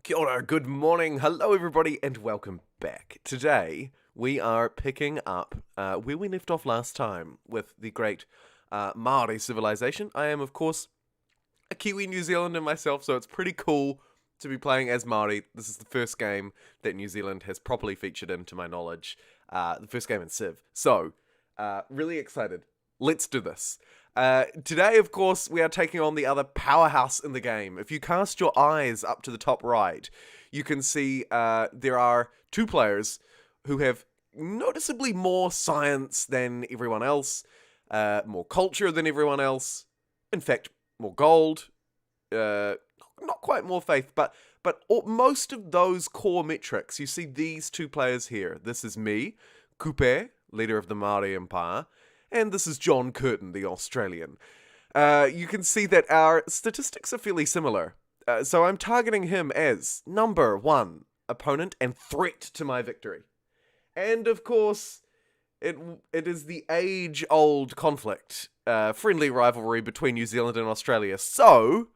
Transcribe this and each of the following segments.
Kia ora, good morning, hello everybody, and welcome back. Today, we are picking up where we left off last time with the great Maori civilization. I am, of course, a Kiwi New Zealander myself, so it's pretty cool to be playing as Maori. This is the first game that New Zealand has properly featured in, to my knowledge. The first game in Civ. So, really excited. Let's do this. Today, of course, we are taking on the other powerhouse in the game. If you cast your eyes up to the top right, you can see there are two players who have noticeably more science than everyone else, more culture than everyone else, in fact, more gold, not quite more faith, but most of those core metrics. You see these two players here. This is me, Kupe, leader of the Maori Empire, and this is John Curtin, the Australian. You can see that our statistics are fairly similar. So I'm targeting him as number one opponent and threat to my victory. And of course, it is the age-old conflict, friendly rivalry between New Zealand and Australia. So,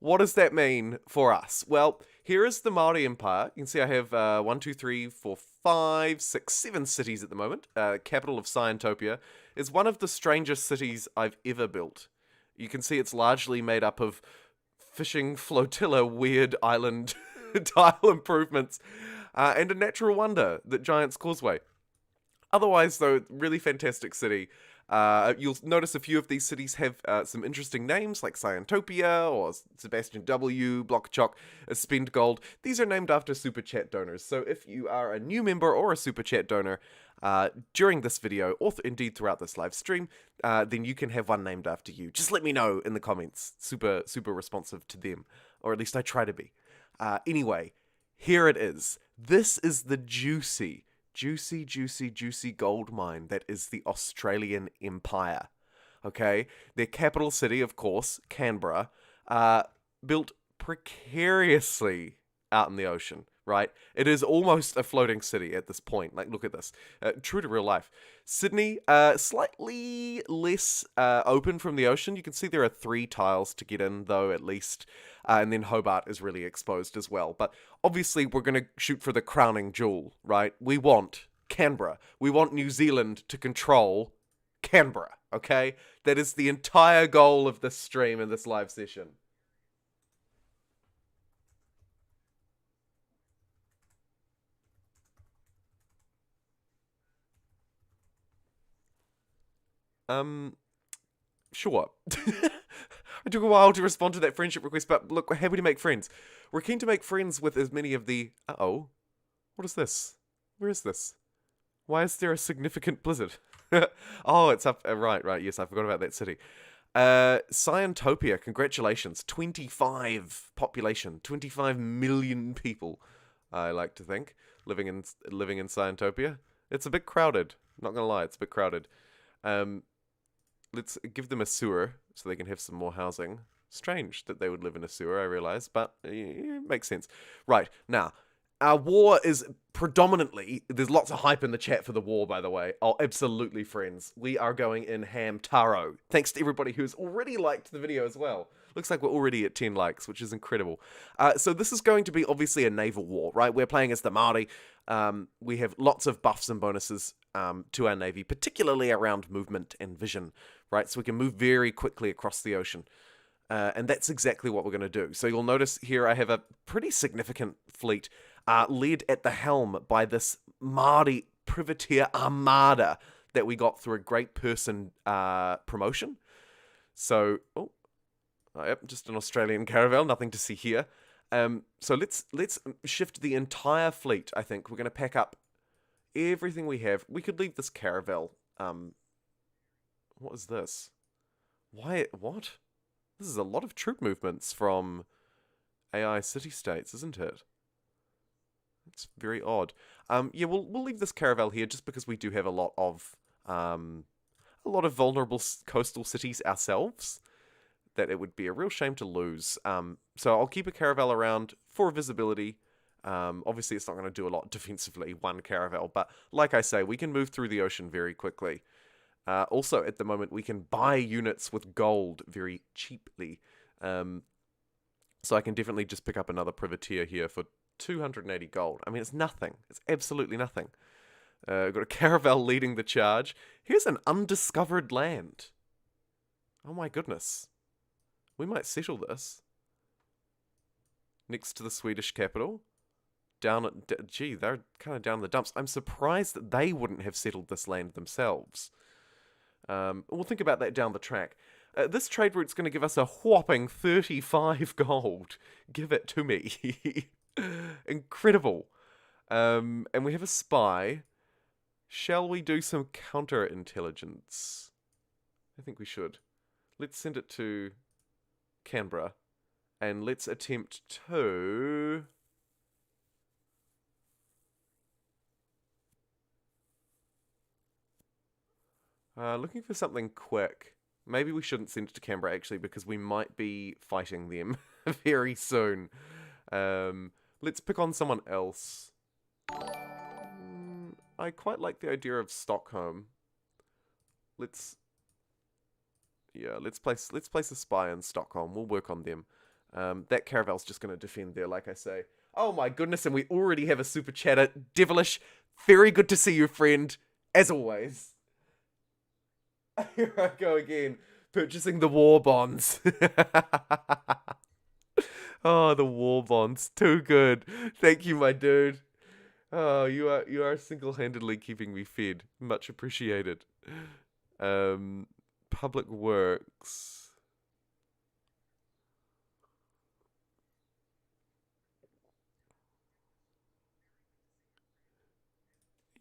what does that mean for us? Well, here is the Maori Empire. You can see I have 1, 2, 3, 4, 5, 6, 7 cities at the moment. Capital of Scientopia is one of the strangest cities I've ever built. You can see it's largely made up of fishing flotilla, weird island tile improvements, and a natural wonder, the Giant's Causeway. Otherwise, though, really fantastic city. You'll notice a few of these cities have some interesting names, like Scientopia, or Sebastian W, Block Choc, Spend Gold. These are named after SuperChat donors, so if you are a new member or a SuperChat donor during this video, or indeed throughout this live stream, then you can have one named after you. Just let me know in the comments. Super responsive to them, or at least I try to be. Anyway, here it is. This is the juicy gold mine that is the Australian Empire. Okay? Their capital city, of course, Canberra, built precariously out in the ocean, right? It is almost a floating city at this point. Like, look at this. True to real life. Sydney, slightly less open from the ocean. You can see there are 3 tiles to get in, though, at least. And then Hobart is really exposed as well. But obviously, we're going to shoot for the crowning jewel, right? We want Canberra. We want New Zealand to control Canberra, okay? That is the entire goal of this stream and this live session. Sure. It took a while to respond to that friendship request, but look, we're happy to make friends. We're keen to make friends with as many of the... Uh-oh. What is this? Where is this? Why is there a significant blizzard? Oh, it's up... right, yes, I forgot about that city. Scientopia, congratulations. 25 population. 25 million people, I like to think, living in Scientopia. It's a bit crowded. Not gonna lie, it's a bit crowded. Let's give them a sewer so they can have some more housing. Strange that they would live in a sewer, I realize, but it makes sense. Right, now, our war is predominantly... There's lots of hype in the chat for the war, by the way. Oh, absolutely, friends. We are going in ham taro. Thanks to everybody who's already liked the video as well. Looks like we're already at 10 likes, which is incredible. So this is going to be obviously a naval war, right? We're playing as the Māori. We have lots of buffs and bonuses to our navy, particularly around movement and vision, right? So we can move very quickly across the ocean. And that's exactly what we're going to do. So you'll notice here I have a pretty significant fleet led at the helm by this Māori privateer armada that we got through a great person promotion. So, yep, just an Australian caravel, nothing to see here. So let's shift the entire fleet, I think. We're going to pack up everything we have. We could leave this caravel. What is this? What? This is a lot of troop movements from AI city-states, isn't it? It's very odd. Yeah, we'll leave this caravel here just because we do have a lot of vulnerable coastal cities ourselves that it would be a real shame to lose. So I'll keep a caravel around for visibility. Obviously, it's not going to do a lot defensively, one caravel, but like I say, we can move through the ocean very quickly. Also, at the moment, we can buy units with gold very cheaply. So I can definitely just pick up another privateer here for 280 gold. I mean, it's nothing. It's absolutely nothing. Got a caravel leading the charge. Here's an undiscovered land. Oh my goodness. We might settle this. Next to the Swedish capital. Down at... Gee, they're kind of down the dumps. I'm surprised that they wouldn't have settled this land themselves. We'll think about that down the track. This trade route's going to give us a whopping 35 gold. Give it to me. Incredible. And we have a spy. Shall we do some counterintelligence? I think we should. Let's send it to Canberra. And let's attempt to... looking for something quick. Maybe we shouldn't send it to Canberra, actually, because we might be fighting them very soon. Let's pick on someone else. I quite like the idea of Stockholm. Let's place a spy in Stockholm. We'll work on them. That caravel's just going to defend there, like I say. Oh my goodness, and we already have a super chatter. Devilish, very good to see you, friend. As always. Here I go again, purchasing the war bonds. Oh, the war bonds, too good. Thank you, my dude. Oh, you are single-handedly keeping me fed. Much appreciated. Public works.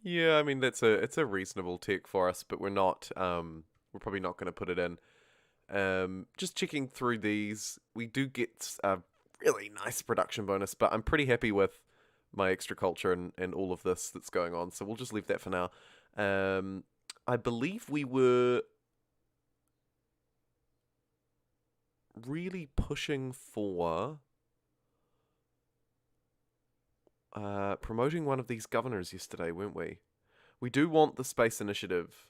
Yeah, I mean it's a reasonable tech for us, but we're probably not going to put it in. Just checking through these, we do get a really nice production bonus, but I'm pretty happy with my extra culture and all of this that's going on, so we'll just leave that for now. I believe we were really pushing for promoting one of these governors yesterday, weren't we? We do want the space initiative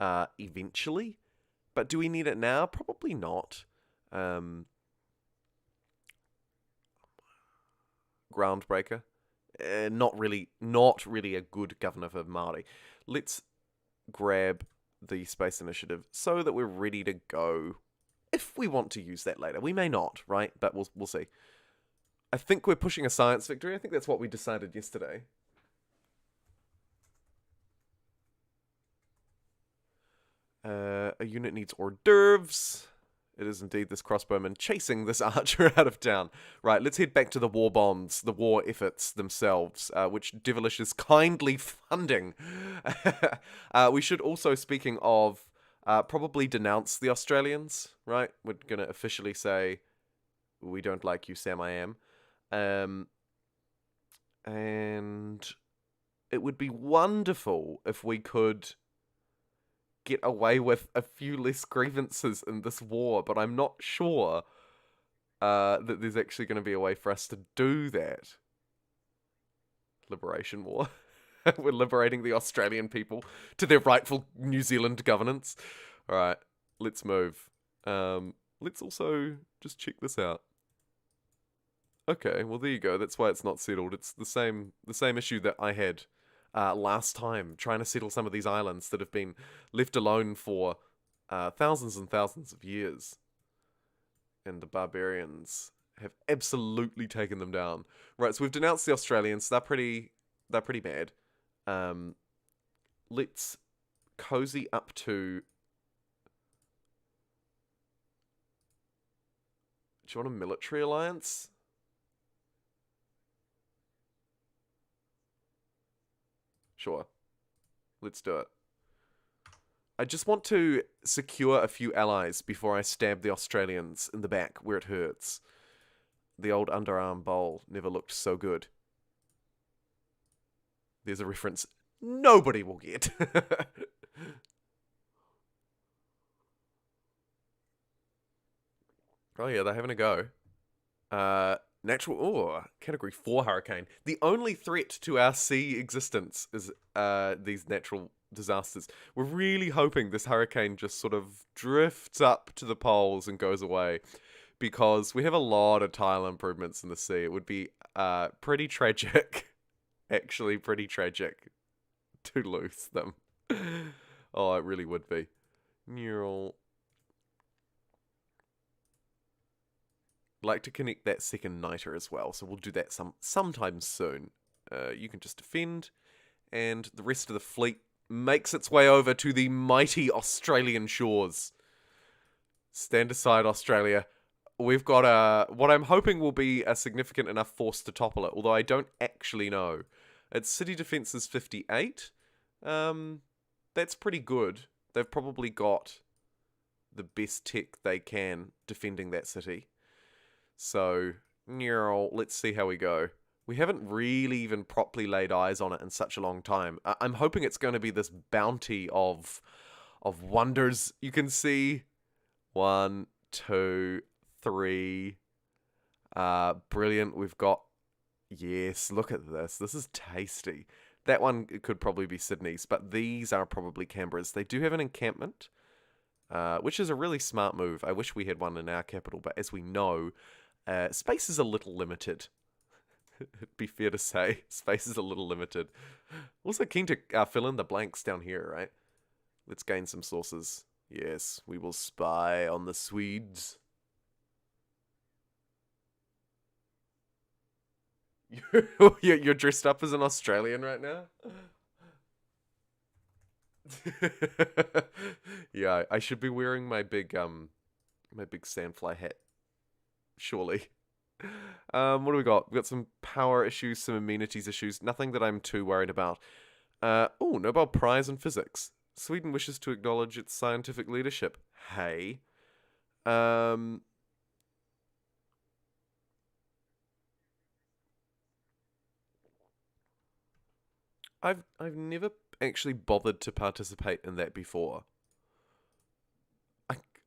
eventually, but do we need it now? Probably not. Groundbreaker. Not really a good governor for Māori. Let's grab the space initiative so that we're ready to go if we want to use that later. We may not, right? But we'll see. I think we're pushing a science victory. I think that's what we decided yesterday. A unit needs hors d'oeuvres. It is indeed this crossbowman chasing this archer out of town. Right, let's head back to the war bonds, the war efforts themselves, which Devilish is kindly funding. We should also, speaking of, probably denounce the Australians, right? We're going to officially say, we don't like you, Sam I am. And it would be wonderful if we could get away with a few less grievances in this war, but I'm not sure that there's actually going to be a way for us to do that. Liberation War. We're liberating the Australian people to their rightful New Zealand governance. Alright, let's move. Let's also just check this out. Okay, well there you go. That's why it's not settled. It's the same issue that I had last time, trying to settle some of these islands that have been left alone for thousands and thousands of years. And the barbarians have absolutely taken them down. Right, so we've denounced the Australians. They're pretty bad. Let's cozy up to... Do you want a military alliance? Sure. Let's do it. I just want to secure a few allies before I stab the Australians in the back where it hurts. The old underarm bowl never looked so good. There's a reference nobody will get. Oh yeah, they're having a go. Category 4 hurricane. The only threat to our sea existence is these natural disasters. We're really hoping this hurricane just sort of drifts up to the poles and goes away. because we have a lot of tile improvements in the sea. It would be pretty tragic, actually pretty tragic, to lose them. Oh, it really would be. Neural. Like to connect that second niter as well, so we'll do that sometime soon. You can just defend, and the rest of the fleet makes its way over to the mighty Australian shores. Stand aside, Australia. We've got what I'm hoping will be a significant enough force to topple it, although I don't actually know. Its city defense is 58. That's pretty good. They've probably got the best tech they can defending that city. So, let's see how we go. We haven't really even properly laid eyes on it in such a long time. I'm hoping it's going to be this bounty of wonders. You can see 1, 2, 3. Brilliant. We've got, yes, look at this. This is tasty. That one could probably be Sydney's, but these are probably Canberra's. They do have an encampment, which is a really smart move. I wish we had one in our capital, but as we know, space is a little limited. It'd be fair to say, space is a little limited. Also keen to fill in the blanks down here, right? Let's gain some sources. Yes, we will spy on the Swedes. You're dressed up as an Australian right now? Yeah, I should be wearing my big sandfly hat. Surely. What do we got? We've got some power issues, some amenities issues. Nothing that I'm too worried about. Nobel Prize in Physics. Sweden wishes to acknowledge its scientific leadership. Hey. I've never actually bothered to participate in that before.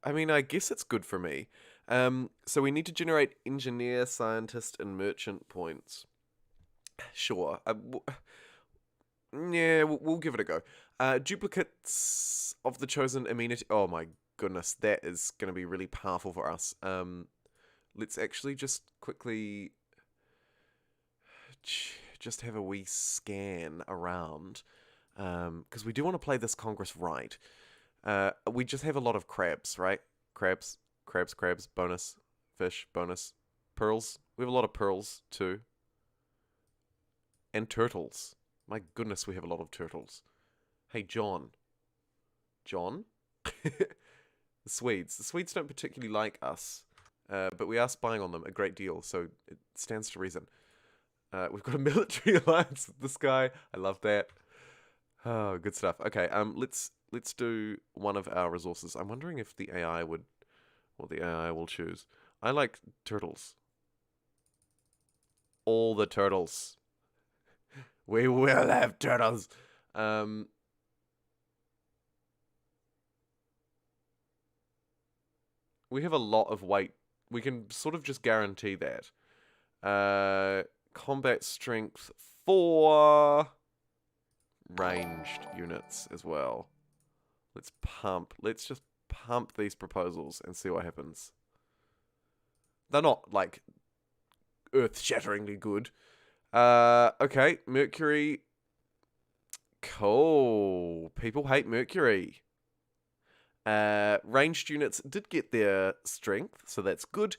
I mean, I guess it's good for me. So we need to generate engineer, scientist, and merchant points. Sure. Yeah, we'll give it a go. Duplicates of the chosen amenity. Oh my goodness, that is going to be really powerful for us. Let's actually just quickly just have a wee scan around, because we do want to play this Congress right. We just have a lot of crabs, right? Crabs, bonus, fish, bonus, pearls. We have a lot of pearls too. And turtles. My goodness, we have a lot of turtles. Hey, John. John? The Swedes. The Swedes don't particularly like us, but we are spying on them a great deal, so it stands to reason. We've got a military alliance with this guy. I love that. Oh, good stuff. Okay, let's do one of our resources. I'm wondering if the AI will choose. I like turtles. All the turtles. We will have turtles. We have a lot of weight. We can sort of just guarantee that. Combat strength 4. Ranged units as well. Let's just pump these proposals and see what happens. They're not, like, earth-shatteringly good. Okay, Mercury. Cool. People hate Mercury. Ranged units did get their strength, so that's good.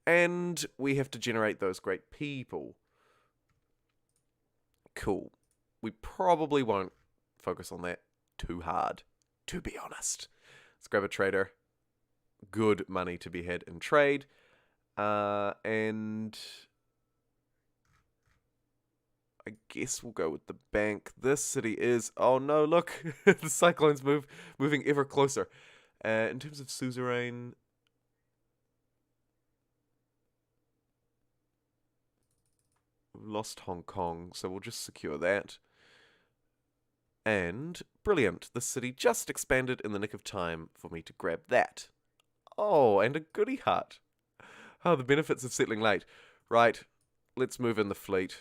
And we have to generate those great people. Cool. We probably won't focus on that too hard, to be honest. Let's grab a trader. Good money to be had in trade. And I guess we'll go with the bank. This city is... Oh no, look! The cyclone's moving ever closer. In terms of suzerain... We've lost Hong Kong, so we'll just secure that. And, brilliant, the city just expanded in the nick of time for me to grab that. Oh, and a goodie hut. Oh, the benefits of settling late. Right, let's move in the fleet.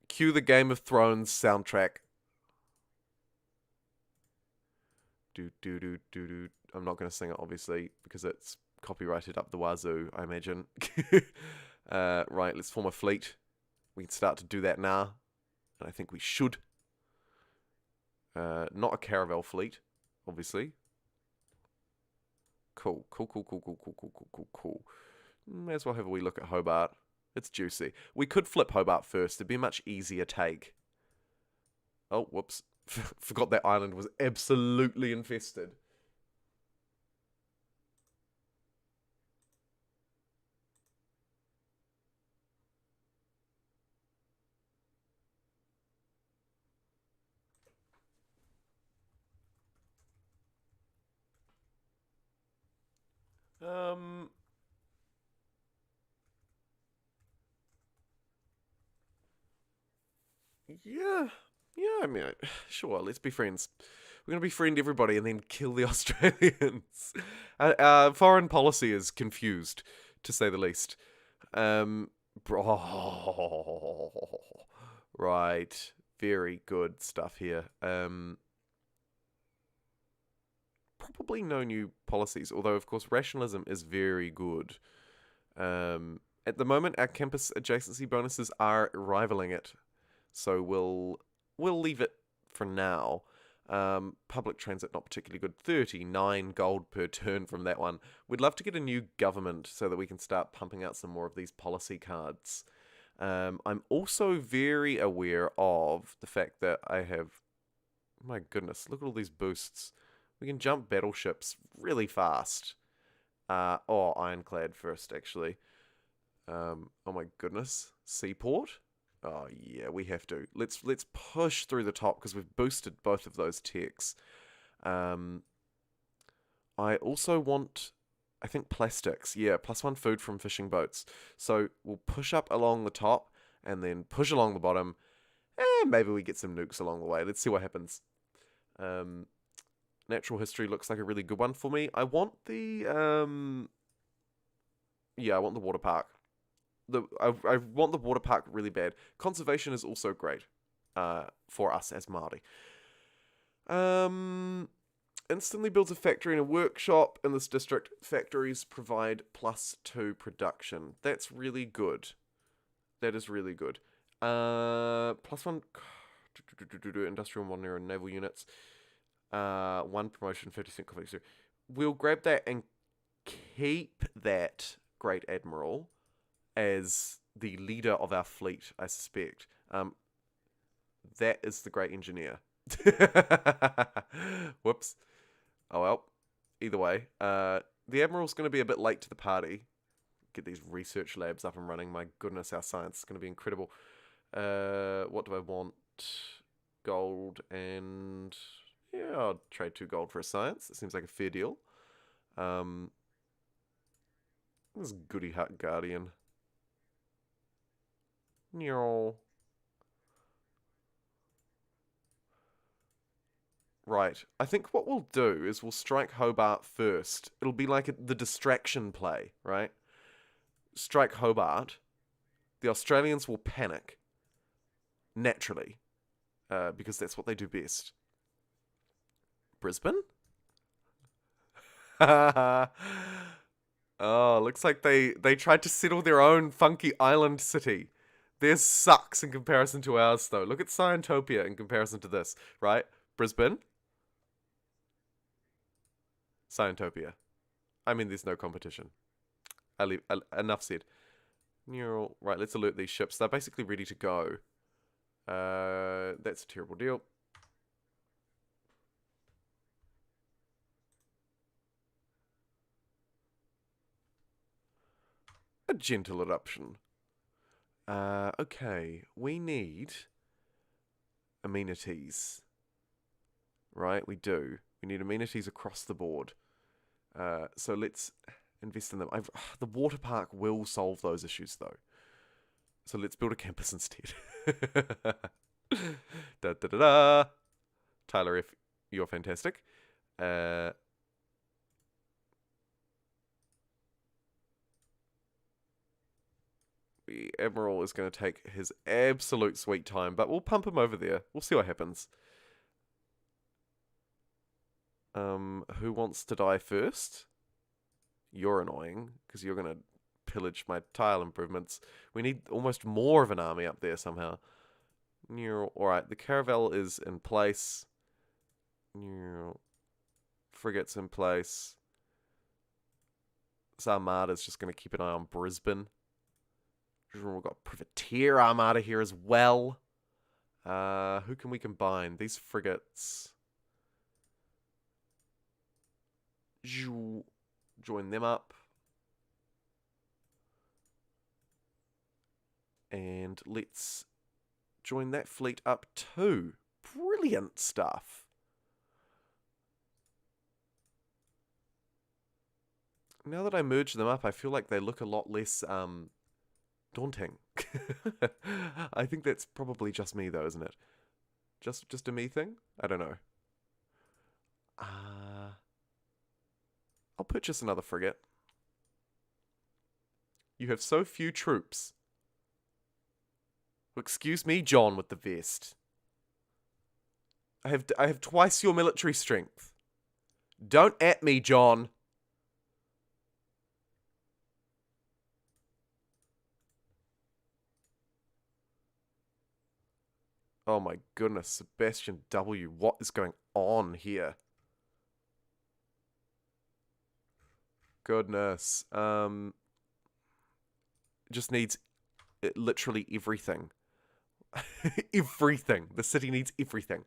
Cue the Game of Thrones soundtrack. Do. I'm not going to sing it, obviously, because it's copyrighted up the wazoo, I imagine. Right, let's form a fleet. We can start to do that now. And I think we should. Not a caravel fleet, obviously. Cool. May as well have a wee look at Hobart. It's juicy. We could flip Hobart first. It'd be a much easier take. Oh, whoops. Forgot that island was absolutely infested. Yeah, I mean, sure, let's be friends. We're going to befriend everybody and then kill the Australians. Foreign policy is confused, to say the least. Right, very good stuff here. Probably no new policies, although, of course, rationalism is very good. At the moment, our campus adjacency bonuses are rivaling it. So we'll leave it for now. Public transit not particularly good. 39 gold per turn from that one. We'd love to get a new government so that we can start pumping out some more of these policy cards. I'm also very aware of the fact that I have... My goodness, look at all these boosts. We can jump battleships really fast. Ironclad first, actually. Oh my goodness. Seaport? Oh yeah, we have to. Let's push through the top because we've boosted both of those techs. I also want, I think, plastics. Yeah, +1 food from fishing boats. So we'll push up along the top and then push along the bottom. And maybe we get some nukes along the way. Let's see what happens. Natural history looks like a really good one for me. I want the I want the water park. I want the water park really bad. Conservation is also great for us as Māori. Instantly builds a factory and a workshop in this district. Factories provide +2 production. That's really good. That is really good. +1 industrial, modern and naval units. 1 promotion, 50% conflict. We'll grab that and keep that Great Admiral as the leader of our fleet, I suspect. That is the Great Engineer. Whoops. Oh well. Either way. The Admiral's going to be a bit late to the party. Get these research labs up and running. My goodness, our science is going to be incredible. What do I want? Gold and... Yeah, I'll trade 2 gold for a science. It seems like a fair deal. This Goody Hut Guardian. Right. I think what we'll do is we'll strike Hobart first. It'll be like the distraction play, right? Strike Hobart. The Australians will panic. Naturally. Because that's what they do best. Brisbane? Oh, looks like they tried to settle their own funky island city. Theirs sucks in comparison to ours, though. Look at Scientopia in comparison to this, right? Brisbane? Scientopia. I mean, there's no competition. Enough said. Neural. Right, let's alert these ships. They're basically ready to go. That's a terrible deal. A gentle eruption. Okay, we need amenities. Right, we do. We need amenities across the board. So let's invest in them. The water park will solve those issues, though. So let's build a campus instead. Da-da-da-da. Tyler F., you're fantastic. The Admiral is going to take his absolute sweet time, but we'll pump him over there. We'll see what happens. Who wants to die first? you're annoying, because you're going to pillage my tile improvements. We need almost more of an army up there somehow. Alright, the caravel is in place. Frigate's in place. This armada's just going to keep an eye on Brisbane. We've got privateer armada here as well. Who can we combine? These frigates. Join them up. And let's join that fleet up too. Brilliant stuff. Now that I merge them up, I feel like they look a lot less daunting. I think that's probably just me though, isn't it? Just a me thing? I don't know. I'll purchase another frigate. You have so few troops. Excuse me, John with the vest. I have twice your military strength. Don't at me, John. Oh my goodness, Sebastian W. What is going on here? Goodness. Just needs literally everything. Everything. The city needs everything.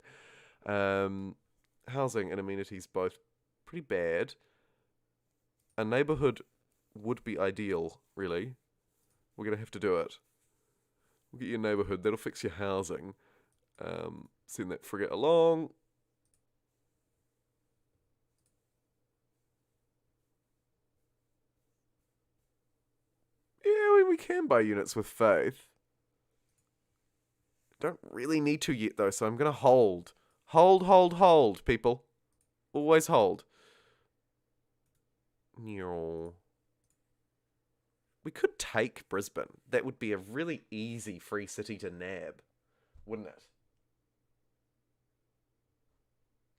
Housing and amenities both pretty bad. A neighborhood would be ideal, really. We're going to have to do it. We'll get your neighborhood. That'll fix your housing. Send that frigate along. Yeah, we can buy units with faith. Don't really need to yet, though, so I'm going to hold. Hold, people. Always hold. We could take Brisbane. That would be a really easy free city to nab, wouldn't it?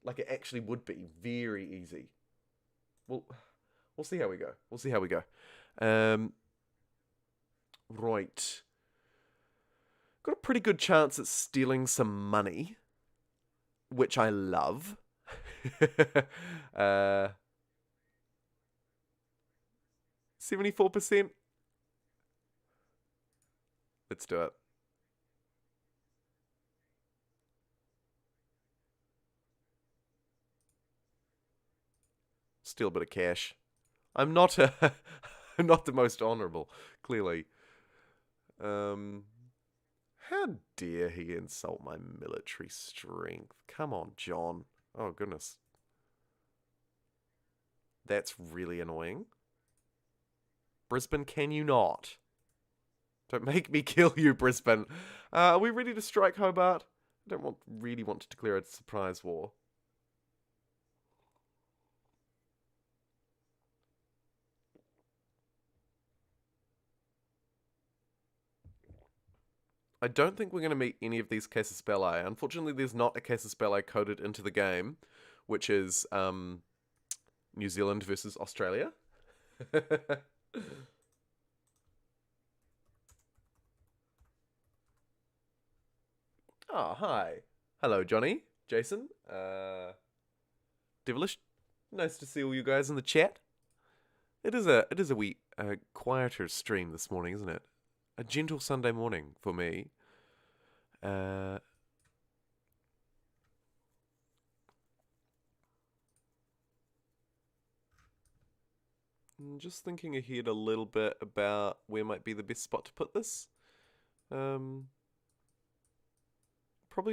Like, it actually would be very easy. Well, we'll see how we go. Right. Got a pretty good chance at stealing some money, which I love. 74%. Let's do it. Steal a bit of cash. I'm not I'm not the most honourable, clearly. How dare he insult my military strength? Come on, John. Oh, goodness. That's really annoying. Brisbane, can you not? Don't make me kill you, Brisbane. Are we ready to strike Hobart? I don't really want to declare a surprise war. I don't think we're going to meet any of these casus belli. Unfortunately, there's not a casus belli coded into the game, which is New Zealand versus Australia. Oh, hi. Hello, Johnny. Jason. Devilish. Nice to see all you guys in the chat. It is a wee quieter stream this morning, isn't it? A gentle Sunday morning for me. Just thinking ahead a little bit about where might be the best spot to put this. Probably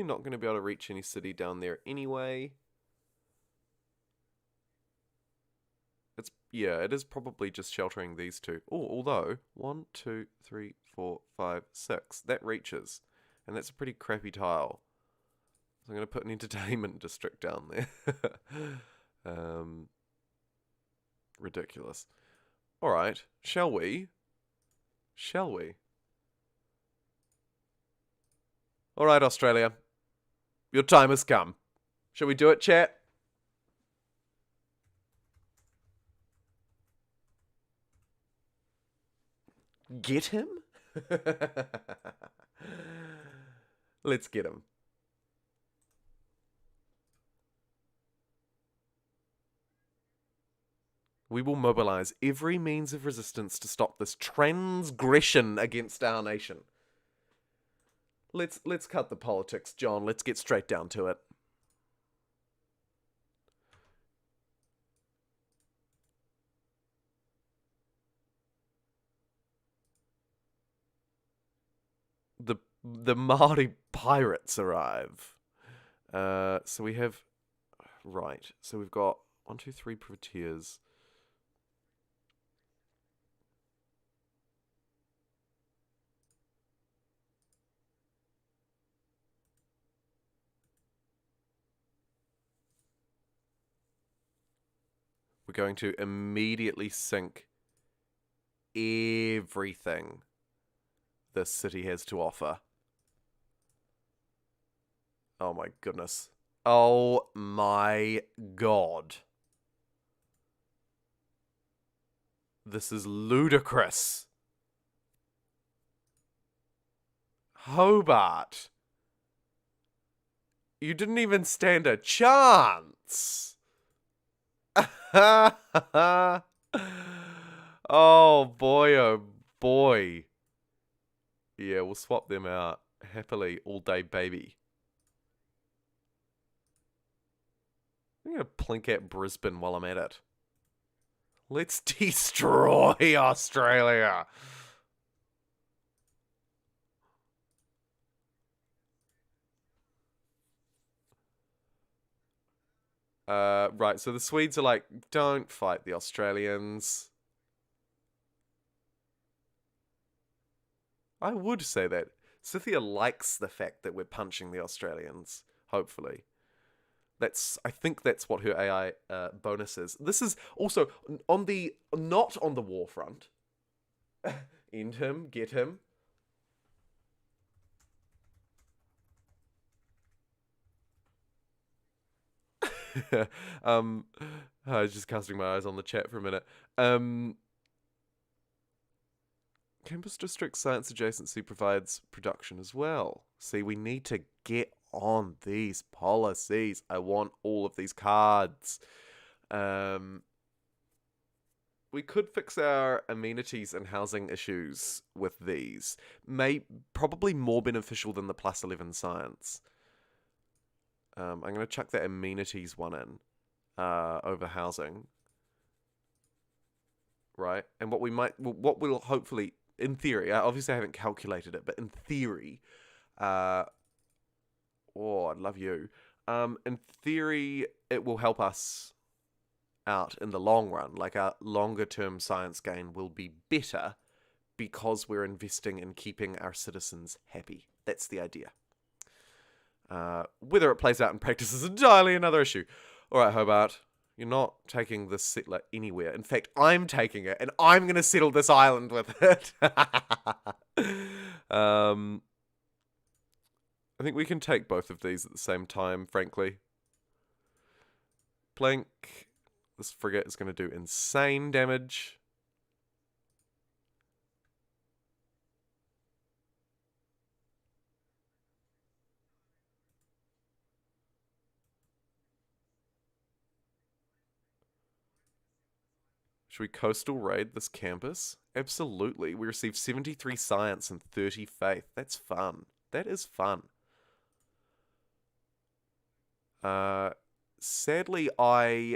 not going to be able to reach any city down there anyway. It is probably just sheltering these two. Oh, although 1, 2, 3, 4, 5, 6. That reaches. And that's a pretty crappy tile. So I'm going to put an entertainment district down there. Ridiculous. Alright, shall we? Alright, Australia. Your time has come. Shall we do it, chat? Get him? Let's get him. We will mobilize every means of resistance to stop this transgression against our nation. Let's cut the politics, John. Let's get straight down to it. The Māori pirates arrive. So we have... Right. So we've got 1, 2, 3 privateers. We're going to immediately sink everything this city has to offer. Oh my goodness. Oh my god. This is ludicrous. Hobart. You didn't even stand a chance. Oh boy. Yeah, we'll swap them out. Happily, all day baby. I'm going to plink at Brisbane while I'm at it. Let's destroy Australia. Right, so the Swedes are like, don't fight the Australians. I would say that. Scythia likes the fact that we're punching the Australians, hopefully. I think that's what her AI bonus is. This is also not on the war front. End him, get him. I was just casting my eyes on the chat for a minute. Campus District Science Adjacency provides production as well. See, we need to get on these policies. I want all of these cards. We could fix our amenities and housing issues with these. Probably more beneficial than the +11 science. I'm going to chuck that amenities one in over housing. Right? And what we'll hopefully, in theory, obviously I haven't calculated it, but in theory, oh, I love you. In theory, it will help us out in the long run. Like, our longer term science gain will be better because we're investing in keeping our citizens happy. That's the idea. Whether it plays out in practice is entirely another issue. All right, Hobart, you're not taking this settler anywhere. In fact, I'm taking it, and I'm going to settle this island with it. I think we can take both of these at the same time, frankly. Plank. This frigate is going to do insane damage. Should we coastal raid this campus? Absolutely. We received 73 science and 30 faith. That's fun. That is fun. Sadly, oh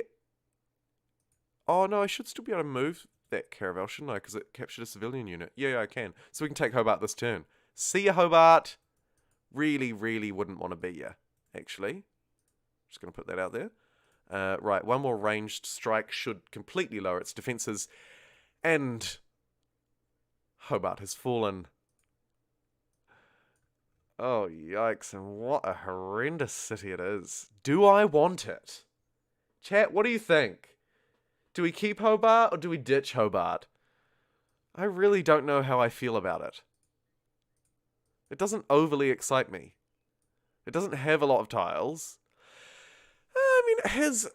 no, I should still be able to move that caravel, shouldn't I? Because it captured a civilian unit. Yeah, I can. So we can take Hobart this turn. See ya, Hobart. Really, really wouldn't want to be ya, actually. Just going to put that out there. Right, one more ranged strike should completely lower its defenses. And Hobart has fallen. Oh, yikes, and what a horrendous city it is. Do I want it? Chat, what do you think? Do we keep Hobart or do we ditch Hobart? I really don't know how I feel about it. It doesn't overly excite me. It doesn't have a lot of tiles. I mean, it has...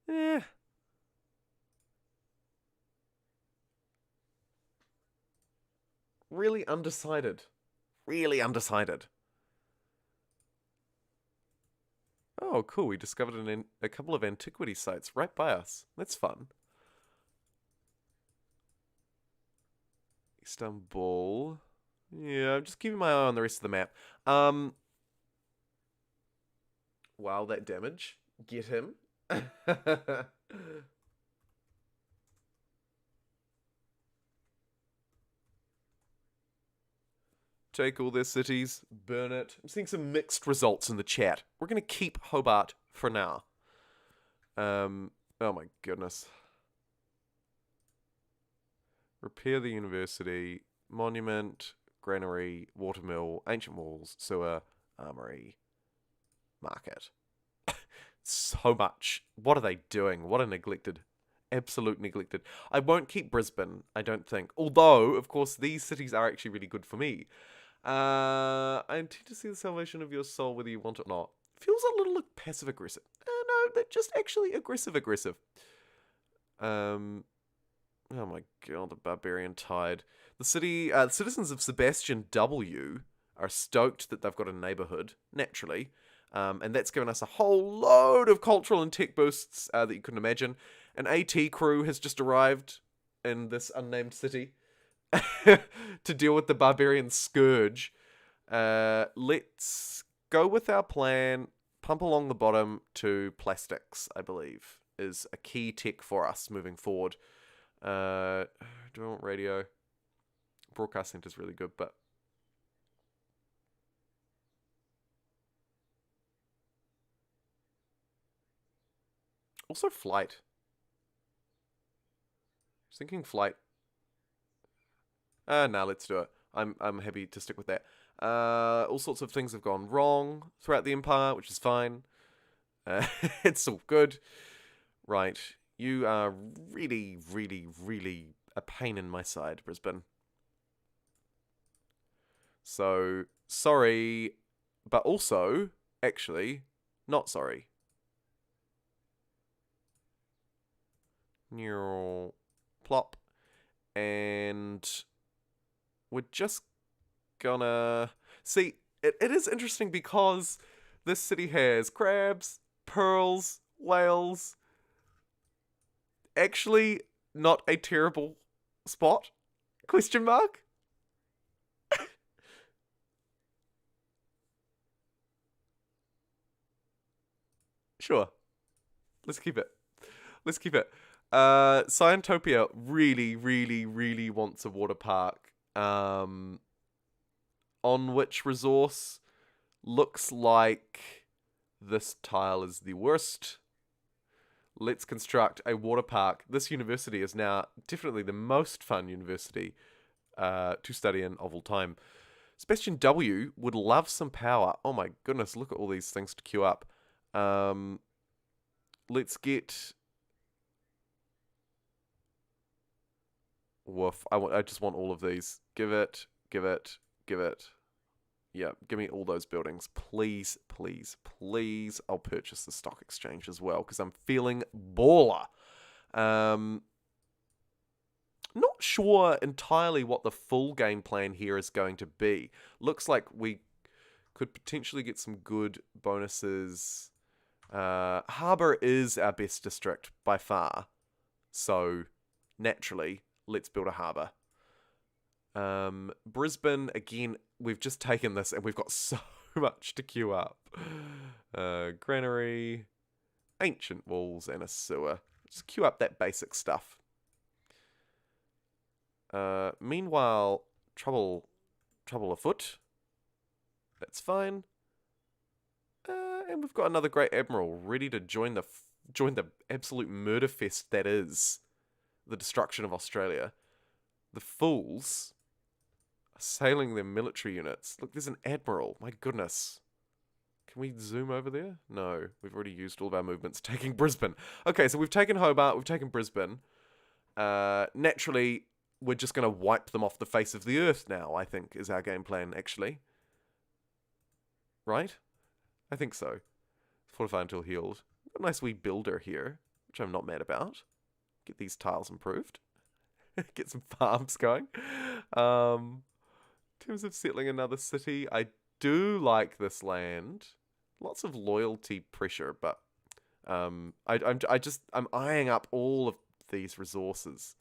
Eh. Really undecided. Really undecided. Oh, cool. We discovered a couple of antiquity sites right by us. That's fun. Istanbul. Yeah, I'm just keeping my eye on the rest of the map. Wow, that damage. Get him. Take all their cities, burn it. I'm seeing some mixed results in the chat. We're going to keep Hobart for now. Oh my goodness. Repair the university, monument, granary, watermill, ancient walls, sewer, armory, market. So much. What are they doing? What a neglected, absolute neglected. I won't keep Brisbane, I don't think. Although, of course, these cities are actually really good for me. I intend to see the salvation of your soul whether you want it or not. Feels a little like passive-aggressive. No, they're just actually aggressive-aggressive. Oh my god, the barbarian tide. The citizens of Sebastian W are stoked that they've got a neighborhood, naturally. And that's given us a whole load of cultural and tech boosts that you couldn't imagine. An AT crew has just arrived in this unnamed city to deal with the barbarian scourge. Let's go with our plan. Pump along the bottom to plastics, I believe, is a key tech for us moving forward. Do I want radio? Broadcast center's really good, but also flight. I was thinking flight. No, let's do it. I'm happy to stick with that. All sorts of things have gone wrong throughout the Empire, which is fine. It's all good. Right. You are really, really, really a pain in my side, Brisbane. So, sorry, but also, actually, not sorry. Neural plop. And we're just gonna... See, it is interesting because this city has crabs, pearls, whales. Actually, not a terrible spot? Question mark? Sure. Let's keep it. Let's keep it. Scientopia really, really, really wants a water park. On which resource looks like this tile is the worst. Let's construct a water park. This university is now definitely the most fun university to study in of all time. Sebastian W would love some power. Oh my goodness, look at all these things to queue up. Let's get... Woof. I just want all of these. Give it. Yeah, give me all those buildings. Please, please, please. I'll purchase the stock exchange as well because I'm feeling baller. Not sure entirely what the full game plan here is going to be. Looks like we could potentially get some good bonuses. Harbour is our best district by far. So, naturally, let's build a harbour. Brisbane, again, we've just taken this and we've got so much to queue up. Granary, ancient walls, and a sewer. Just queue up that basic stuff. Meanwhile, trouble afoot. That's fine. And we've got another great admiral ready to join the absolute murder fest that is the destruction of Australia. The fools are sailing their military units. Look, there's an admiral. My goodness. Can we zoom over there? No, we've already used all of our movements taking Brisbane. Okay, so we've taken Hobart, we've taken Brisbane. Naturally, we're just going to wipe them off the face of the earth now, I think, is our game plan, actually. Right? I think so. Fortify until healed. A nice wee builder here. which I'm not mad about. Get these tiles improved. Get some farms going. In terms of settling another city, I do like this land. Lots of loyalty pressure, but I'm eyeing up all of these resources.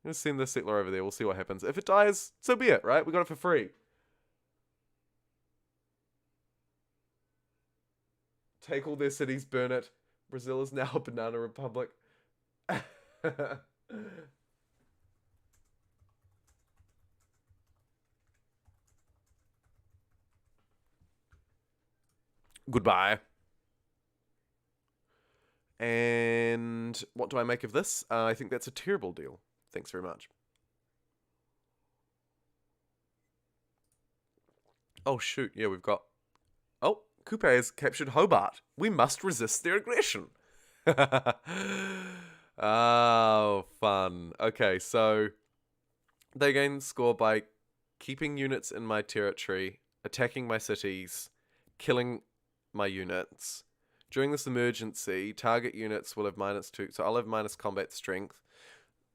I'm gonna send the settler over there. We'll see what happens. If it dies, so be it, right? We got it for free. Take all their cities, burn it. Brazil is now a banana republic. Goodbye. And what do I make of this? I think that's a terrible deal. Thanks very much. Oh, shoot. Yeah, we've got... Oh, Kupe has captured Hobart. We must resist their aggression. Oh, fun. Okay, so they gain score by keeping units in my territory, attacking my cities, killing my units. During this emergency, target units will have -2, so I'll have minus combat strength.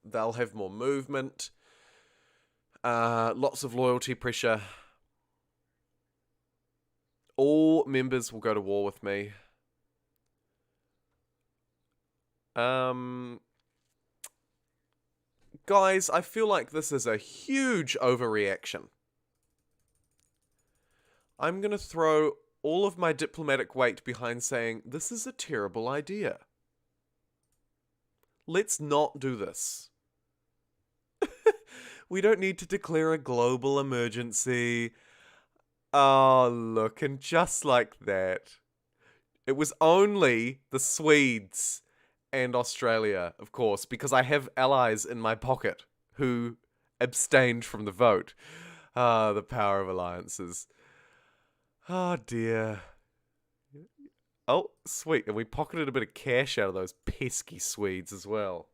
They'll have more movement. Lots of loyalty pressure. All members will go to war with me. Guys, I feel like this is a huge overreaction. I'm going to throw all of my diplomatic weight behind saying, this is a terrible idea. Let's not do this. We don't need to declare a global emergency. Oh, look, and just like that, it was only the Swedes and Australia, of course, because I have allies in my pocket who abstained from the vote. Ah, the power of alliances. Oh, dear. Oh, sweet. And we pocketed a bit of cash out of those pesky Swedes as well.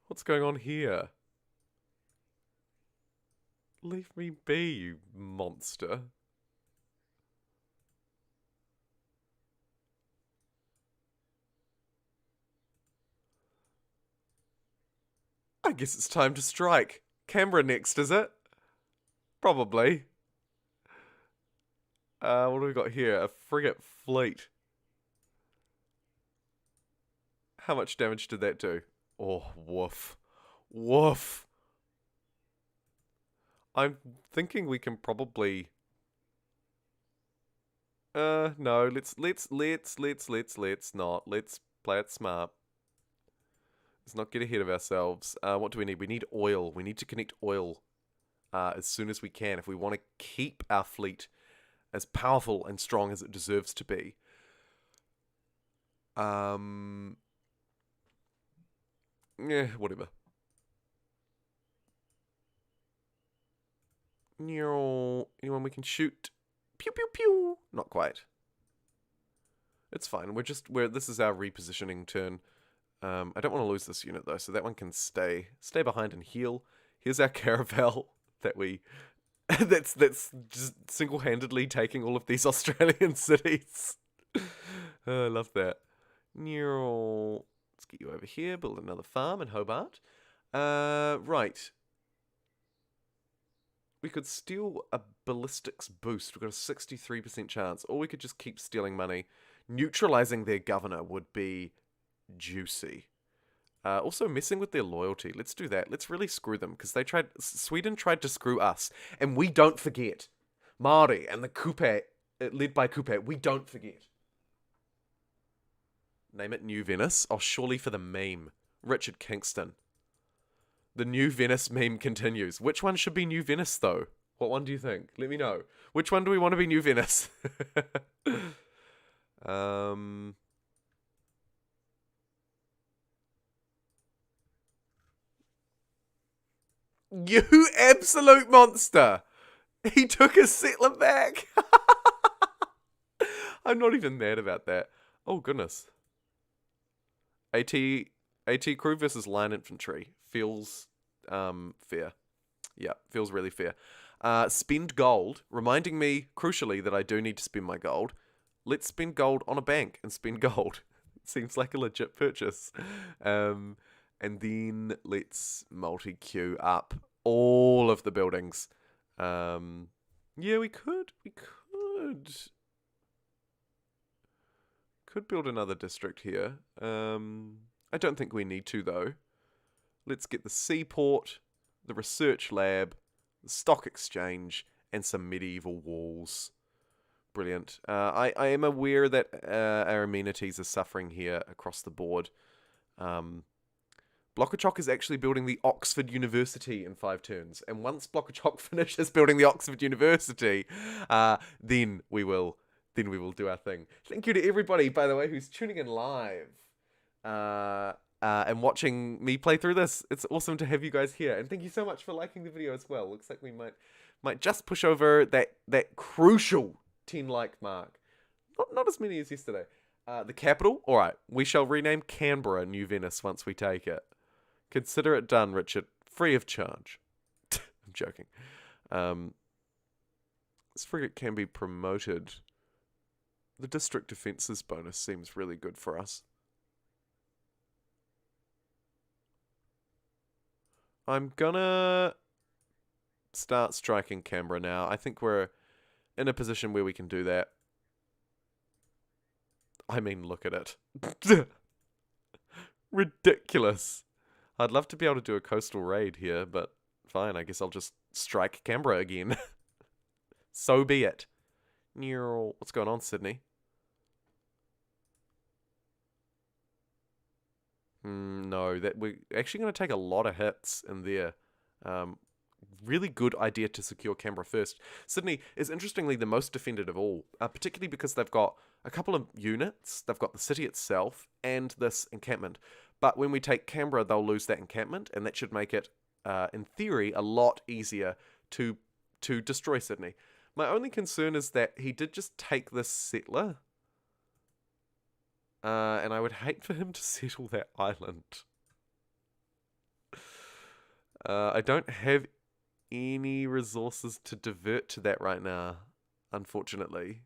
What's going on here? Leave me be, you monster. I guess it's time to strike. Canberra next, is it? Probably. What do we got here? A frigate fleet. How much damage did that do? Oh, woof. Woof. I'm thinking we can probably... no, let's not. Let's play it smart. Let's not get ahead of ourselves. What do we need? We need oil. We need to connect oil as soon as we can if we want to keep our fleet as powerful and strong as it deserves to be. Yeah, whatever. Anyone we can shoot? Pew pew pew. Not quite. It's fine. This is our repositioning turn. I don't want to lose this unit though, so that one can stay behind and heal. Here's our caravel that we that's just single-handedly taking all of these Australian cities. I love that. Let's get you over here, build another farm in Hobart. Right. We could steal a ballistics boost. We've got a 63% chance. Or we could just keep stealing money. Neutralizing their governor would be juicy. Also messing with their loyalty. Let's do that. Let's really screw them. Because Sweden tried to screw us. And we don't forget. Māori and the Kupe, led by Kupe, we don't forget. Name it New Venice. Oh, surely for the meme. Richard Kingston. The New Venice meme continues. Which one should be New Venice, though? What one do you think? Let me know. Which one do we want to be New Venice? You absolute monster! He took his settler back! I'm not even mad about that. Oh, goodness. AT crew versus line infantry. Feels fair. Yeah, feels really fair. Spend gold, reminding me, crucially, that I do need to spend my gold. Let's spend gold on a bank and spend gold. Seems like a legit purchase. And then let's multi-queue up all of the buildings. Yeah, we could build another district here. I don't think we need to, though. Let's get the seaport, the research lab, the stock exchange, and some medieval walls. Brilliant. I am aware that our amenities are suffering here across the board. Blockachok is actually building the Oxford University in 5 turns. And once Blockachok finishes building the Oxford University, then we will do our thing. Thank you to everybody, by the way, who's tuning in live and watching me play through this. It's awesome to have you guys here. And thank you so much for liking the video as well. Looks like we might just push over that crucial 10 like mark. Not as many as yesterday. The capital? Alright, we shall rename Canberra New Venice once we take it. Consider it done, Richard. Free of charge. I'm joking. This frigate can be promoted. The district defences bonus seems really good for us. I'm gonna start striking Canberra now. I think we're in a position where we can do that. I mean, look at it. Ridiculous. I'd love to be able to do a coastal raid here, but fine, I guess I'll just strike Canberra again. So be it. What's going on, Sydney? No, that we're actually going to take a lot of hits in there. Really good idea to secure Canberra first. Sydney is interestingly the most defended of all, particularly because they've got a couple of units. They've got the city itself and this encampment. But when we take Canberra, they'll lose that encampment, and that should make it, in theory, a lot easier to destroy Sydney. My only concern is that he did just take this settler. And I would hate for him to settle that island. I don't have any resources to divert to that right now, unfortunately.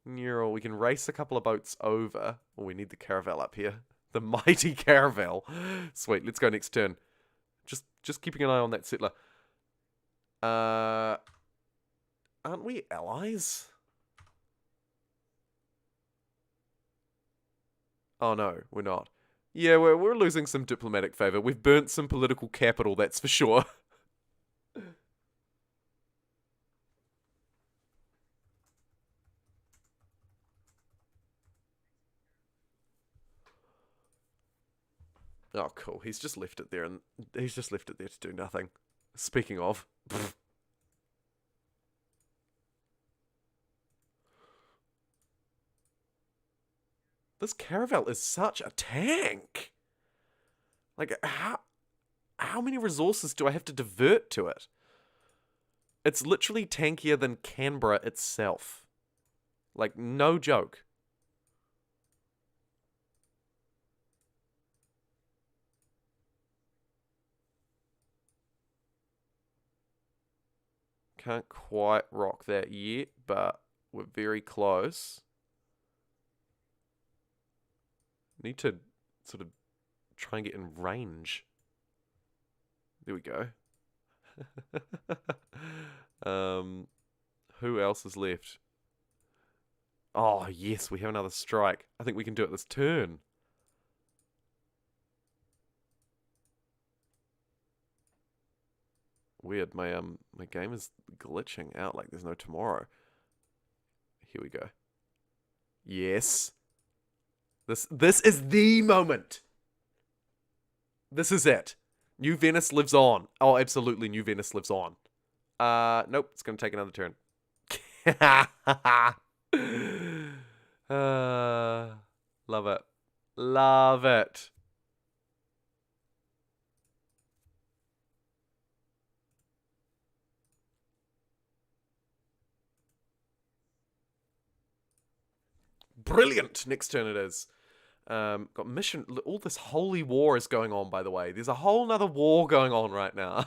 We can race a couple of boats over. Oh, we need the caravel up here. The mighty caravel. Sweet, let's go next turn. Just keeping an eye on that settler. Aren't we allies? Oh no, we're not. Yeah, we're losing some diplomatic favour. We've burnt some political capital, that's for sure. Oh, cool. He's just left it there, and he's just left it there to do nothing. Speaking of. This caravel is such a tank. Like, how many resources do I have to divert to it? It's literally tankier than Canberra itself. Like, no joke. Can't quite rock that yet, but we're very close. Need to sort of try and get in range. There we go. Who else is left? Oh, yes, we have another strike. I think we can do it this turn. Weird, my game is glitching out like there's no tomorrow. Here we go. Yes. This is the moment. This is it. New Venice lives on. Oh, absolutely, New Venice lives on. Nope, it's going to take another turn. Love it. Love it. Brilliant. Next turn it is. Got mission. All this holy war is going on, by the way. There's a whole nother war going on right now.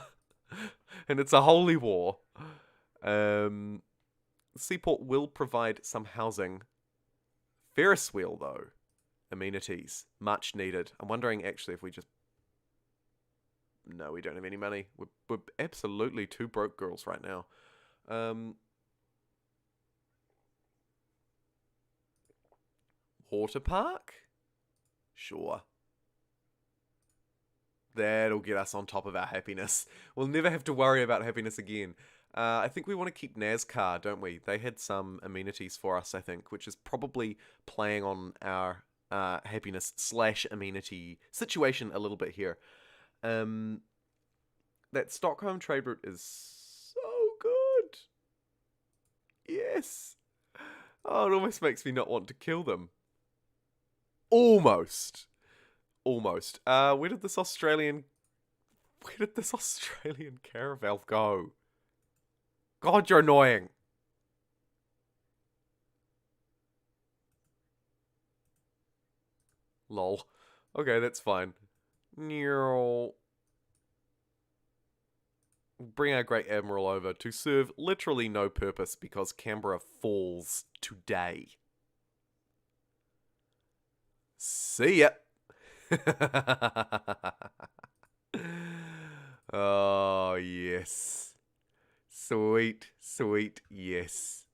And it's a holy war. Seaport will provide some housing. Ferris wheel, though. Amenities. Much needed. I'm wondering, actually, if we just... No, we don't have any money. We're absolutely two broke girls right now. Water park? Sure. That'll get us on top of our happiness. We'll never have to worry about happiness again. I think we want to keep NASCAR, don't we? They had some amenities for us, I think, which is probably playing on our happiness / amenity situation a little bit here. That Stockholm trade route is so good. Yes. Oh, it almost makes me not want to kill them. Almost. Where did this Australian caravel go? God, you're annoying. Lol. Okay, that's fine. Bring our Great Admiral over to serve literally no purpose because Canberra falls today. See ya. Oh, yes. Sweet, yes.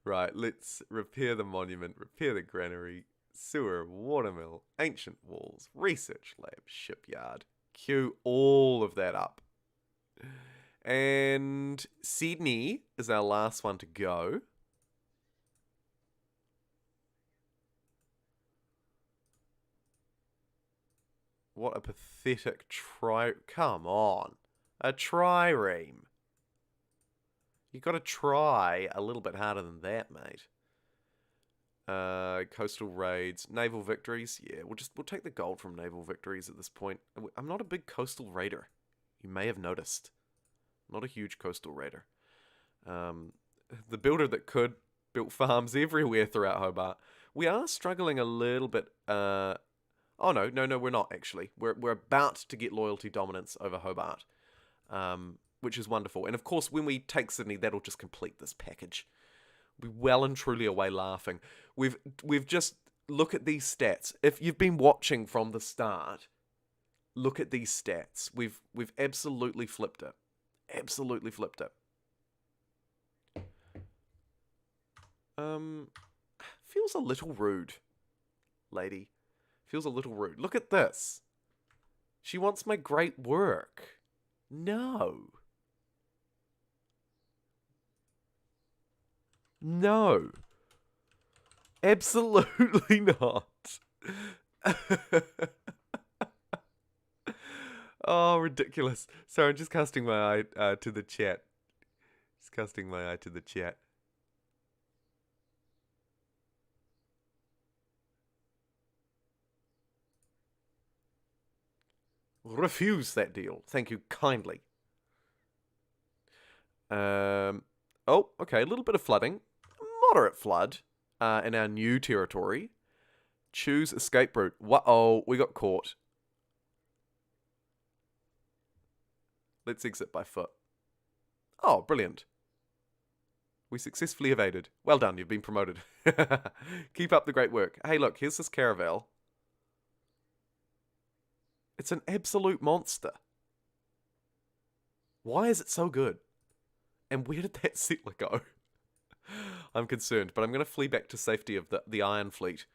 Right, let's repair the monument, repair the granary, sewer, watermill, ancient walls, research lab, shipyard. Queue all of that up. And Sydney is our last one to go. What a pathetic Come on. A trireme. You gotta try a little bit harder than that, mate. Coastal raids. Naval victories. Yeah, we'll take the gold from naval victories at this point. I'm not a big coastal raider. You may have noticed. Not a huge coastal raider. The builder that could built farms everywhere throughout Hobart. We are struggling a little bit. Oh, no, we're not, actually. We're about to get loyalty dominance over Hobart, which is wonderful. And, of course, when we take Sydney, that'll just complete this package. We'll be well and truly away laughing. We've just... Look at these stats. If you've been watching from the start, look at these stats. We've absolutely flipped it. Absolutely flipped it. Feels a little rude, lady. Feels a little rude. Look at this. She wants my great work. No. No. Absolutely not. Oh, ridiculous. Sorry, I'm just casting my eye to the chat. Just casting my eye to the chat. Refuse that deal. Thank you kindly. Oh, okay. A little bit of flooding. Moderate flood in our new territory. Choose escape route. Uh-oh, we got caught. Let's exit by foot. Oh, brilliant. We successfully evaded. Well done, you've been promoted. Keep up the great work. Hey, look, here's this caravel. It's an absolute monster. Why is it so good? And where did that settler go? I'm concerned, but I'm going to flee back to safety of the Iron Fleet,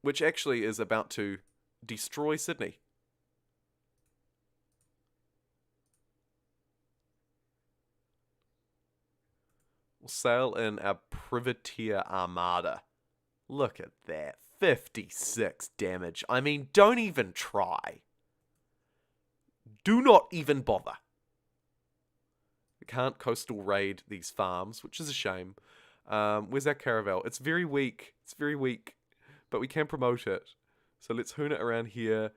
which actually is about to destroy Sydney. We'll sail in our privateer armada. Look at that. 56 damage. I mean, don't even try. Do not even bother. We can't coastal raid these farms, which is a shame. Where's our caravel? It's very weak. It's very weak. But we can promote it. So let's hoon it around here.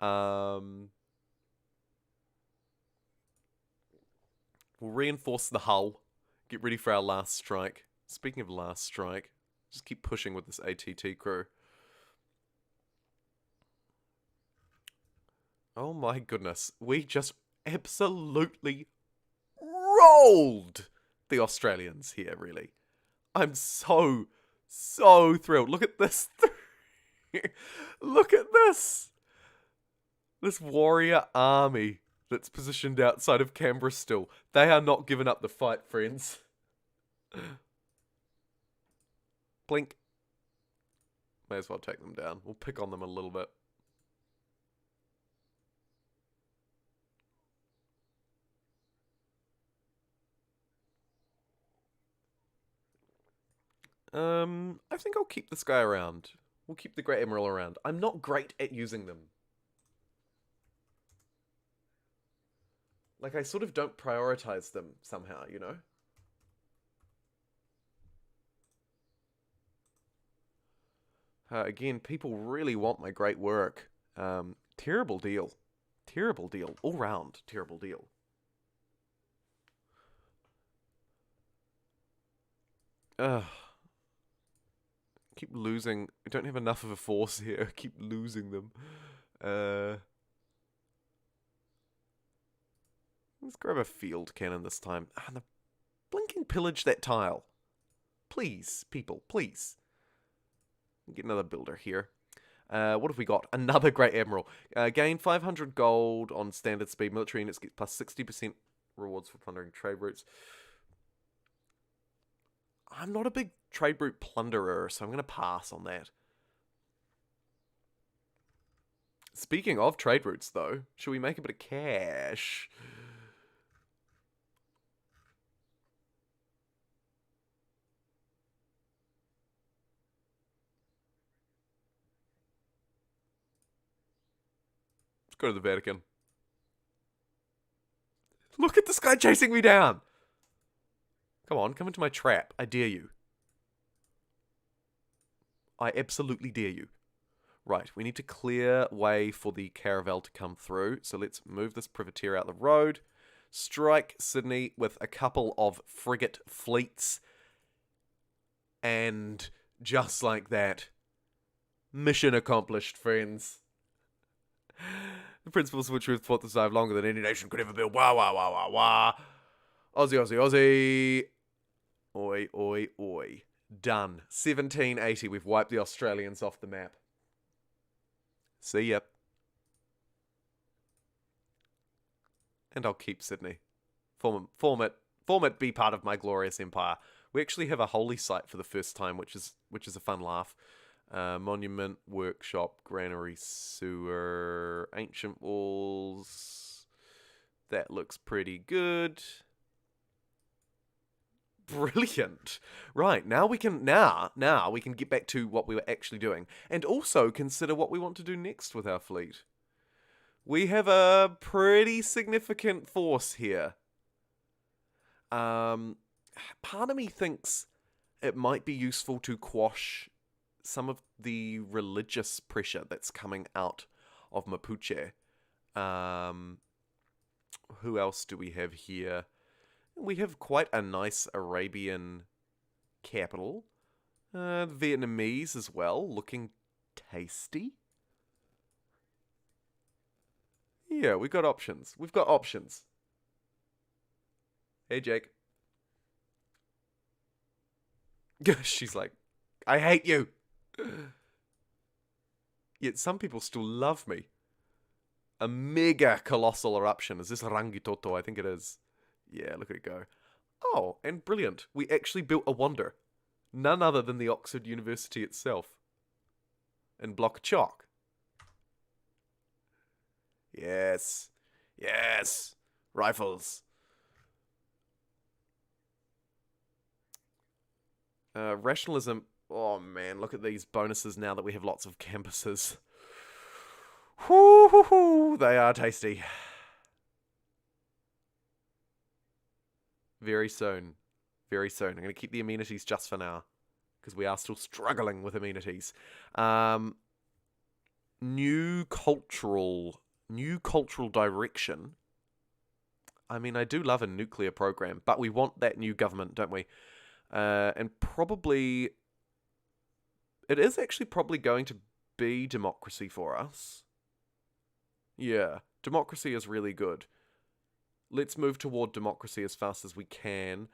We'll reinforce the hull. Get ready for our last strike. Speaking of last strike, just keep pushing with this ATT crew. Oh my goodness. We just absolutely rolled the Australians here, really. I'm so thrilled. Look at this. Look at this. This warrior army that's positioned outside of Canberra still. They are not giving up the fight, friends. Blink. May as well take them down. We'll pick on them a little bit. I think I'll keep this guy around. We'll keep the Great Admiral around. I'm not great at using them. Like, I sort of don't prioritize them somehow, you know? Again, people really want my great work. Terrible deal. Terrible deal. All round, terrible deal. Ugh. Keep losing. We don't have enough of a force here. Keep losing them. Let's grab a field cannon this time. Ah, the blinking pillage that tile. Please, people, please. Get another builder here. What have we got? Another Great Admiral. Gain 500 gold on standard speed military units. Get plus 60% rewards for plundering trade routes. I'm not a big trade route plunderer, so I'm going to pass on that. Speaking of trade routes, though, should we make a bit of cash? Let's go to the Vatican. Look at this guy chasing me down! Come on, come into my trap. I dare you. I absolutely dare you. Right, we need to clear way for the caravel to come through. So let's move this privateer out the road. Strike Sydney with a couple of frigate fleets. And just like that, mission accomplished, friends. The principles of which we've fought to survive longer than any nation could ever build. Wah, wah, wah, wah, wah. Aussie, Aussie, Aussie. Oi, oi, oi. Done. 1780. We've wiped the Australians off the map. See ya. And I'll keep Sydney. Form it be part of my glorious empire. We actually have a holy site for the first time, which is a fun laugh. Monument, workshop, granary, sewer, ancient walls. That looks pretty good. Brilliant. Right, now we can get back to what we were actually doing and also consider what we want to do next with our fleet. We have a pretty significant force here. Part of me thinks it might be useful to quash some of the religious pressure that's coming out of Mapuche. Who else do we have here? We have quite a nice Arabian capital. Vietnamese as well, looking tasty. Yeah, we've got options. We've got options. Hey, Jake. She's like, I hate you. Yet some people still love me. A mega colossal eruption. Is this Rangitoto? I think it is. Yeah, look at it go. Oh, and brilliant. We actually built a wonder. None other than the Oxford University itself. In block chalk. Yes. Yes. Rifles. Rationalism. Oh man, look at these bonuses now that we have lots of campuses. Whoo, they are tasty. Very soon. Very soon. I'm going to keep the amenities just for now. Because we are still struggling with amenities. New cultural direction. I mean, I do love a nuclear program. But we want that new government, don't we? And probably... It is actually probably going to be democracy for us. Yeah. Democracy is really good. let's move toward democracy as fast as we can.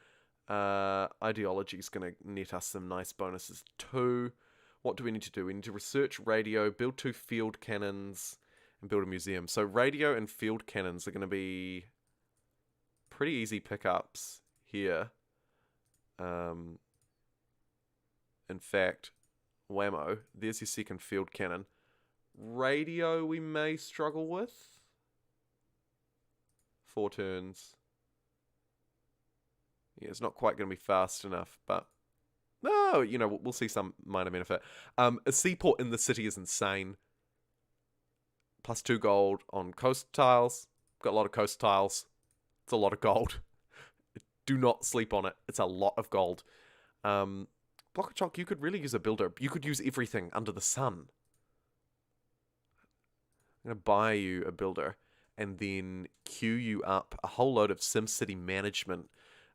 Ideology is going to net us some nice bonuses too. What do we need to do? We need to research radio, build 2 field cannons, and build a museum. So radio and field cannons are going to be pretty easy pickups here. In fact, whammo, there's your second field cannon. Radio we may struggle with. 4 turns. Yeah, it's not quite going to be fast enough, but no, you know, we'll see some minor benefit. A seaport in the city is insane. Plus 2 gold on coast tiles. Got a lot of coast tiles. It's a lot of gold. Do not sleep on it. It's a lot of gold. Block of Chalk, you could really use a builder. You could use everything under the sun. I'm going to buy you a builder and then queue you up a whole load of SimCity management.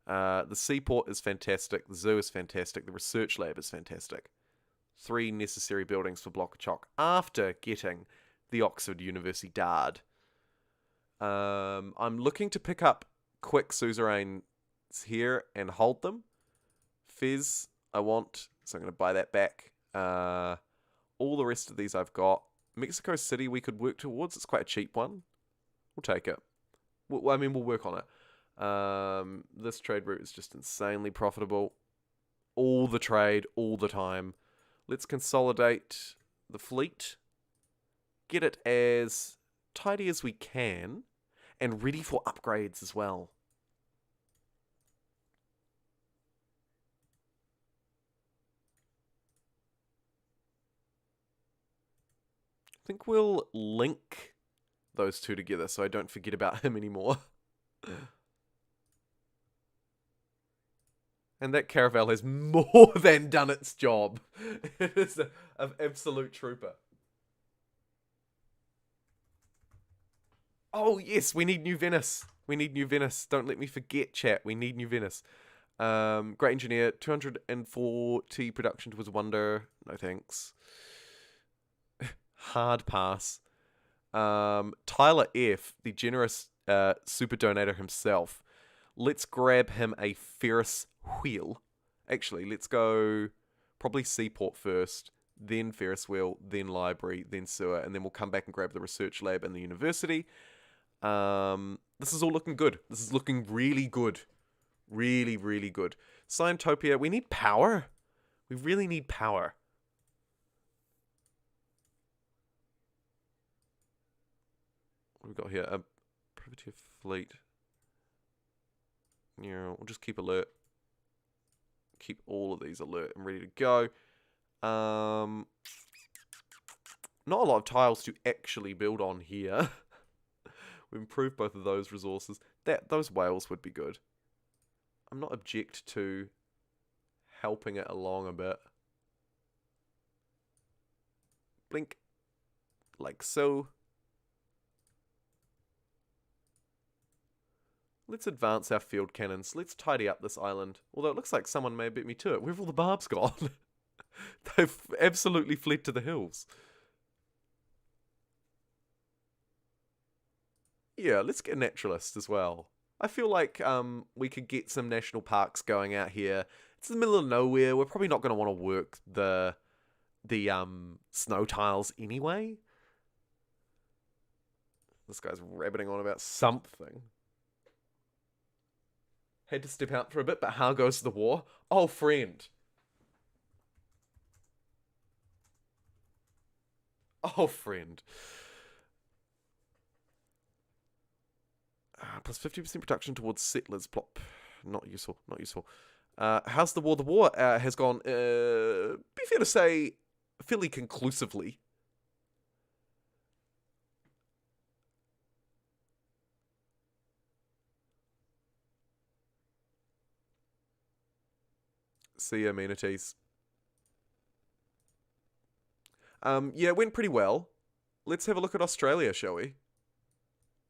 The seaport is fantastic. The zoo is fantastic. The research lab is fantastic. 3 necessary buildings for Block of Chalk after getting the Oxford University Dard. I'm looking to pick up quick suzerains here and hold them. Fez, I want, so I'm going to buy that back. All the rest of these I've got. Mexico City we could work towards. It's quite a cheap one. We'll take it. We'll work on it. This trade route is just insanely profitable. All the trade, all the time. Let's consolidate the fleet. Get it as tidy as we can. And ready for upgrades as well. I think we'll link those 2 together so I don't forget about him anymore. And that caravel has more than done its job. It is an absolute trooper. Oh, yes, we need New Venice. We need New Venice. Don't let me forget, chat. We need New Venice. Great engineer. 240 production towards wonder. No thanks. Hard pass. Tyler F., the generous super donator himself. Let's grab him a Ferris wheel. Actually, let's go probably Seaport first, then Ferris wheel, then library, then sewer, and then we'll come back and grab the research lab and the university. This is all looking good. This is looking really good. Really, really good. Scientopia, we need power. We really need power. What have we got here? A primitive fleet. Yeah, we'll just keep alert. Keep all of these alert and ready to go. Not a lot of tiles to actually build on here. We've improved both of those resources. Those whales would be good. I'm not object to helping it along a bit. Blink. Like so. Let's advance our field cannons. Let's tidy up this island. Although it looks like someone may have beat me to it. Where have all the barbs gone? They've absolutely fled to the hills. Yeah, let's get a naturalist as well. I feel like we could get some national parks going out here. It's in the middle of nowhere. We're probably not going to want to work the snow tiles anyway. This guy's rabbiting on about something. Had to step out for a bit, but how goes the war? Oh, friend. Oh, friend. Plus 50% production towards settlers. Plop. Not useful. Not useful. How's the war? The war has gone, be fair to say, fairly conclusively. See amenities. Yeah, it went pretty well. Let's have a look at Australia, shall we?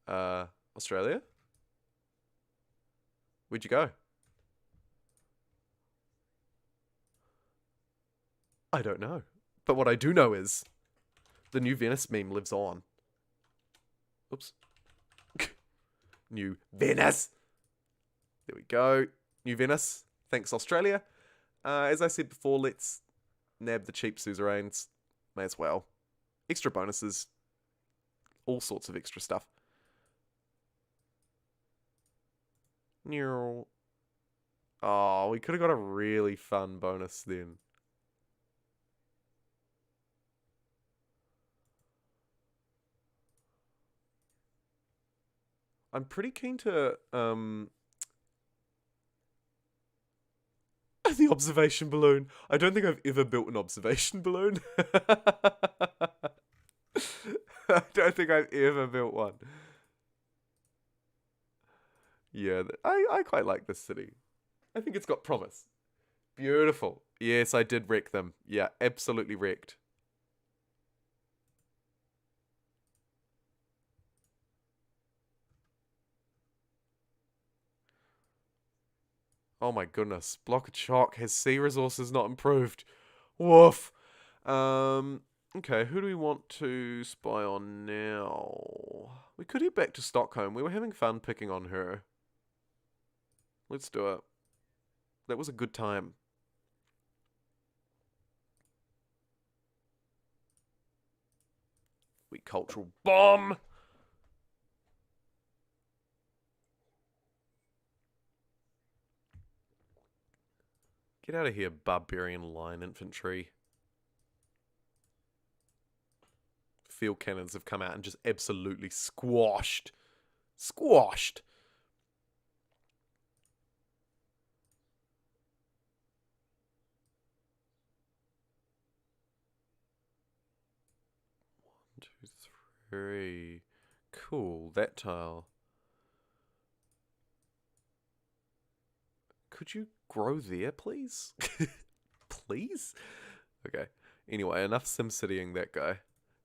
Australia? Where'd you go? I don't know. But what I do know is the New Venice meme lives on. Oops. New Venice. There we go. New Venice. Thanks, Australia. As I said before, let's nab the cheap suzerains. May as well. Extra bonuses. All sorts of extra stuff. Oh, we could have got a really fun bonus then. I'm pretty keen to the observation balloon. I don't think I've ever built an observation balloon. I don't think I've ever built one. Yeah, I quite like this city. I think it's got promise. Beautiful. Yes, I did wreck them. Yeah, absolutely wrecked. Oh my goodness. Block of Chalk has sea resources not improved. Woof. Okay, who do we want to spy on now? We could head back to Stockholm. We were having fun picking on her. Let's do it. That was a good time. We cultural bomb! Get out of here, barbarian line infantry. Field cannons have come out and just absolutely squashed. Squashed! One, two, three. Cool, that tile. Could you grow there, please? Please? Okay. Anyway, enough SimCitying that guy.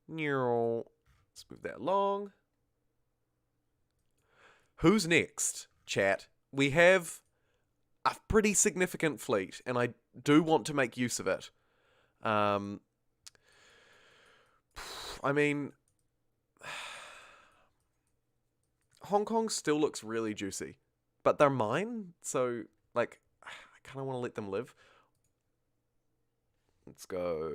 Let's move that along. Who's next, chat? We have a pretty significant fleet, and I do want to make use of it. I mean, Hong Kong still looks really juicy, but they're mine, so, like, I kind of want to let them live. Let's go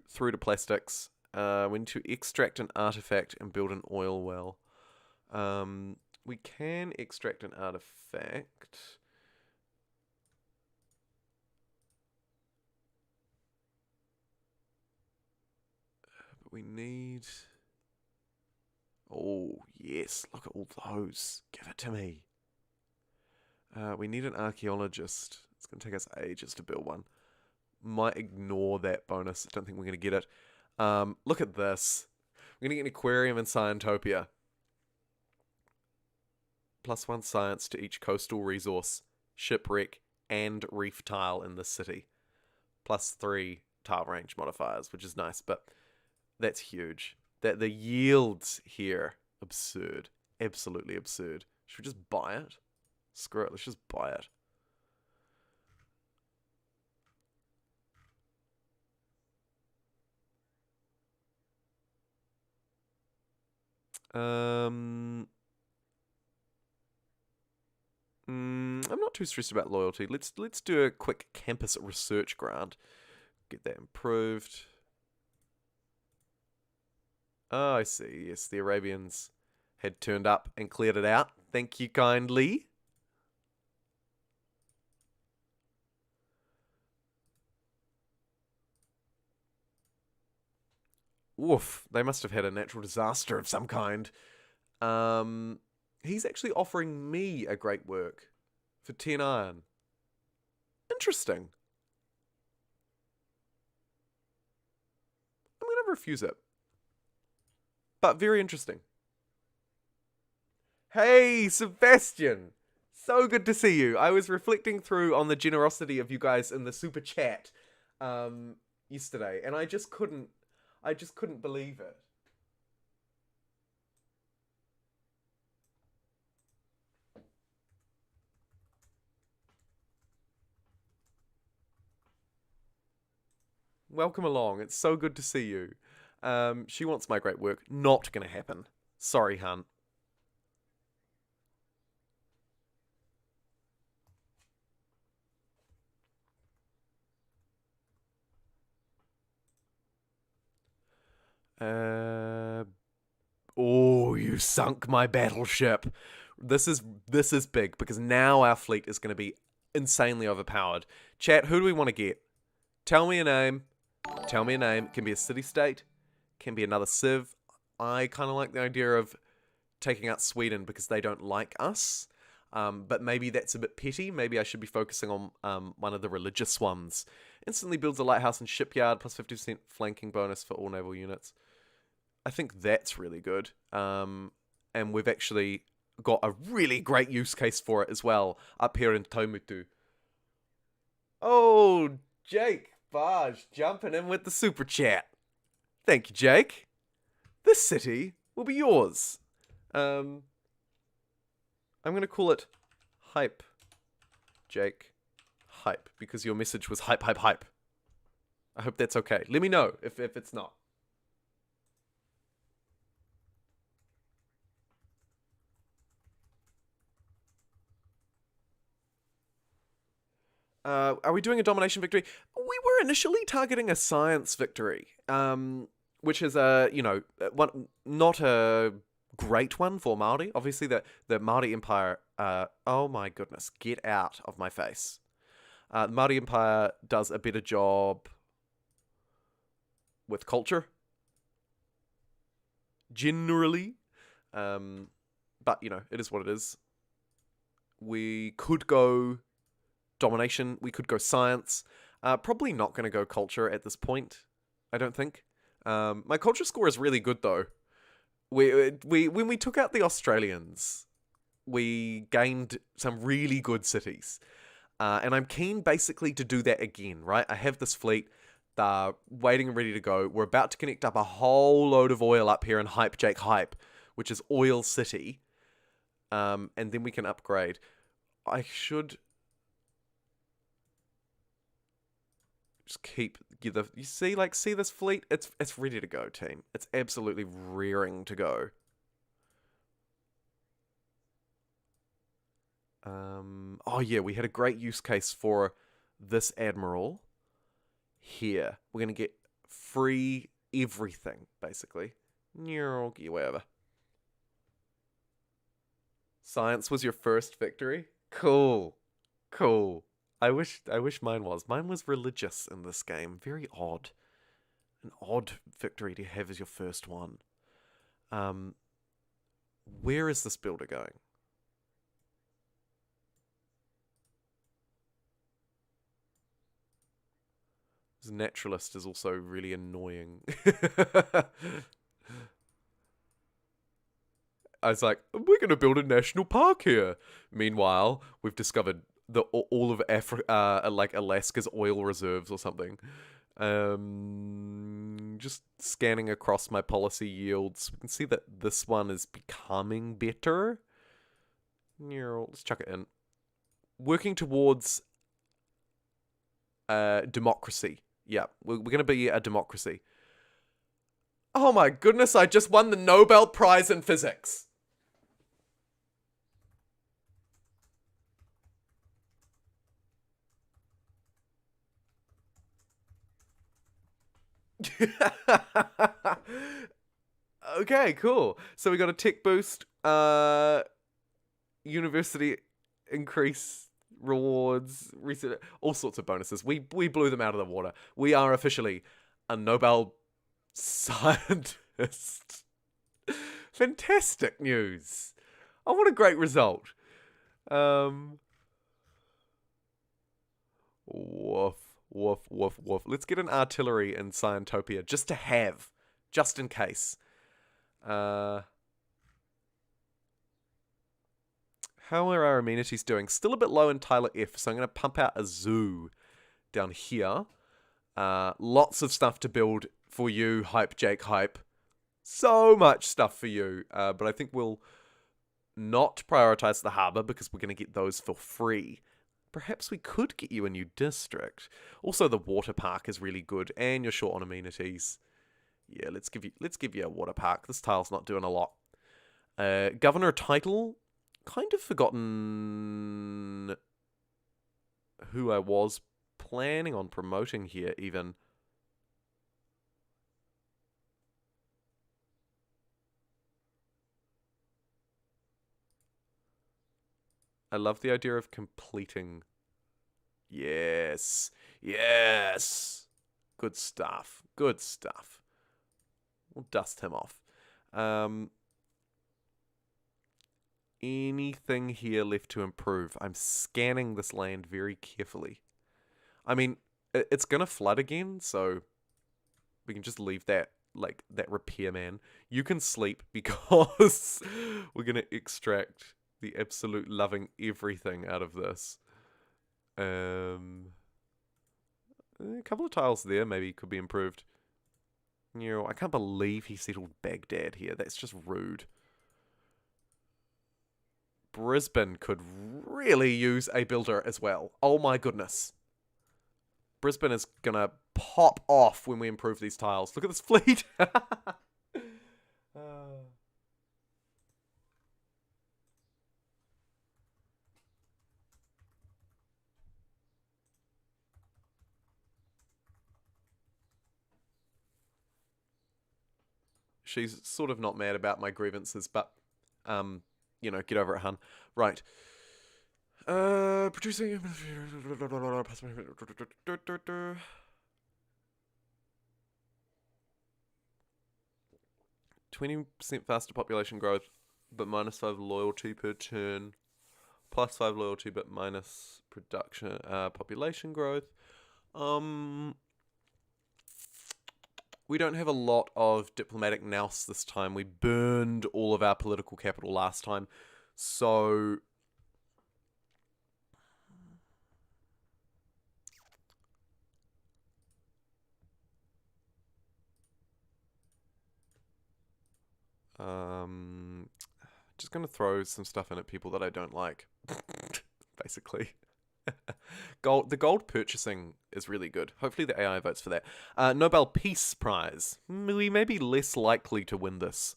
through to plastics. We need to extract an artifact and build an oil well. We can extract an artifact. But we need... Oh, yes. Look at all those. Give it to me. We need an archaeologist. It's going to take us ages to build one. Might ignore that bonus. I don't think we're going to get it. Look at this. We're going to get an aquarium in Scientopia. +1 science to each coastal resource, shipwreck, and reef tile in this city. +3 tile range modifiers, which is nice, but that's huge. The yields here, absurd. Absolutely absurd. Should we just buy it? Screw it, let's just buy it. I'm not too stressed about loyalty. Let's do a quick campus research grant. Get that improved. Oh, I see. Yes, the Arabians had turned up and cleared it out. Thank you kindly. Woof, they must have had a natural disaster of some kind. He's actually offering me a great work for 10 iron. Interesting. I'm going to refuse it. But very interesting. Hey, Sebastian! So good to see you. I was reflecting through on the generosity of you guys in the super chat yesterday, and I just couldn't believe it. Welcome along. It's so good to see you. She wants my great work. Not gonna happen. Sorry, hun. Oh, you sunk my battleship. This is big because now our fleet is going to be insanely overpowered. Chat, who do we want to get? Tell me a name. Tell me a name. It can be a city-state. Can be another civ. I kind of like the idea of taking out Sweden because they don't like us. But maybe that's a bit petty. Maybe I should be focusing on one of the religious ones. Instantly builds a lighthouse and shipyard, plus 50% flanking bonus for all naval units. I think that's really good. And we've actually got a really great use case for it as well up here in Taumutu. Oh, Jake Barge jumping in with the super chat. Thank you, Jake. This city will be yours. I'm going to call it Hype. Jake. Hype. Because your message was hype, hype, hype. I hope that's okay. Let me know if it's not. Are we doing a domination victory? We were initially targeting a science victory, which is not a great one for Māori. Obviously, the Māori Empire. Oh my goodness, get out of my face! The Māori Empire does a better job with culture, generally, but it is what it is. We could go domination, we could go science. Probably not going to go culture at this point, I don't think. My culture score is really good, though. We when we took out the Australians, we gained some really good cities. And I'm keen, basically, to do that again, right? I have this fleet, waiting and ready to go. We're about to connect up a whole load of oil up here in Hype Jake Hype, which is Oil City. And then we can upgrade. I should just keep you see this fleet? It's ready to go, team. It's absolutely rearing to go. Oh yeah, we had a great use case for this admiral here. We're gonna get free everything, basically. Whatever. Science was your first victory? Cool. I wish mine was. Mine was religious in this game. Very odd. An odd victory to have as your first one. Where is this builder going? This naturalist is also really annoying. I was like, we're going to build a national park here. Meanwhile, we've discovered all of Africa, like Alaska's oil reserves or something. Just scanning across my policy yields, we can see that this one is becoming better. Let's chuck it in. Working towards democracy. Yeah, we're going to be a democracy. Oh my goodness, I just won the Nobel Prize in Physics. Okay, cool. So we got a tech boost, university increase, rewards, research, all sorts of bonuses. We blew them out of the water. We are officially a Nobel scientist. Fantastic news. Oh, what a great result. Woof. Let's get an artillery in Scientopia just to have, just in case. How are our amenities doing? Still a bit low in Tyler F, so I'm going to pump out a zoo down here. Lots of stuff to build for you, Hype Jake Hype. So much stuff for you, but I think we'll not prioritize the harbour because we're going to get those for free. Perhaps we could get you a new district. Also, the water park is really good, and you're short on amenities. Yeah, let's give you a water park. This tile's not doing a lot. Governor title, kind of forgotten who I was planning on promoting here, even. I love the idea of completing. Yes. Yes. Good stuff. Good stuff. We'll dust him off. Anything here left to improve? I'm scanning this land very carefully. I mean, it's going to flood again, so we can just leave that, like, that repairman. You can sleep because we're going to extract the absolute loving everything out of this. A couple of tiles there maybe could be improved. You know, I can't believe he settled Baghdad here. That's just rude. Brisbane could really use a builder as well. Oh my goodness. Brisbane is gonna pop off when we improve these tiles. Look at this fleet. She's sort of not mad about my grievances, but, you know, get over it, hun. Right. Producing... 20% faster population growth, but -5 loyalty per turn. +5 loyalty, but minus production, population growth. We don't have a lot of diplomatic nous this time. We burned all of our political capital last time. So... just going to throw some stuff in at people that I don't like. Basically. The gold purchasing is really good. Hopefully the AI votes for that. Nobel Peace Prize. We may be less likely to win this.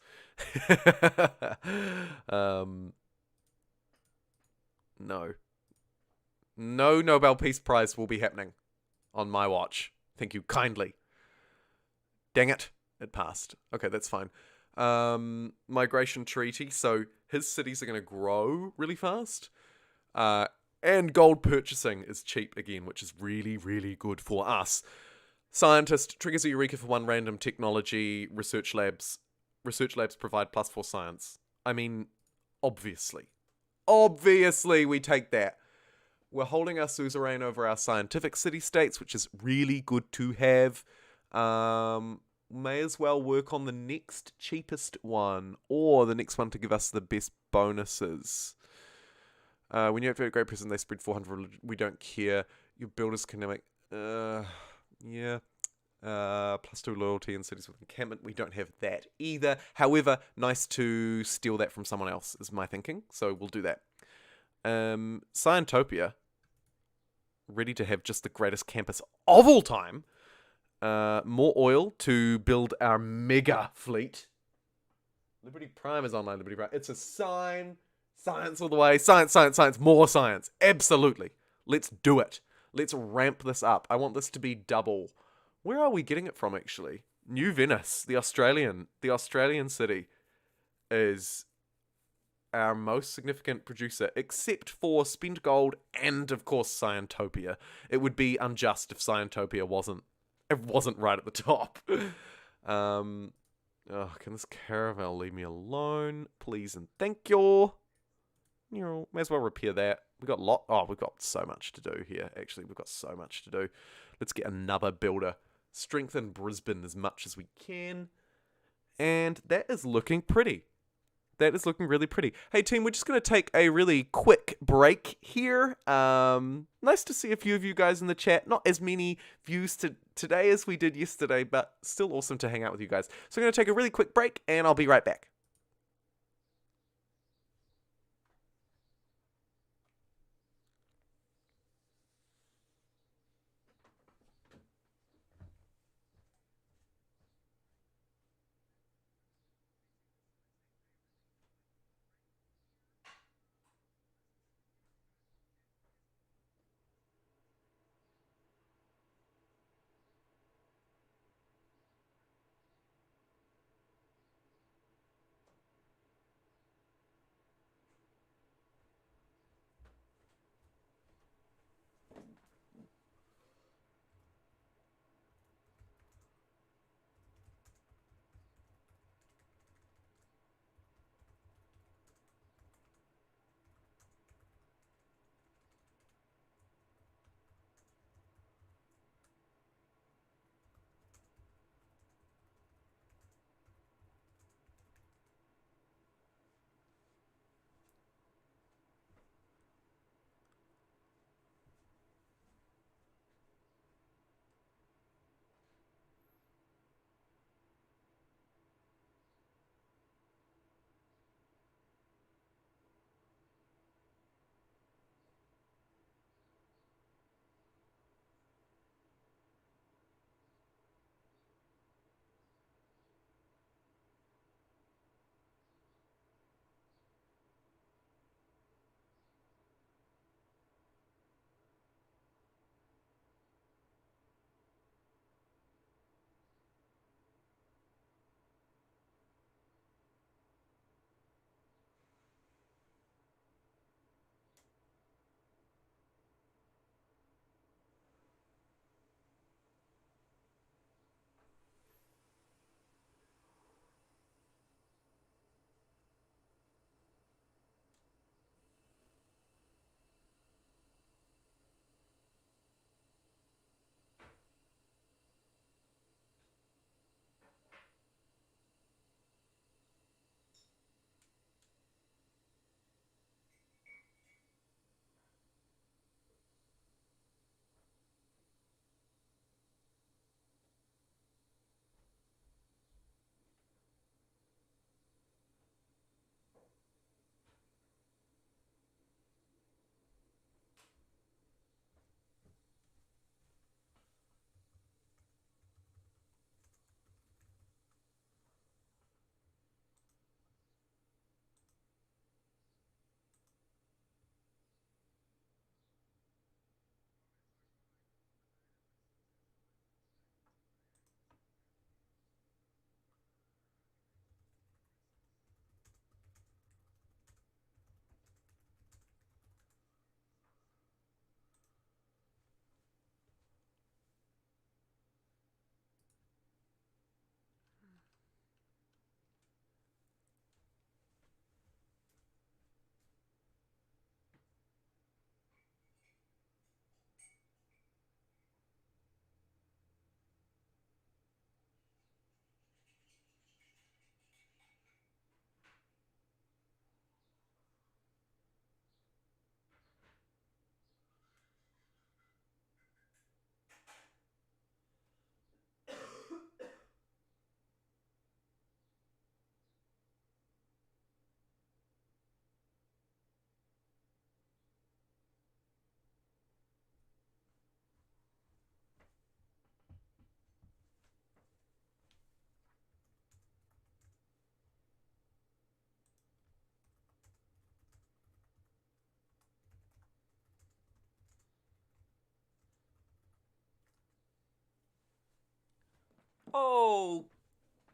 No. No Nobel Peace Prize will be happening on my watch. Thank you kindly. Dang it. It passed. Okay, that's fine. Migration treaty. So his cities are going to grow really fast. And gold purchasing is cheap again, which is really, really good for us. Scientist triggers a Eureka for 1 random technology. Research labs provide +4 science. I mean, obviously. Obviously, we take that. We're holding our suzerain over our scientific city-states, which is really good to have. May as well work on the next cheapest one, or the next one to give us the best bonuses. When you activate a great prison, they spread 400. We don't care. Your builders can make. Yeah. +2 loyalty in cities with encampment. We don't have that either. However, nice to steal that from someone else, is my thinking. So we'll do that. Scientopia. Ready to have just the greatest campus of all time. More oil to build our mega fleet. Liberty Prime is online. Liberty Prime. It's a sign. Science all the way. Science, science, science. More science. Absolutely. Let's do it. Let's ramp this up. I want this to be double. Where are we getting it from, actually? New Venice, the Australian city, is our most significant producer, except for Spent Gold and, of course, Scientopia. It would be unjust if Scientopia wasn't right at the top. Can this caravel leave me alone, please and thank you? May as well repair that. We've got so much to do here. Actually, we've got so much to do. Let's get another builder. Strengthen Brisbane as much as we can. And that is looking pretty. That is looking really pretty. Hey, team, we're just going to take a really quick break here. Nice to see a few of you guys in the chat. Not as many views today as we did yesterday, but still awesome to hang out with you guys. So I'm going to take a really quick break, and I'll be right back.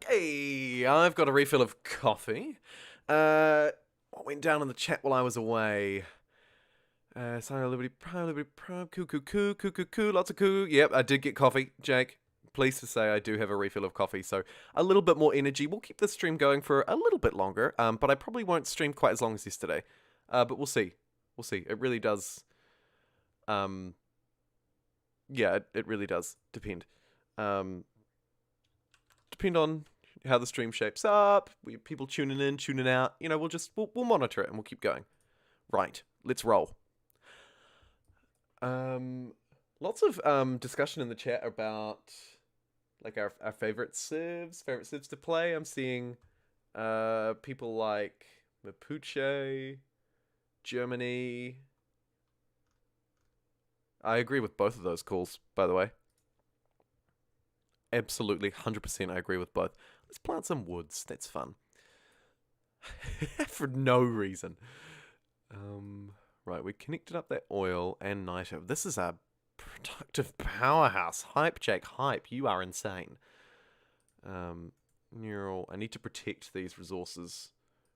Okay, I've got a refill of coffee. What went down in the chat while I was away? Sorry, Liberty Prime, coo, lots of coo. Yep, I did get coffee, Jake. Pleased to say I do have a refill of coffee, so a little bit more energy. We'll keep this stream going for a little bit longer, but I probably won't stream quite as long as yesterday. But we'll see. We'll see. It really does. Yeah, it really does depend. Depend on how the stream shapes up. People tuning in, tuning out. You know, we'll monitor it and we'll keep going. Right, let's roll. Lots of discussion in the chat about like our favorite civs to play. I'm seeing people like Mapuche, Germany. I agree with both of those calls, by the way. Absolutely, 100% I agree with both. Let's plant some woods. That's fun. For no reason. Right, we connected up that oil and nitro. This is a productive powerhouse. Hype, Jake, hype. You are insane. Neural. I need to protect these resources,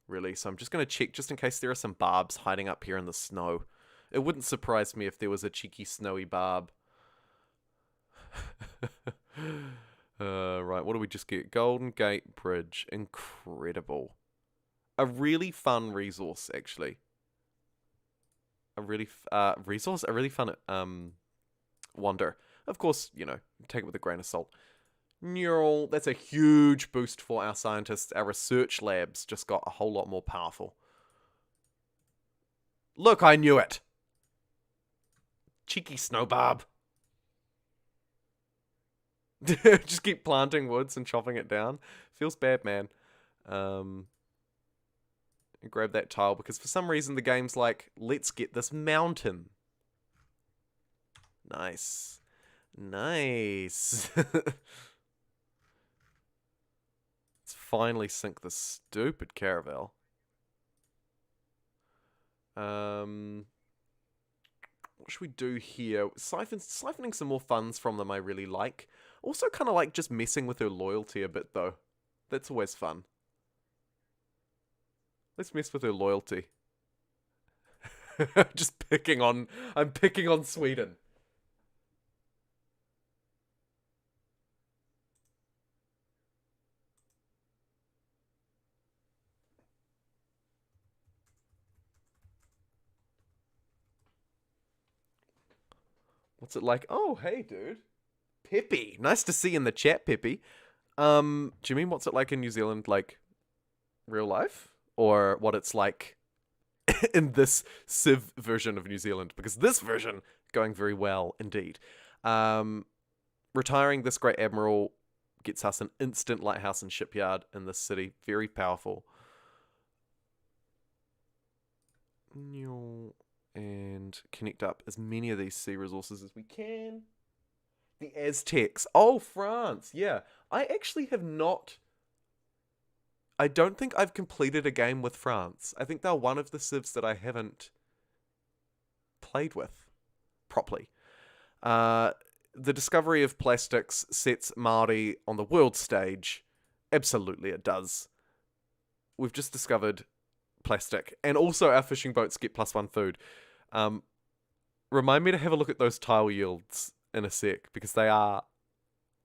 really. So I'm just going to check just in case there are some barbs hiding up here in the snow. It wouldn't surprise me if there was a cheeky snowy barb. Right, what do we just get? Golden Gate Bridge. Incredible. A really fun resource, actually. A really fun wonder. Of course, you know, take it with a grain of salt. Neural, that's a huge boost for our scientists. Our research labs just got a whole lot more powerful. Look, I knew it. Cheeky snowbarb. Just keep planting woods and chopping it down. Feels bad, man. Grab that tile because for some reason the game's like, let's get this mountain. Nice. Nice. Let's finally sink the stupid caravel. What should we do here? Siphoning some more funds from them I really like. Also kind of like just messing with her loyalty a bit though. That's always fun. Let's mess with her loyalty. I'm picking on Sweden. What's it like? Oh, hey, dude. Peppy. Nice to see you in the chat, Peppy. Do you mean what's it like in New Zealand, like, real life? Or what it's like in this civ version of New Zealand? Because this version, going very well, indeed. Retiring this great admiral gets us an instant lighthouse and shipyard in this city. Very powerful. And connect up as many of these sea resources as we can. The Aztecs. Oh, France. Yeah. I actually have not... I don't think I've completed a game with France. I think they're one of the civs that I haven't played with properly. The discovery of plastics sets Māori on the world stage. Absolutely it does. We've just discovered plastic. And also our fishing boats get +1 food. Remind me to have a look at those tile yields in a sec, because they are,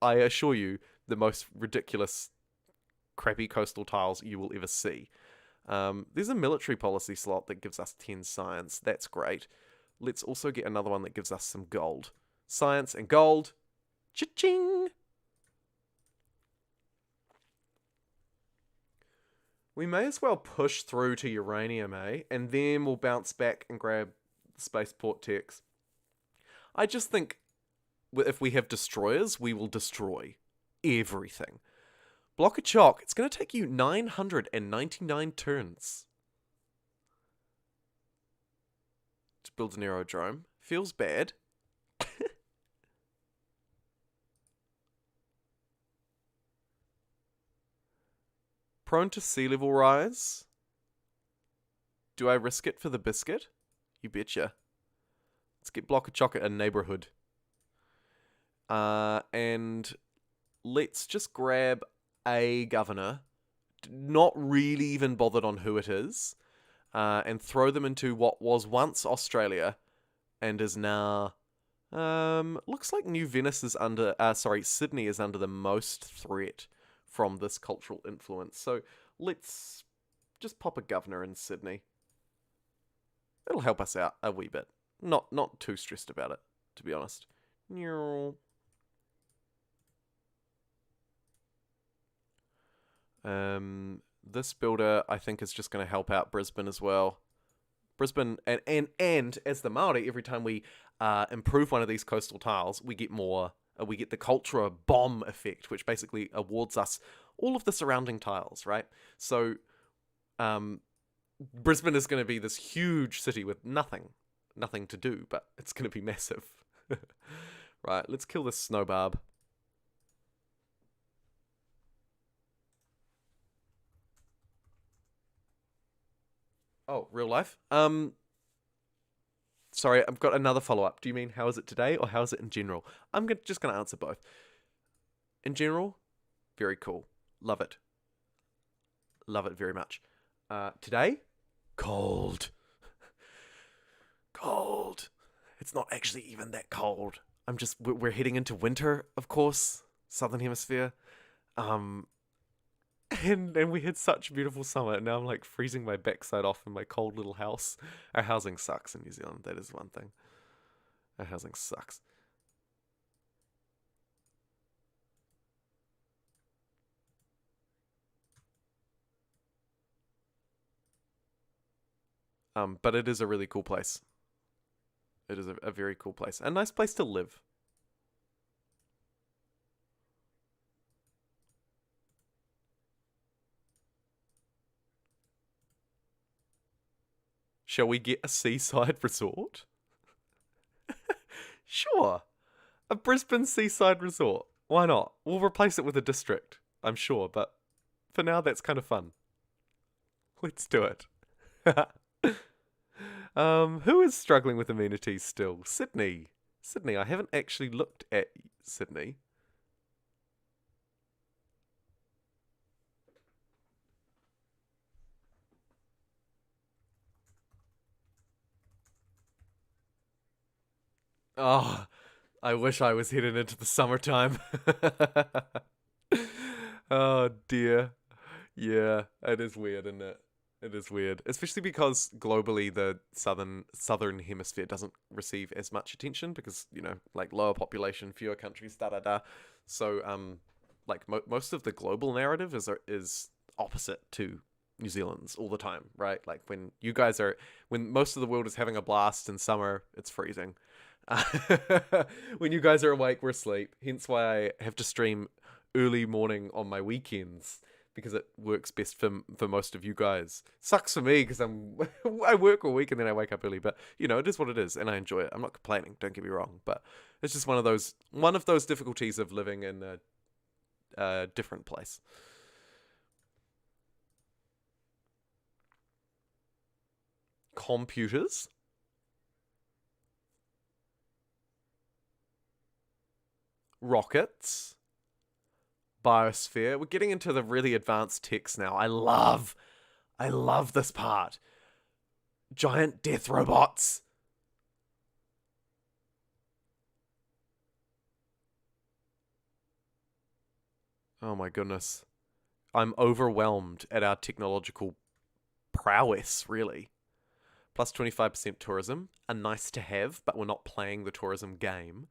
I assure you, the most ridiculous, crappy coastal tiles you will ever see. There's a military policy slot that gives us 10 science. That's great. Let's also get another one that gives us some gold. Science and gold. Cha-ching! We may as well push through to uranium, eh? And then we'll bounce back and grab spaceport techs. I just think if we have destroyers, we will destroy everything. Block of chalk. It's going to take you 999 turns to build an aerodrome. Feels bad. Prone to sea level rise. Do I risk it for the biscuit? You betcha. Let's get block of chocolate in neighborhood. And let's just grab a governor, not really even bothered on who it is, and throw them into what was once Australia and is now... looks like Sydney is under the most threat from this cultural influence. So let's just pop a governor in Sydney. It'll help us out a wee bit. Not too stressed about it, to be honest. This builder, I think, is just going to help out Brisbane as well. Brisbane, and as the Māori, every time we improve one of these coastal tiles, we get more. We get the culture bomb effect, which basically awards us all of the surrounding tiles, right? So, Brisbane is going to be this huge city with nothing to do, but it's going to be massive. Right, let's kill this snowbarb. Oh, real life? Sorry, I've got another follow-up. Do you mean how is it today or how is it in general? I'm just going to answer both. In general, very cool. Love it. Love it very much. Today, cold. Cold. It's not actually even that cold. We're heading into winter, of course. Southern Hemisphere. And we had such a beautiful summer, and now I'm like freezing my backside off in my cold little house. Our housing sucks in New Zealand, that is one thing. Our housing sucks. But it is a really cool place. It is a very cool place. A nice place to live. Shall we get a seaside resort? Sure. A Brisbane seaside resort. Why not? We'll replace it with a district, I'm sure, but for now that's kind of fun. Let's do it. Who is struggling with amenities still? Sydney. Sydney, I haven't actually looked at Sydney. Oh, I wish I was heading into the summertime. Oh dear. Yeah, it is weird, isn't it? It is weird, especially because globally the southern hemisphere doesn't receive as much attention because like lower population, fewer countries, da da da. So like most of the global narrative is opposite to New Zealand's all the time, right? Like when most of the world is having a blast in summer, it's freezing. When you guys are awake, we're asleep. Hence why I have to stream early morning on my weekends because it works best for most of you guys. Sucks for me because I work all week and then I wake up early. But it is what it is, and I enjoy it. I'm not complaining. Don't get me wrong, but it's just one of those difficulties of living in a different place. Computers. Rockets, biosphere. We're getting into the really advanced techs now. I love this part. Giant death robots. Oh my goodness. I'm overwhelmed at our technological prowess, really. Plus 25% tourism, a nice to have, but we're not playing the tourism game.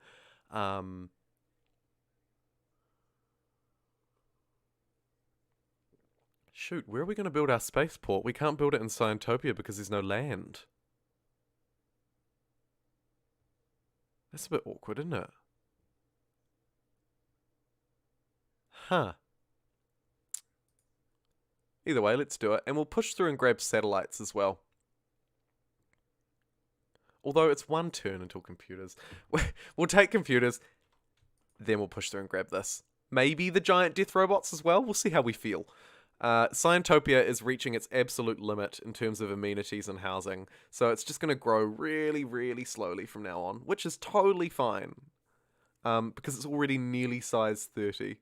Shoot, where are we going to build our spaceport? We can't build it in Scientopia because there's no land. That's a bit awkward, isn't it? Huh. Either way, let's do it. And we'll push through and grab satellites as well. Although it's one turn until computers. We'll take computers, then we'll push through and grab this. Maybe the giant death robots as well. We'll see how we feel. Scientopia is reaching its absolute limit in terms of amenities and housing, so it's just going to grow really, really slowly from now on, which is totally fine, because it's already nearly size 30.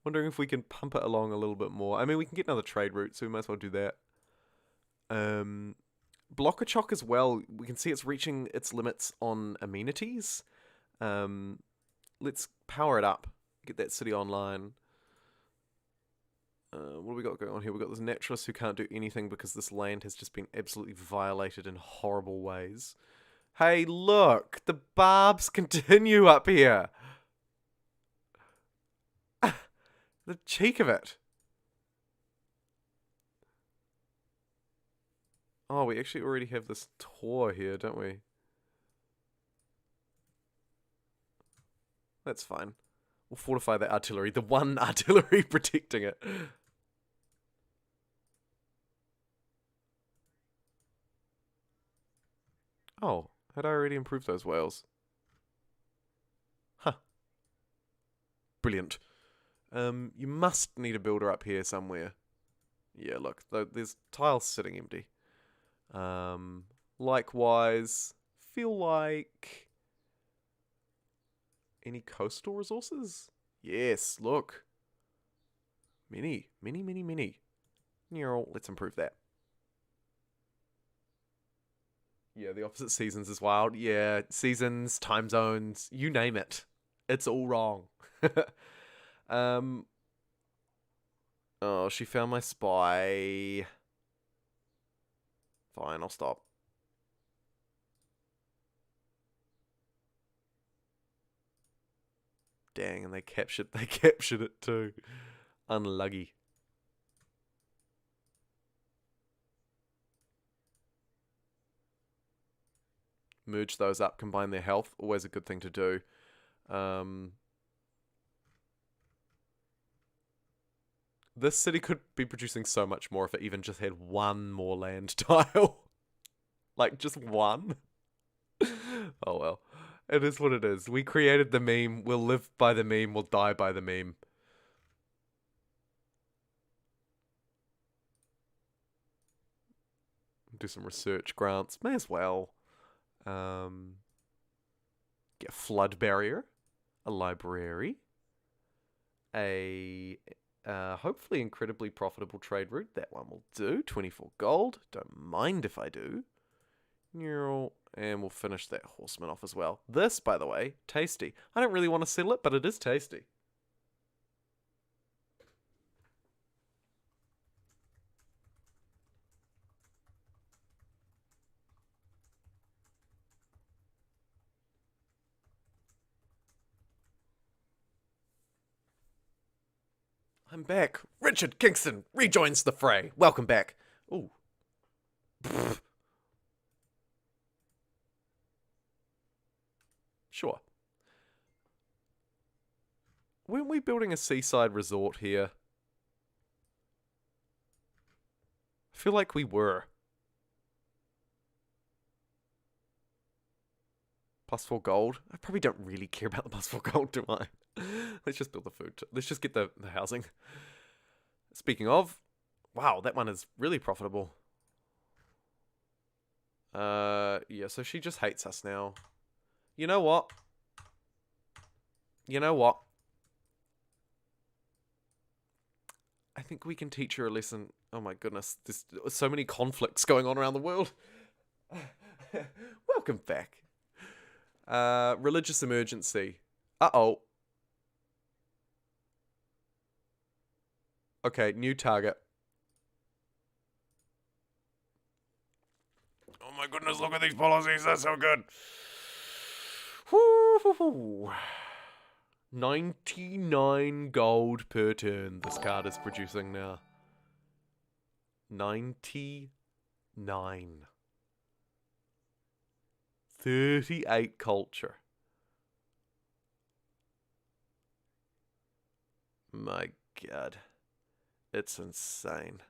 Wondering if we can pump it along a little bit more. I mean, we can get another trade route, so we might as well do that. Blocker Chock as well. We can see it's reaching its limits on amenities. Let's power it up. Get that city online. What do we got going on here? We've got this naturalist who can't do anything because this land has just been absolutely violated in horrible ways. Hey, look! The barbs continue up here! The cheek of it! Oh, we actually already have this tour here, don't we? That's fine. We'll fortify that artillery. The one artillery protecting it. Oh, had I already improved those whales? Huh. Brilliant. You must need a builder up here somewhere. Yeah, look, there's tiles sitting empty. Likewise, feel like any coastal resources? Yes, look. Many. Let's improve that. Yeah, the opposite seasons is wild. Yeah, seasons, time zones, you name it. It's all wrong. Oh, she found my spy. Fine, I'll stop. Dang, and they captured it too. Unlucky. Merge those up, combine their health. Always a good thing to do. This city could be producing so much more if it even just had one more land tile. Like, just one. Oh well. It is what it is. We created the meme. We'll live by the meme. We'll die by the meme. Do some research grants. May as well. Get a flood barrier. A library. A hopefully incredibly profitable trade route. That one will do. 24 gold. Don't mind if I do. And we'll finish that horseman off as well. This, by the way, tasty. I don't really want to sell it, but it is tasty. I'm back. Richard Kingston rejoins the fray. Welcome back. Ooh. Sure. Weren't we building a seaside resort here? I feel like we were. +4 gold. I probably don't really care about the +4 gold, do I? Let's just build the food. Let's just get the housing. Speaking of, wow, that one is really profitable. Yeah, so she just hates us now. You know what? I think we can teach her a lesson. Oh my goodness, there's so many conflicts going on around the world. Welcome back. Religious emergency. Uh-oh. Okay, new target. Oh my goodness, look at these policies. That's so good. Woo-hoo-hoo. 99 gold per turn this card is producing now. 99. 38 culture. My God. It's insane.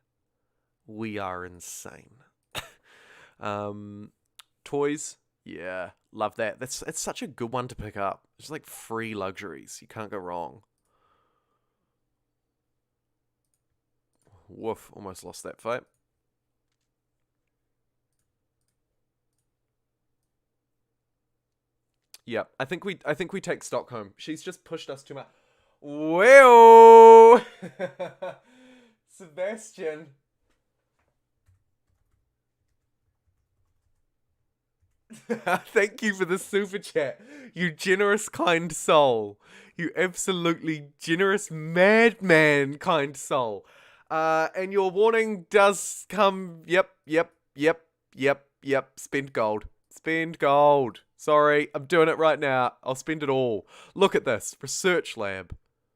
We are insane. Toys. Yeah, love that. It's such a good one to pick up. It's like free luxuries. You can't go wrong. Woof, almost lost that fight. Yeah, I think we take Stockholm. She's just pushed us too much. Well, Sebastian. Thank you for the super chat. You generous, kind soul. You absolutely generous, madman, kind soul. And your warning does come. Yep. Spend gold. Spend gold. Sorry, I'm doing it right now. I'll spend it all. Look at this research lab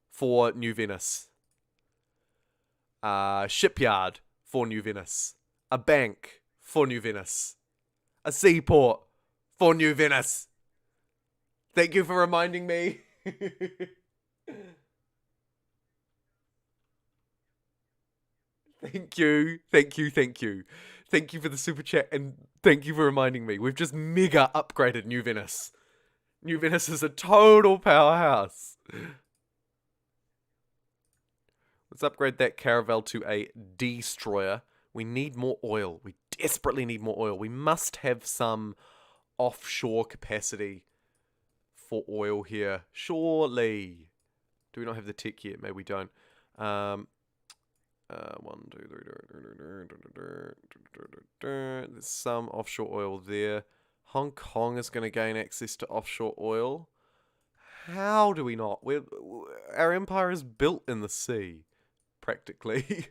for New Venice. Shipyard for New Venice. A bank for New Venice. A seaport for New Venice. Thank you for reminding me. Thank you. Thank you for the super chat and thank you for reminding me. We've just mega upgraded New Venice. New Venice is a total powerhouse. Let's upgrade that caravel to a destroyer. We need more oil. We desperately need more oil. We must have some offshore capacity for oil here. Surely. Do we not have the tech yet? Maybe we don't. 1, 2, 3. There's some offshore oil there. Hong Kong is going to gain access to offshore oil. How do we not? Our empire is built in the sea, practically.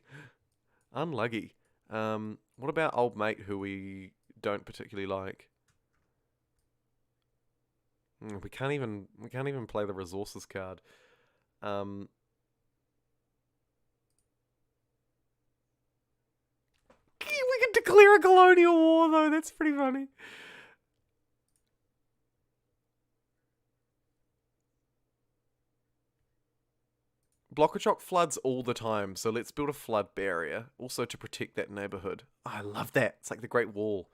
Unlucky. What about old mate who we don't particularly like? We can't even play the resources card. We can declare a colonial war though. That's pretty funny. Block-a-chock floods all the time, so let's build a flood barrier, also to protect that neighborhood. Oh, I love that. It's like the Great Wall.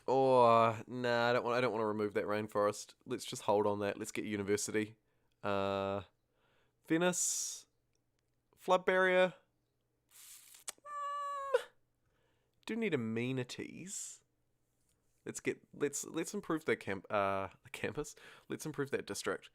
Oh, nah, I don't want to remove that rainforest. Let's just hold on that. Let's get university. Venice. Flood barrier. Do need amenities. Let's improve the campus. Let's improve that district.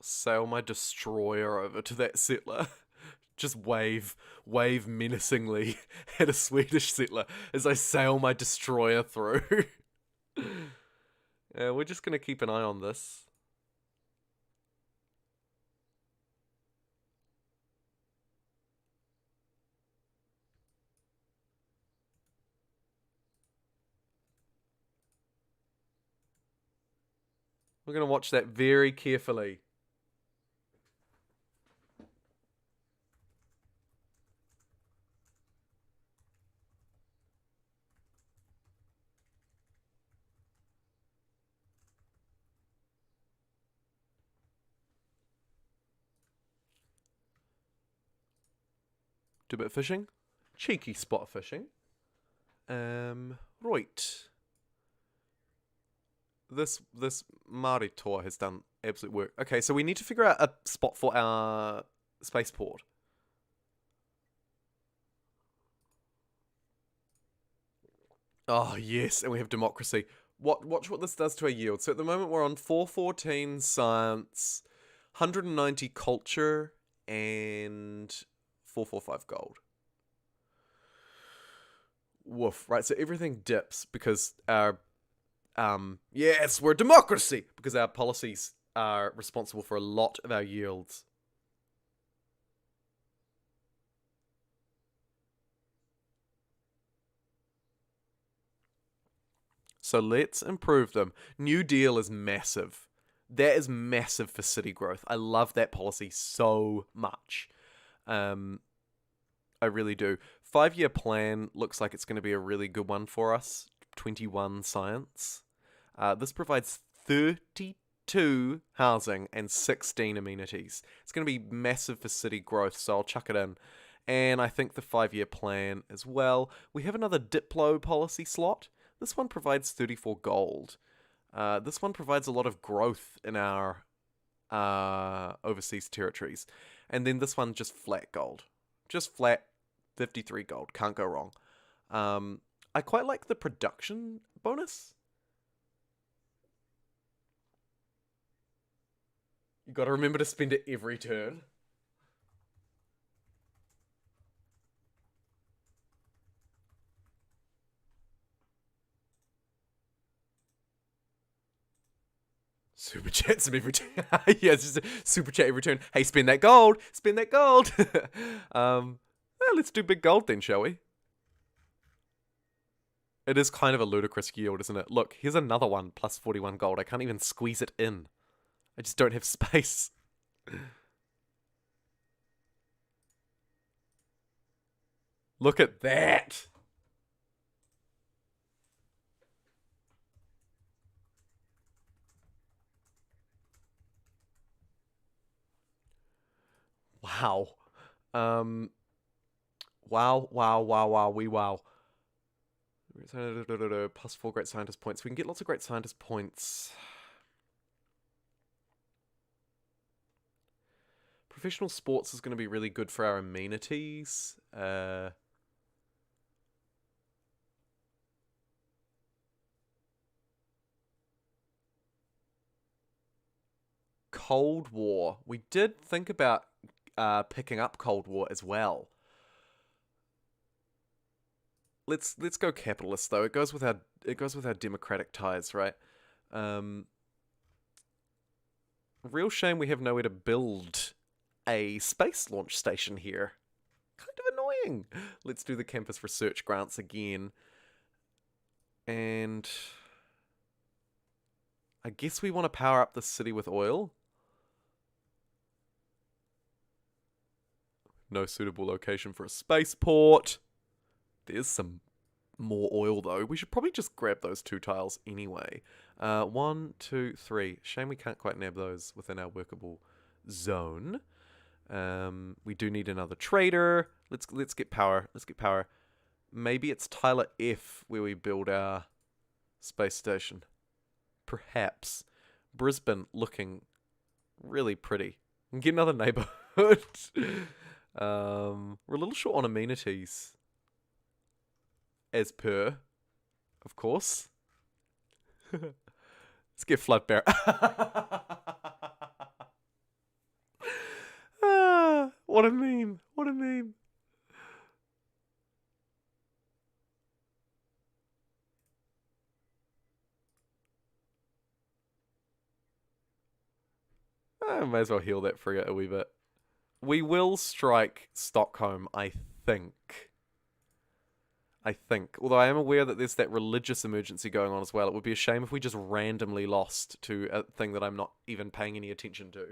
Sail my destroyer over to that settler. Just wave menacingly at a Swedish settler as I sail my destroyer through. Yeah, we're just gonna keep an eye on this. We're gonna watch that very carefully. Do a bit of fishing. Cheeky spot fishing. Right. This Māori tour has done absolute work. Okay, so we need to figure out a spot for our spaceport. Oh yes, and we have democracy. Watch what this does to our yield. So at the moment we're on 414 science, 190 culture, and 445 gold. Woof. Right, so everything dips because our yes, we're a democracy because our policies are responsible for a lot of our yields. So let's improve them. New Deal is massive. That is massive for city growth. I love that policy so much. I really do. 5-year plan looks like it's going to be a really good one for us. 21 science. This provides 32 housing and 16 amenities. It's going to be massive for city growth, so I'll chuck it in. And I think the 5-year plan as well. We have another Diplo policy slot. This one provides 34 gold. This one provides a lot of growth in our overseas territories. And then this one just flat gold. Just flat 53 gold. Can't go wrong. I quite like the production bonus. You gotta remember to spend it every turn. Super chat some every turn. Yeah, it's just a super chat every turn. Hey, spend that gold. Spend that gold. Well, let's do big gold then, shall we? It is kind of a ludicrous yield, isn't it? Look, here's another one, plus 41 gold. I can't even squeeze it in. I just don't have space. Look at that. Wow. Wow. Plus 4 great scientist points. We can get lots of great scientist points. Professional sports is going to be really good for our amenities. Cold War. We did think about picking up Cold War as well. Let's go capitalist though. It goes with our democratic ties, right? Real shame we have nowhere to build a space launch station here. Kind of annoying. Let's do the campus research grants again. And I guess we want to power up the city with oil. No suitable location for a spaceport. There's some more oil though. We should probably just grab those 2 tiles anyway. 1, 2, 3. Shame we can't quite nab those within our workable zone. We do need another trader. Let's get power. Let's get power. Maybe it's Tyler F where we build our space station. Perhaps. Brisbane looking really pretty. And get another neighborhood. We're a little short on amenities. As per, of course. Let's get flood barrier. What a meme. What a meme. I may as well heal that frigate a wee bit. We will strike Stockholm, I think. Although I am aware that there's that religious emergency going on as well. It would be a shame if we just randomly lost to a thing that I'm not even paying any attention to.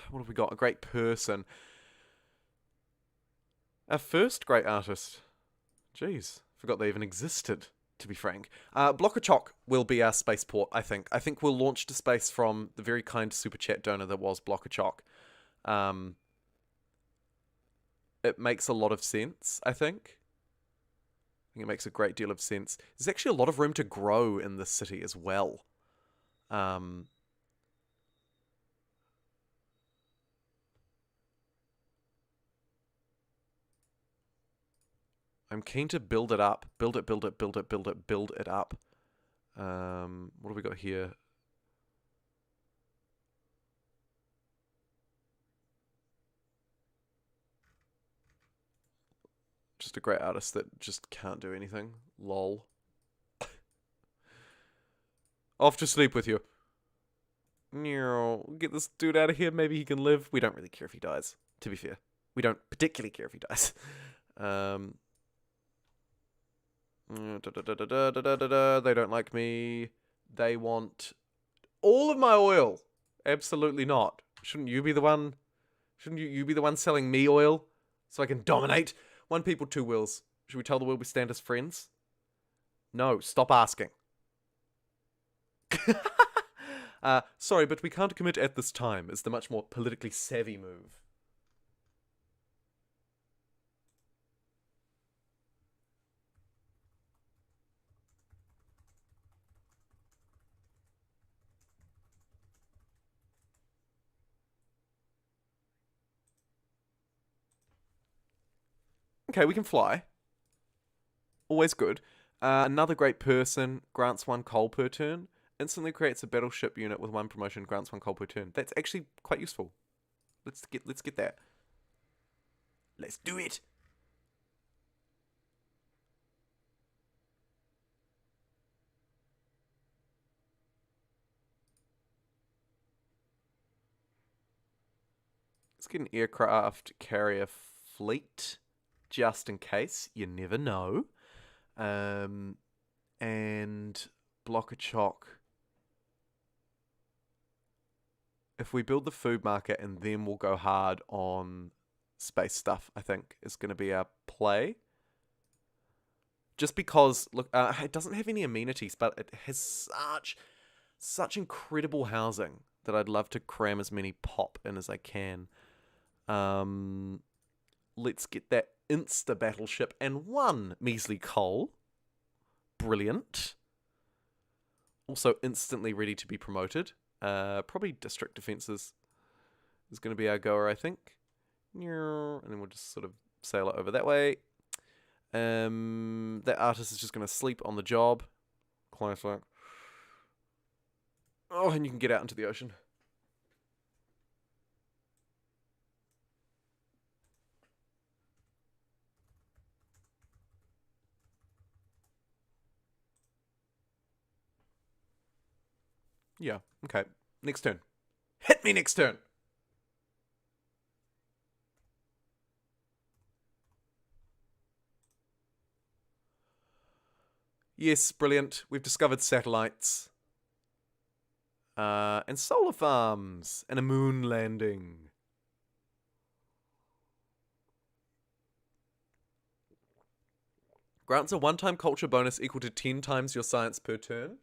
What have we got? A great person. Our first great artist. Jeez, forgot they even existed, to be frank. Blockachok will be our spaceport, I think. I think we'll launch to space from the very kind super chat donor that was Blockachok. It makes a lot of sense, I think. I think it makes a great deal of sense. There's actually a lot of room to grow in this city as well. I'm keen to build it up. Build it up. What have we got here? Just a great artist that just can't do anything. Lol. Off to sleep with you. Get this dude out of here. Maybe he can live. We don't really care if he dies, to be fair. We don't particularly care if he dies. They don't like me. They want all of my oil. Absolutely not. Shouldn't you be the one? Shouldn't you be the one selling me oil? so I can dominate. One people, two wills. Should we tell the world we stand as friends? No, stop asking. Sorry, but we can't commit at this time, is the much more politically savvy move. Okay, we can fly. Always good. Another great person grants 1 coal per turn. Instantly creates a battleship unit with 1 promotion, grants 1 coal per turn. That's actually quite useful. Let's get that. Let's do it. Let's get an aircraft carrier fleet, just in case. You never know. And block a chock. If we build the food market and then we'll go hard on space stuff, I think is going to be our play. Just because, look, it doesn't have any amenities, but it has such incredible housing that I'd love to cram as many pop in as I can. Let's get that insta battleship and 1 measly coal. Brilliant. Also instantly ready to be promoted. Probably district defenses is going to be our goer, I think. And then we'll just sort of sail it over that way. That artist is just going to sleep on the job. Classic. Oh, and you can get out into the ocean. Yeah, okay. Next turn. Hit me next turn! Yes, brilliant. We've discovered satellites. And solar farms. And a moon landing. Grants a 1-time culture bonus equal to 10 times your science per turn.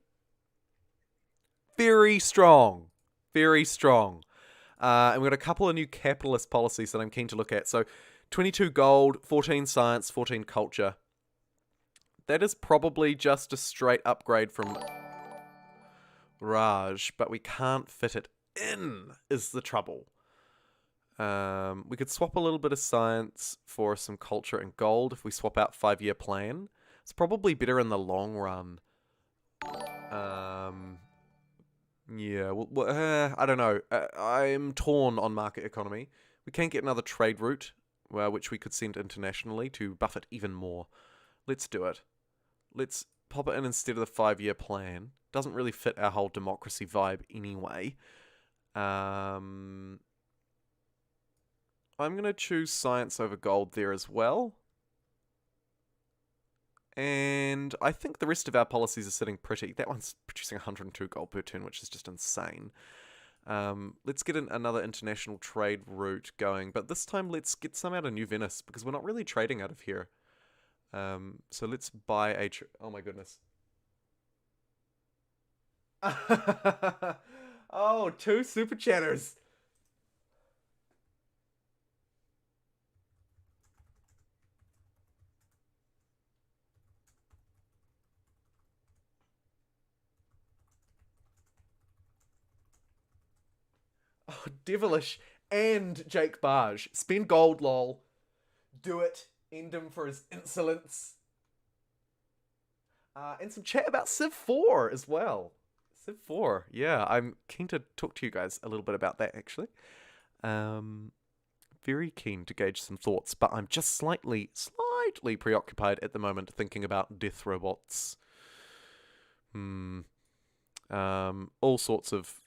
Very strong. Very strong. And we've got a couple of new capitalist policies that I'm keen to look at. So 22 gold, 14 science, 14 culture. That is probably just a straight upgrade from Raj, but we can't fit it in, is the trouble. We could swap a little bit of science for some culture and gold if we swap out 5-year plan. It's probably better in the long run. Yeah, well, I don't know. I'm torn on market economy. We can get another trade route, which we could send internationally to buff it even more. Let's do it. Let's pop it in instead of the 5-year plan. Doesn't really fit our whole democracy vibe anyway. I'm going to choose science over gold there as well. And I think the rest of our policies are sitting pretty. That one's producing 102 gold per turn, which is just insane. Let's get another international trade route going. But this time, let's get some out of New Venice, because we're not really trading out of here. So let's buy a... oh my goodness. Oh, 2 super chatters. Oh, devilish. And Jake Barge. Spend gold, lol. Do it. End him for his insolence. And some chat about Civ 4 as well. Civ 4, yeah. I'm keen to talk to you guys a little bit about that, actually. Very keen to gauge some thoughts, but I'm just slightly preoccupied at the moment thinking about death robots. All sorts of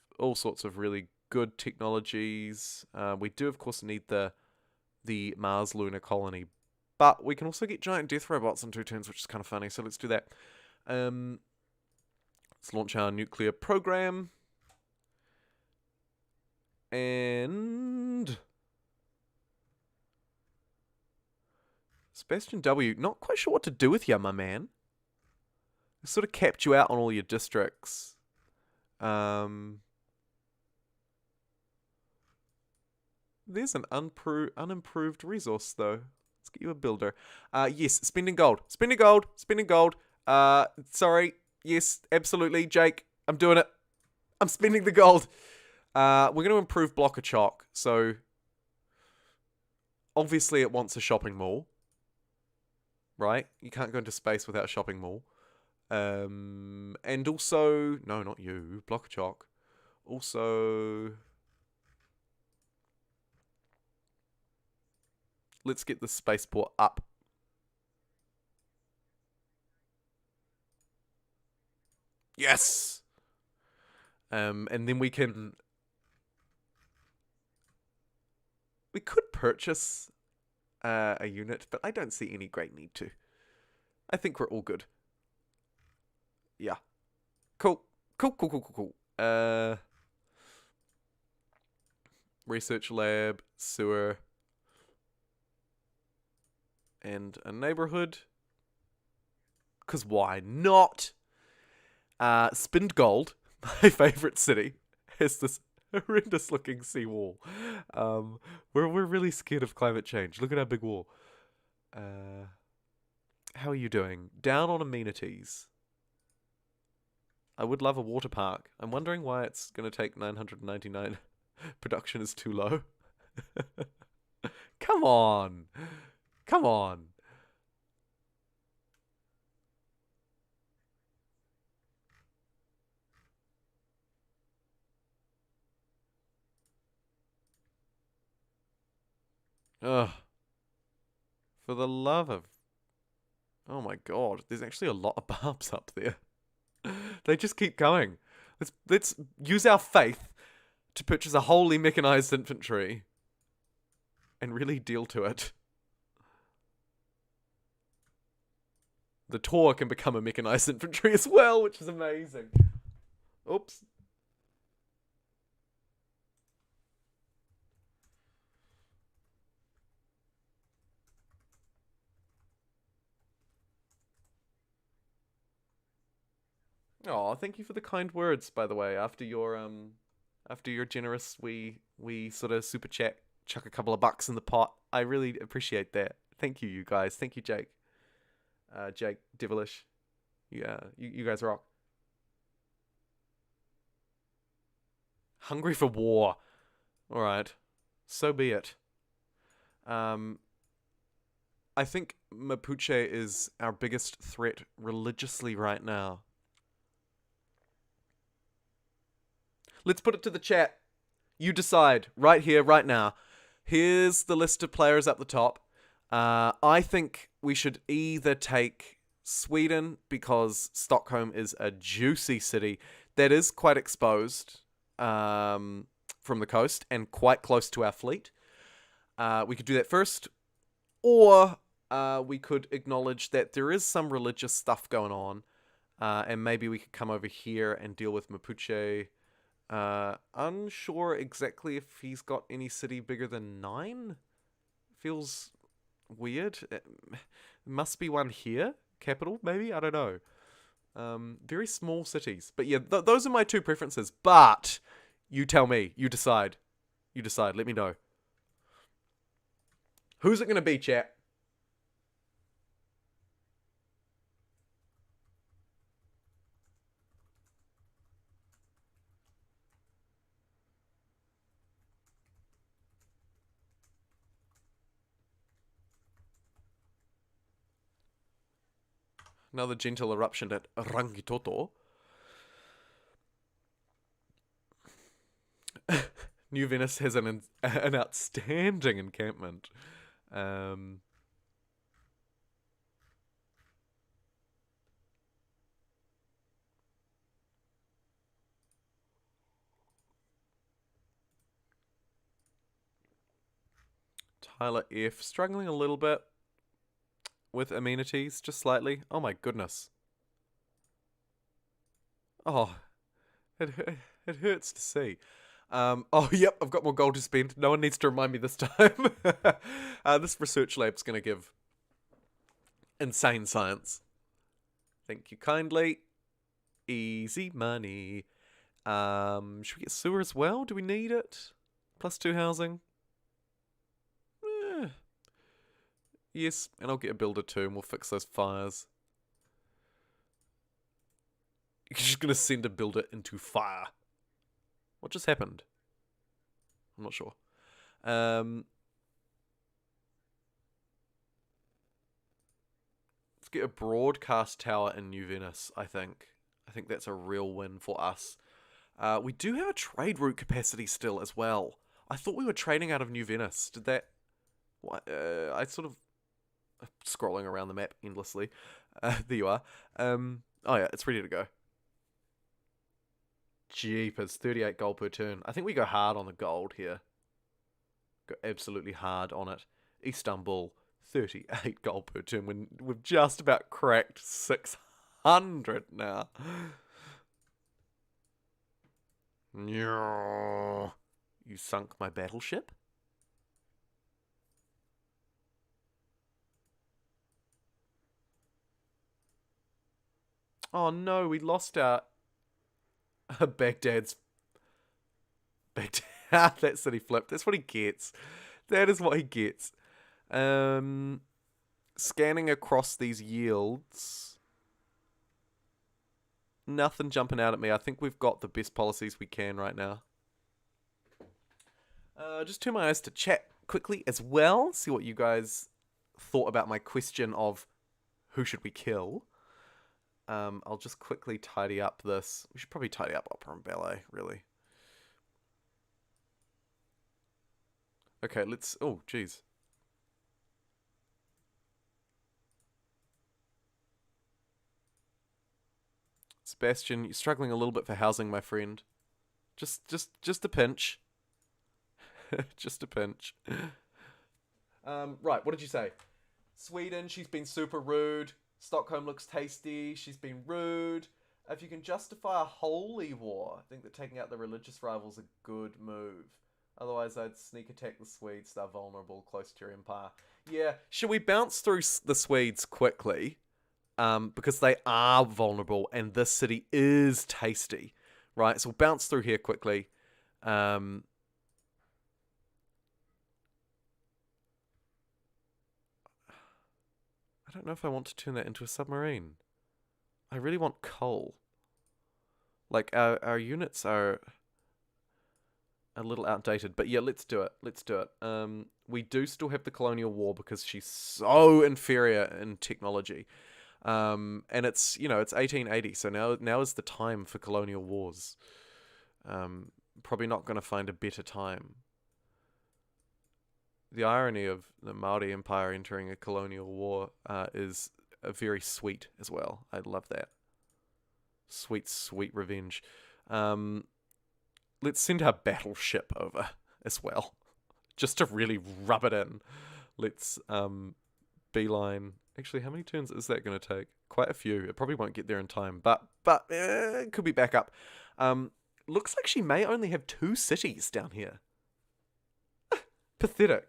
really good technologies. We do, of course, need the Mars lunar colony, but we can also get giant death robots in 2 turns, which is kind of funny. So let's do that. Let's launch our nuclear program. And Sebastian W, not quite sure what to do with you, my man. I sort of capped you out on all your districts. There's an unimproved resource, though. Let's get you a builder. Yes, spending gold. Spending gold. Spending gold. Sorry. Yes, absolutely, Jake. I'm doing it. I'm spending the gold. We're going to improve Block of Chalk. So, obviously it wants a shopping mall. Right? You can't go into space without a shopping mall. And also... No, not you. Block of Chalk. Also... Let's get the spaceport up. Yes! And then we can... We could purchase a unit, but I don't see any great need to. I think we're all good. Yeah. Cool. Cool. Research lab, sewer... and a neighborhood. Because why not? Spinned Gold, my favorite city, has this horrendous looking seawall. We're really scared of climate change. Look at our big wall. How are you doing? Down on amenities. I would love a water park. I'm wondering why it's going to take 999. Production is too low. Come on. Come on. Ugh. For the love of... Oh my god. There's actually a lot of barbs up there. They just keep going. Let's use our faith to purchase a wholly mechanized infantry. And really deal to it. The Tor can become a mechanized infantry as well, which is amazing. Oops. Oh, thank you for the kind words, by the way. After your generous we sort of super chat, chuck a couple of bucks in the pot. I really appreciate that. Thank you, you guys. Thank you, Jake. Jake, Devilish. Yeah, you guys rock. Hungry for war. Alright. So be it. I think Mapuche is our biggest threat religiously right now. Let's put it to the chat. You decide. Right here, right now. Here's the list of players up the top. I think we should either take Sweden because Stockholm is a juicy city that is quite exposed from the coast and quite close to our fleet. We could do that first. Or we could acknowledge that there is some religious stuff going on. And maybe we could come over here and deal with Mapuche. Unsure exactly if he's got any city bigger than 9. Feels weird. It must be one here. Capital, maybe? I don't know. Very small cities. But yeah, those are my two preferences. But you tell me. You decide. You decide. Let me know. Who's it going to be, chat? Another gentle eruption at Rangitoto. New Venice has an outstanding encampment. Tyler F. struggling a little bit with amenities, just slightly. Oh my goodness. Oh, it hurts to see. Oh, yep, I've got more gold to spend. No one needs to remind me this time. This research lab's going to give Insane science. Thank you kindly. Easy money. Should we get sewer as well? Do we need it? +2 housing. Yes, and I'll get a builder too, and we'll fix those fires. You're just gonna send a builder into fire. What just happened? I'm not sure. Let's get a broadcast tower in New Venice, I think. I think that's a real win for us. We do have a trade route capacity still as well. I thought we were trading out of New Venice. Did that... What? I sort of... Scrolling around the map endlessly. There you are. Oh yeah, it's ready to go. Jeepers, 38 gold per turn. I think we go hard on the gold here. Go absolutely hard on it. Istanbul, 38 gold per turn. When we've just about cracked 600 now. You sunk my battleship? Oh no, we lost our... Baghdad's... Baghdad. That city flipped. That's what he gets. That is what he gets. Scanning across these yields. Nothing jumping out at me. I think we've got the best policies we can right now. Just turn my eyes to chat quickly as well. See what you guys thought about my question of who should we kill. I'll just quickly tidy up this. We should probably tidy up opera and ballet, really. Okay, let's... Oh, jeez. Sebastian, you're struggling a little bit for housing, my friend. Just a pinch. Just a pinch. Right, what did you say? Sweden, she's been super rude. Stockholm looks tasty. She's been rude. If you can justify a holy war, I think that taking out the religious rival's a good move. Otherwise, I'd sneak attack the Swedes. They're vulnerable, close to your empire. Yeah, should we bounce through the Swedes quickly? Because they are vulnerable, and this city is tasty, right? So we'll bounce through here quickly. I don't know if I want to turn that into a submarine. I really want coal. Like, our units are a little outdated. But yeah, let's do it. Let's do it. We do still have the colonial war because she's so inferior in technology. And it's, you know, it's 1880. So now is the time for colonial wars. Probably not going to find a better time. The irony of the Maori Empire entering a colonial war is very sweet as well. I love that. Sweet, sweet revenge. Let's send our battleship over as well. Just to really rub it in. Let's beeline. Actually, how many turns is that going to take? Quite a few. It probably won't get there in time. But it could be back up. Looks like she may only have 2 cities down here. Pathetic.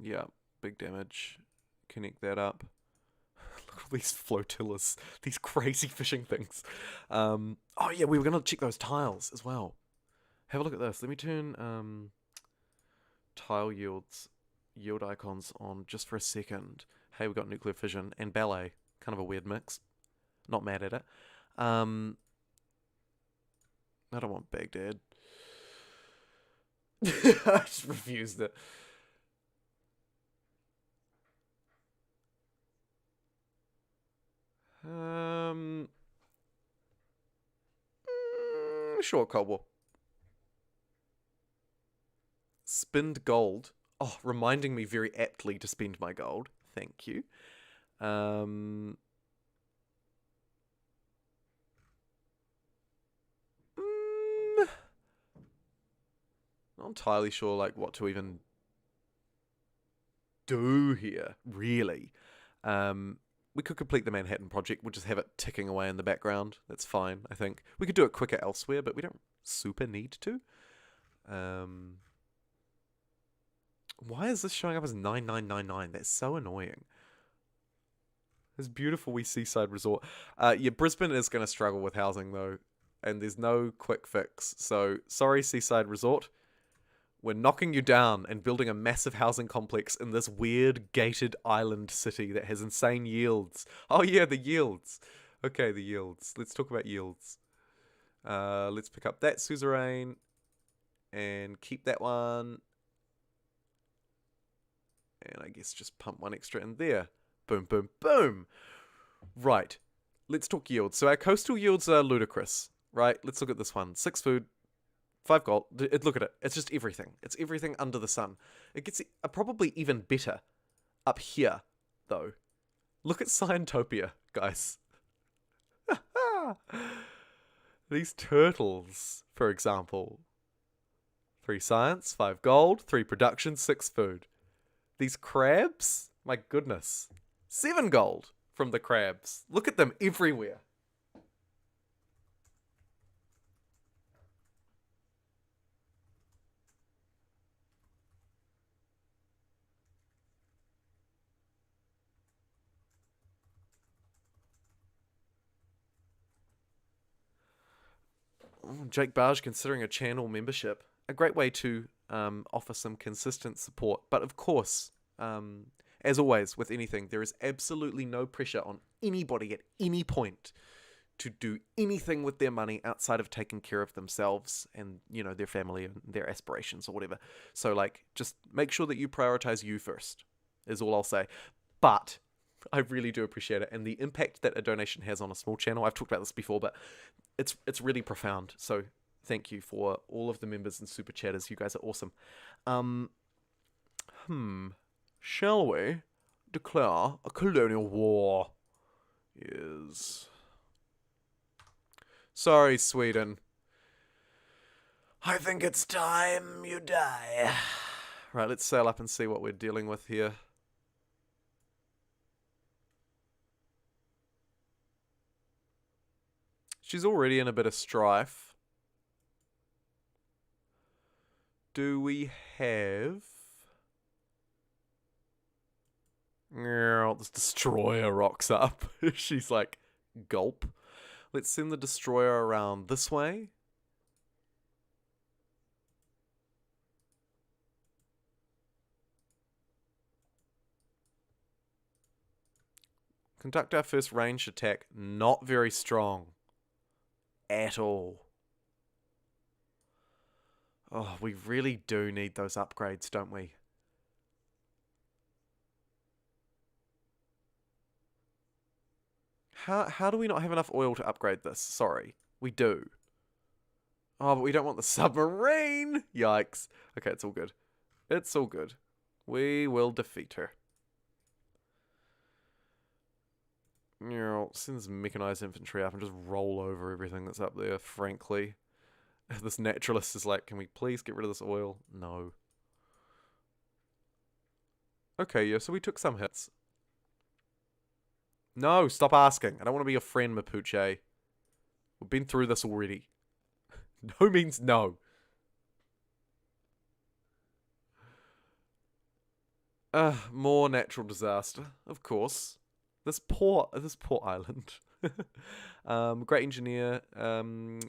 Yeah, big damage. Connect that up. Look at all these flotillas. These crazy fishing things. Oh yeah, we were going to check those tiles as well. Have a look at this. Let me turn tile yield icons on just for a second. Hey, we got nuclear fission and ballet. Kind of a weird mix. Not mad at it. I don't want Baghdad. I just refused it. Sure, Cold War. Spend gold. Oh, reminding me very aptly to spend my gold. Thank you. entirely sure like what to even do here, really. We could complete the Manhattan Project. We'll just have it ticking away in the background. That's fine, I think. We could do it quicker elsewhere, but we don't super need to. Why is this showing up as 9999? That's so annoying. This beautiful wee seaside resort. Yeah, Brisbane is going to struggle with housing, though. And there's no quick fix. So, sorry, seaside resort. We're knocking you down and building a massive housing complex in this weird gated island city that has insane yields. Oh yeah, the yields. Okay, the yields. Let's talk about yields. Let's pick up that suzerain and keep that one. And I guess just pump one extra in there. Boom, boom, boom. Right. Let's talk yields. So our coastal yields are ludicrous, right? Let's look at this one. 6 food. 5 gold. Look at it. It's just everything. It's everything under the sun. It gets probably even better up here, though. Look at Scientopia, guys. These turtles, for example. 3 science, 5 gold, 3 production, 6 food. These crabs? My goodness. 7 gold from the crabs. Look at them everywhere. Jake Barge considering a channel membership. A great way to offer some consistent support. But of course, as always with anything, there is absolutely no pressure on anybody at any point to do anything with their money outside of taking care of themselves and, you know, their family and their aspirations or whatever. So, like, just make sure that you prioritize you first, is all I'll say. But I really do appreciate it. And the impact that a donation has on a small channel, I've talked about this before, but it's really profound. So thank you for all of the members and super chatters. You guys are awesome. Shall we declare a colonial war? Yes. Sorry, Sweden. I think it's time you die. Right, let's sail up and see what we're dealing with here. She's already in a bit of strife. Do we have... This destroyer rocks up. She's like, gulp. Let's send the destroyer around this way. Conduct our first ranged attack. Not very strong. At all. Oh, we really do need those upgrades, don't we? How do we not have enough oil to upgrade this? Sorry. We do. Oh, but we don't want the submarine! Yikes. Okay, it's all good. It's all good. We will defeat her. Send this mechanized infantry up and just roll over everything that's up there, frankly. This naturalist is like, can we please get rid of this oil? No. Okay, yeah, so we took some hits. No, stop asking. I don't want to be your friend, Mapuche. We've been through this already. No means no. More natural disaster, of course. This poor island. Great engineer.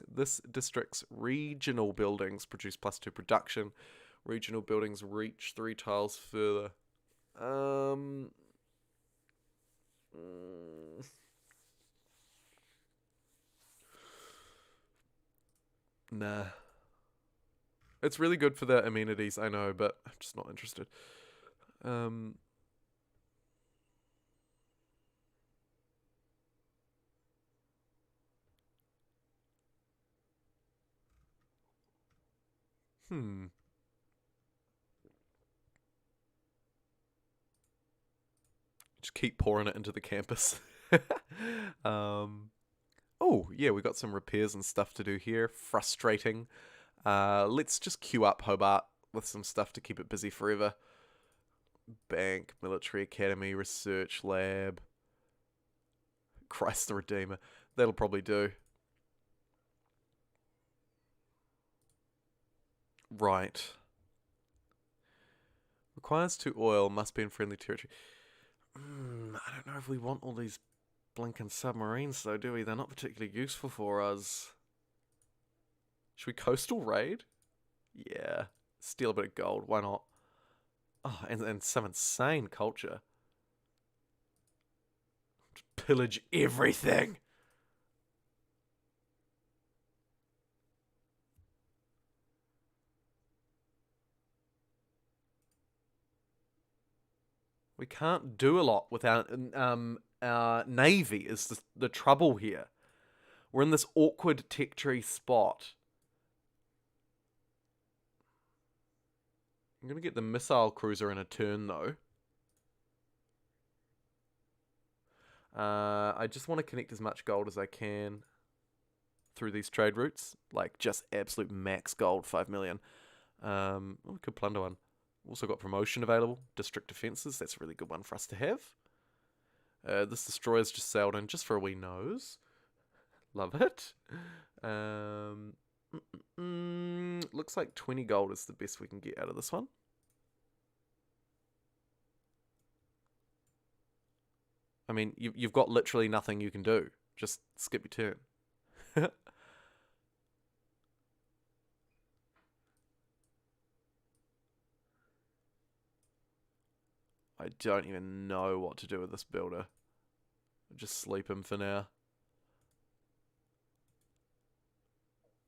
This district's regional buildings produce +2 production. Regional buildings reach 3 tiles further. Nah. It's really good for the amenities, I know, but I'm just not interested. Just keep pouring it into the campus. Oh, yeah, we got some repairs and stuff to do here. Frustrating. Let's just queue up Hobart with some stuff to keep it busy forever. Bank, military academy, research lab. Christ the Redeemer. That'll probably do. Right. Requires 2 oil, must be in friendly territory. I don't know if we want all these blinking submarines though, do we? They're not particularly useful for us. Should we coastal raid? Yeah. Steal a bit of gold, why not? Oh, and some insane culture. Pillage everything! We can't do a lot without our navy is the trouble here. We're in this awkward tech tree spot. I'm going to get the missile cruiser in a turn, though. I just want to connect as much gold as I can through these trade routes. Like, just absolute max gold, 5 million. We could plunder one. Also got promotion available. District defenses, that's a really good one for us to have. This destroyer's just sailed in just for a wee nose. Love it. Looks like 20 gold is the best we can get out of this one. I mean, you've got literally nothing you can do. Just skip your turn. I don't even know what to do with this builder. I'll just sleep him for now.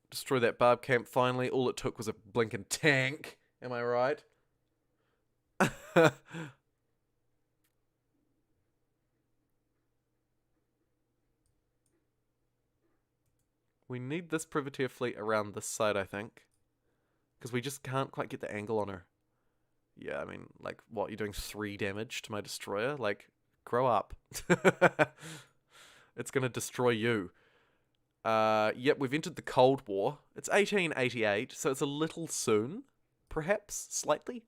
Destroy that barb camp finally. All it took was a blinking tank. Am I right? We need this privateer fleet around this side, I think. Because we just can't quite get the angle on her. Yeah, I mean, like, what? You're doing 3 damage to my destroyer? Like, grow up. It's going to destroy you. Yep, we've entered the Cold War. It's 1888, so it's a little soon. Perhaps, slightly.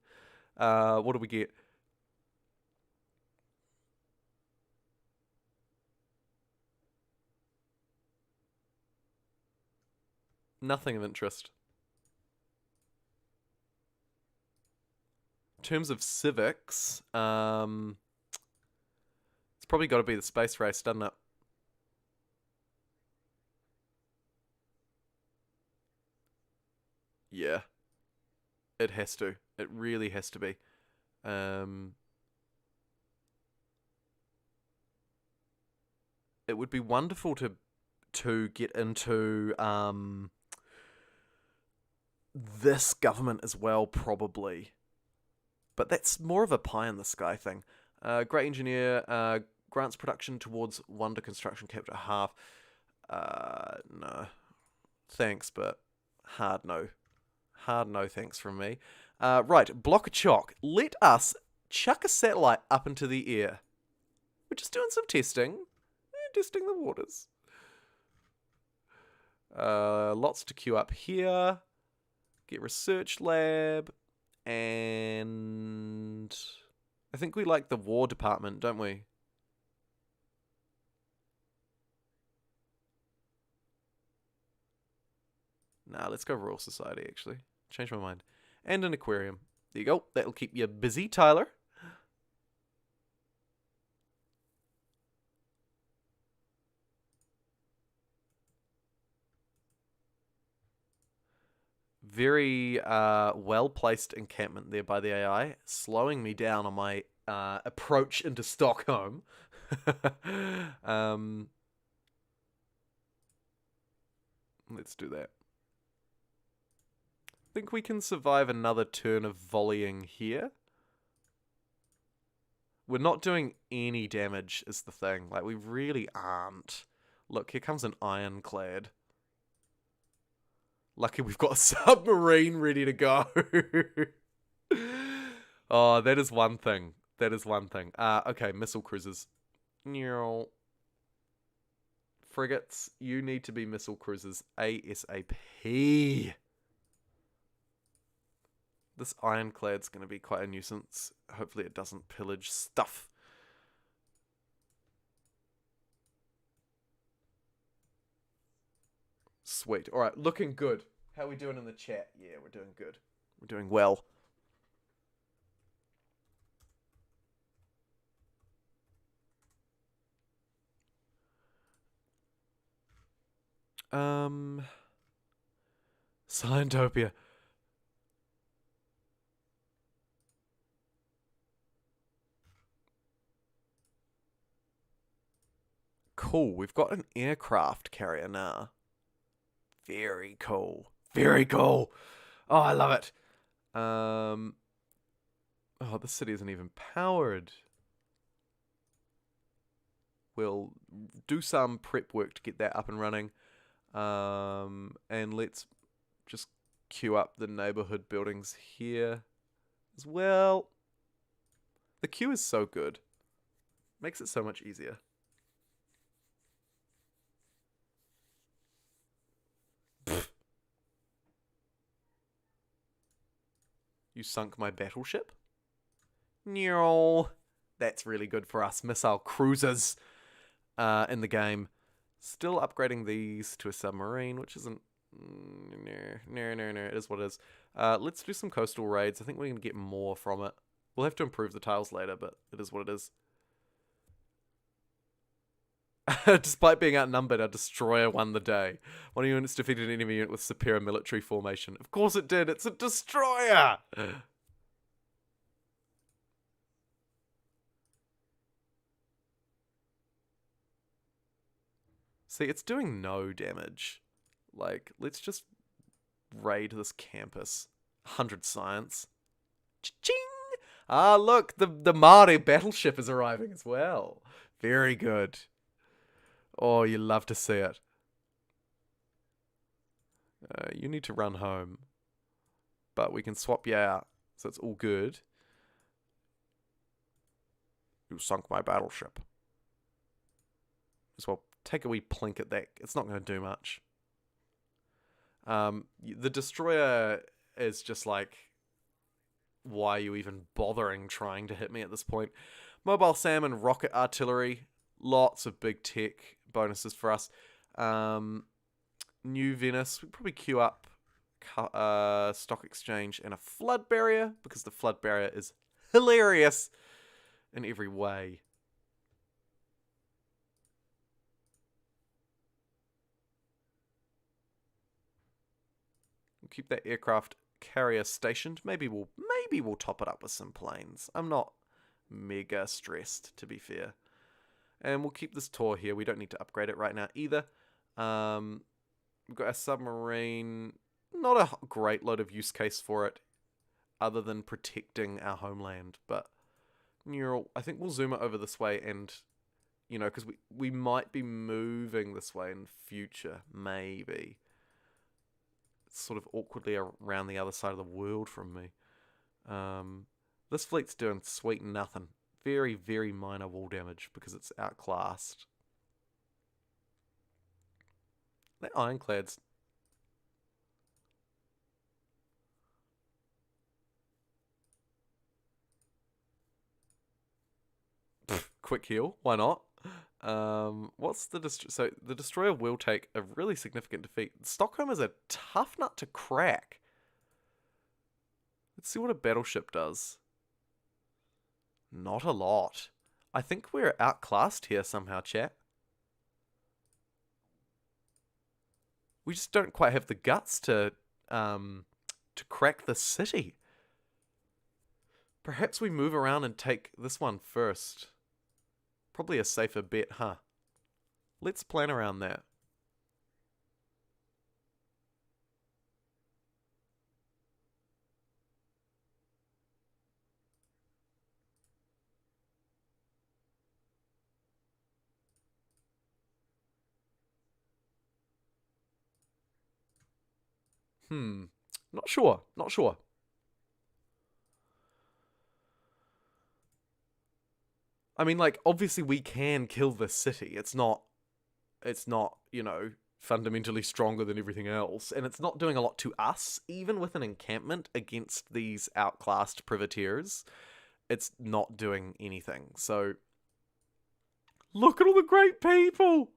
What do we get? Nothing of interest. In terms of civics, it's probably got to be the space race, doesn't it? Yeah. It has to. It really has to be. It would be wonderful to get into this government as well, probably. But that's more of a pie in the sky thing. Great engineer grants production towards wonder construction capped at half. No. Thanks, but hard no. Hard no thanks from me. Right, block of chalk. Let us chuck a satellite up into the air. We're just doing some testing. Testing the waters. Lots to queue up here. Get research lab. And I think we like the war department, don't we? Nah, let's go Royal Society, actually. Change my mind. And an aquarium. There you go. That'll keep you busy, Tyler. Very well-placed encampment there by the AI, slowing me down on my approach into Stockholm. Let's do that. I think we can survive another turn of volleying here. We're not doing any damage is the thing. Like, we really aren't. Look, here comes an ironclad. Lucky we've got a submarine ready to go. Oh, that is one thing. That is one thing. Okay, missile cruisers. Frigates, you need to be missile cruisers ASAP. This ironclad's going to be quite a nuisance. Hopefully it doesn't pillage stuff. Sweet. All right, looking good. How are we doing in the chat? Yeah, we're doing good. We're doing well. Scientopia. Cool. We've got an aircraft carrier now. Very cool. Very cool. Oh, I love it. Oh, the city isn't even powered. We'll do some prep work to get that up and running. And let's just queue up the neighborhood buildings here as well. The queue is so good. Makes it so much easier. You sunk my battleship? No. That's really good for us missile cruisers in the game. Still upgrading these to a submarine, which isn't... No. It is what it is. Let's do some coastal raids. I think we can get more from it. We'll have to improve the tiles later, but it is what it is. Despite being outnumbered, our destroyer won the day. One of your units defeated an enemy unit with superior military formation. Of course it did. It's a destroyer! See, it's doing no damage. Like, let's just raid this campus. 100 science. Cha-ching! Ah, look, the Māori battleship is arriving as well. Very good. Oh, you love to see it. You need to run home. But we can swap you out, so it's all good. You sunk my battleship. As well, take a wee plink at that. It's not going to do much. The destroyer is just like, why are you even bothering trying to hit me at this point? Mobile SAM and rocket artillery. Lots of big tech bonuses for us. New Venice. We probably queue up stock exchange and a flood barrier, because the flood barrier is hilarious in every way. We'll keep that aircraft carrier stationed. Maybe we'll top it up with some planes. I'm not mega stressed, to be fair. And we'll keep this tour here. We don't need to upgrade it right now either. We've got our submarine. Not a great load of use case for it, other than protecting our homeland. But I think we'll zoom it over this way, and because we might be moving this way in future, maybe. It's sort of awkwardly around the other side of the world from me. This fleet's doing sweet nothing. Very, very minor wall damage because it's outclassed. That ironclad's... Quick heal, why not? What's the so the destroyer will take a really significant defeat. Stockholm is a tough nut to crack. Let's see what a battleship does. Not a lot. I think we're outclassed here somehow, chat. We just don't quite have the guts to crack the city. Perhaps we move around and take this one first. Probably a safer bet, huh? Let's plan around that. Not sure. Not sure. I mean, like, obviously we can kill this city. It's not, fundamentally stronger than everything else, and it's not doing a lot to us, even with an encampment against these outclassed privateers. It's not doing anything. So, look at all the great people!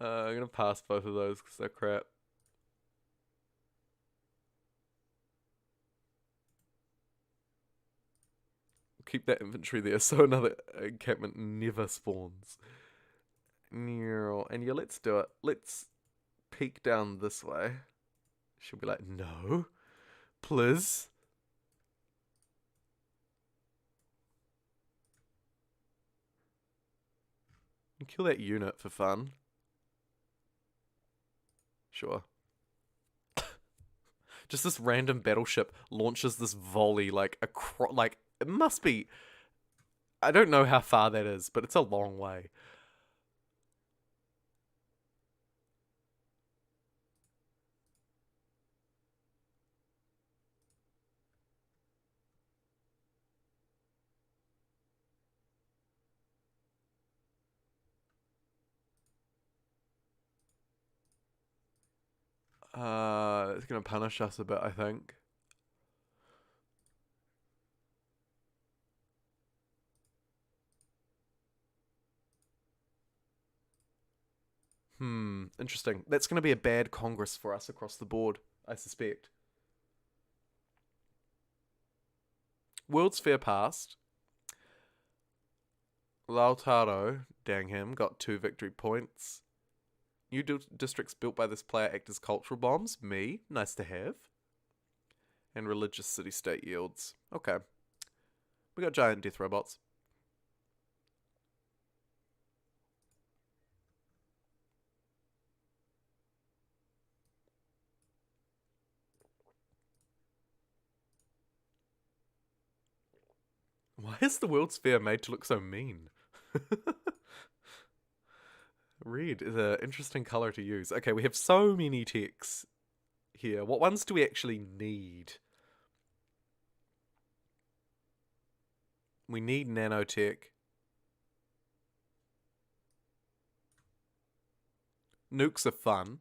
I'm gonna pass both of those because they're crap. Keep that inventory there so another encampment never spawns. And yeah, let's do it. Let's peek down this way. She'll be like, no, please. And kill that unit for fun. Sure. Just this random battleship launches this volley like it must be. I don't know how far that is, but it's a long way. It's gonna punish us a bit, I think. Interesting. That's gonna be a bad Congress for us across the board, I suspect. World's Fair passed. Lautaro, dang him, got 2 victory points. New districts built by this player act as cultural bombs. Me, nice to have. And religious city-state yields. Okay. We got giant death robots. Why is the World's Fair made to look so mean? Red is an interesting color to use. Okay, we have so many techs here. What ones do we actually need? We need nanotech. Nukes are fun,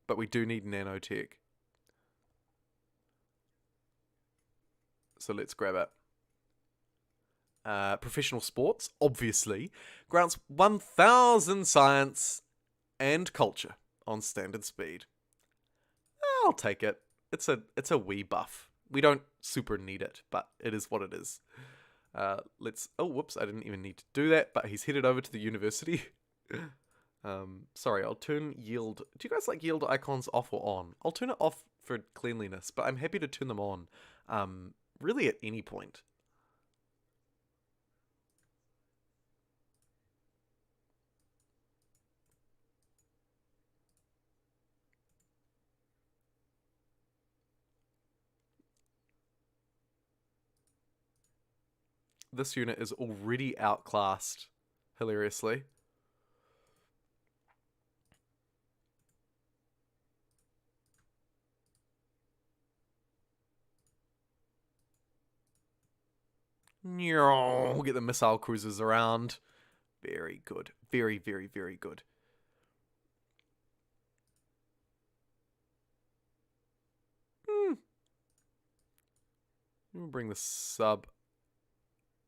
but we do need nanotech. So let's grab it. Professional sports, obviously, grants 1,000 science and culture on standard speed. I'll take it. It's a wee buff. We don't super need it, but it is what it is. Let's. Oh, whoops! I didn't even need to do that. But he's headed over to the university. Sorry, I'll turn yield. Do you guys like yield icons off or on? I'll turn it off for cleanliness, but I'm happy to turn them on. Really at any point. This unit is already outclassed, hilariously. We'll get the missile cruisers around. Very good. Very, very, very good. We'll bring the sub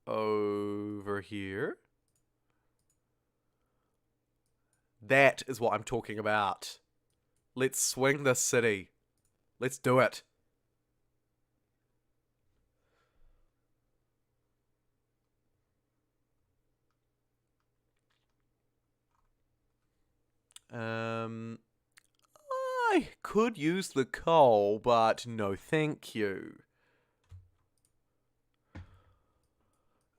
over here. That is what I'm talking about. Let's swing this city. Let's do it. I could use the coal, but no thank you.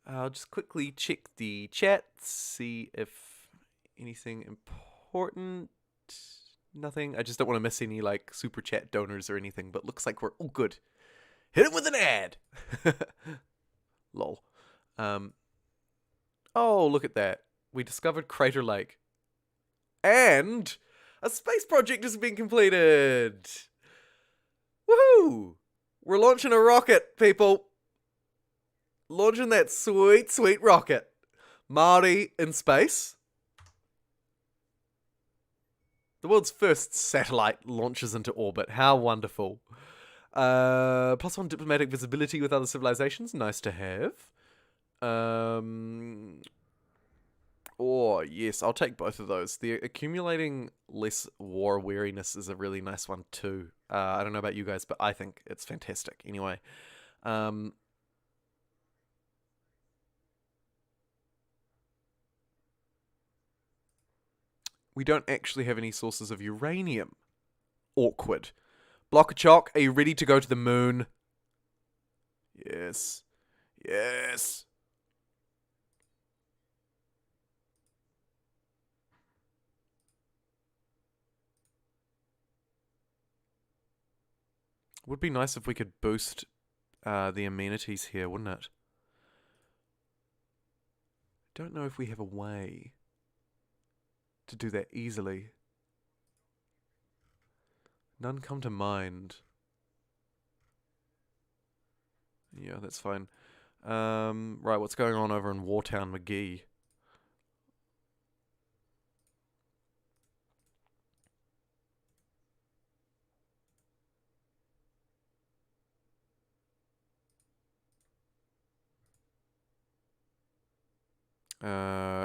I'll just quickly check the chat, see if anything important. Nothing. I just don't want to miss any like super chat donors or anything, but looks like we're all good. Hit it with an ad. Lol. Oh, look at that. We discovered Crater Lake. And a space project has been completed. Woohoo! We're launching a rocket, people. Launching that sweet, sweet rocket. Māori in space. The world's first satellite launches into orbit. How wonderful. +1 diplomatic visibility with other civilizations. Nice to have. Oh, yes, I'll take both of those. The accumulating less war weariness is a really nice one too. I don't know about you guys, but I think it's fantastic. Anyway. We don't actually have any sources of uranium. Awkward. Block a chalk. Are you ready to go to the moon? Yes. Yes. Would be nice if we could boost the amenities here, wouldn't it? Don't know if we have a way to do that easily. None come to mind. Yeah, that's fine. Right, what's going on over in Wartown McGee?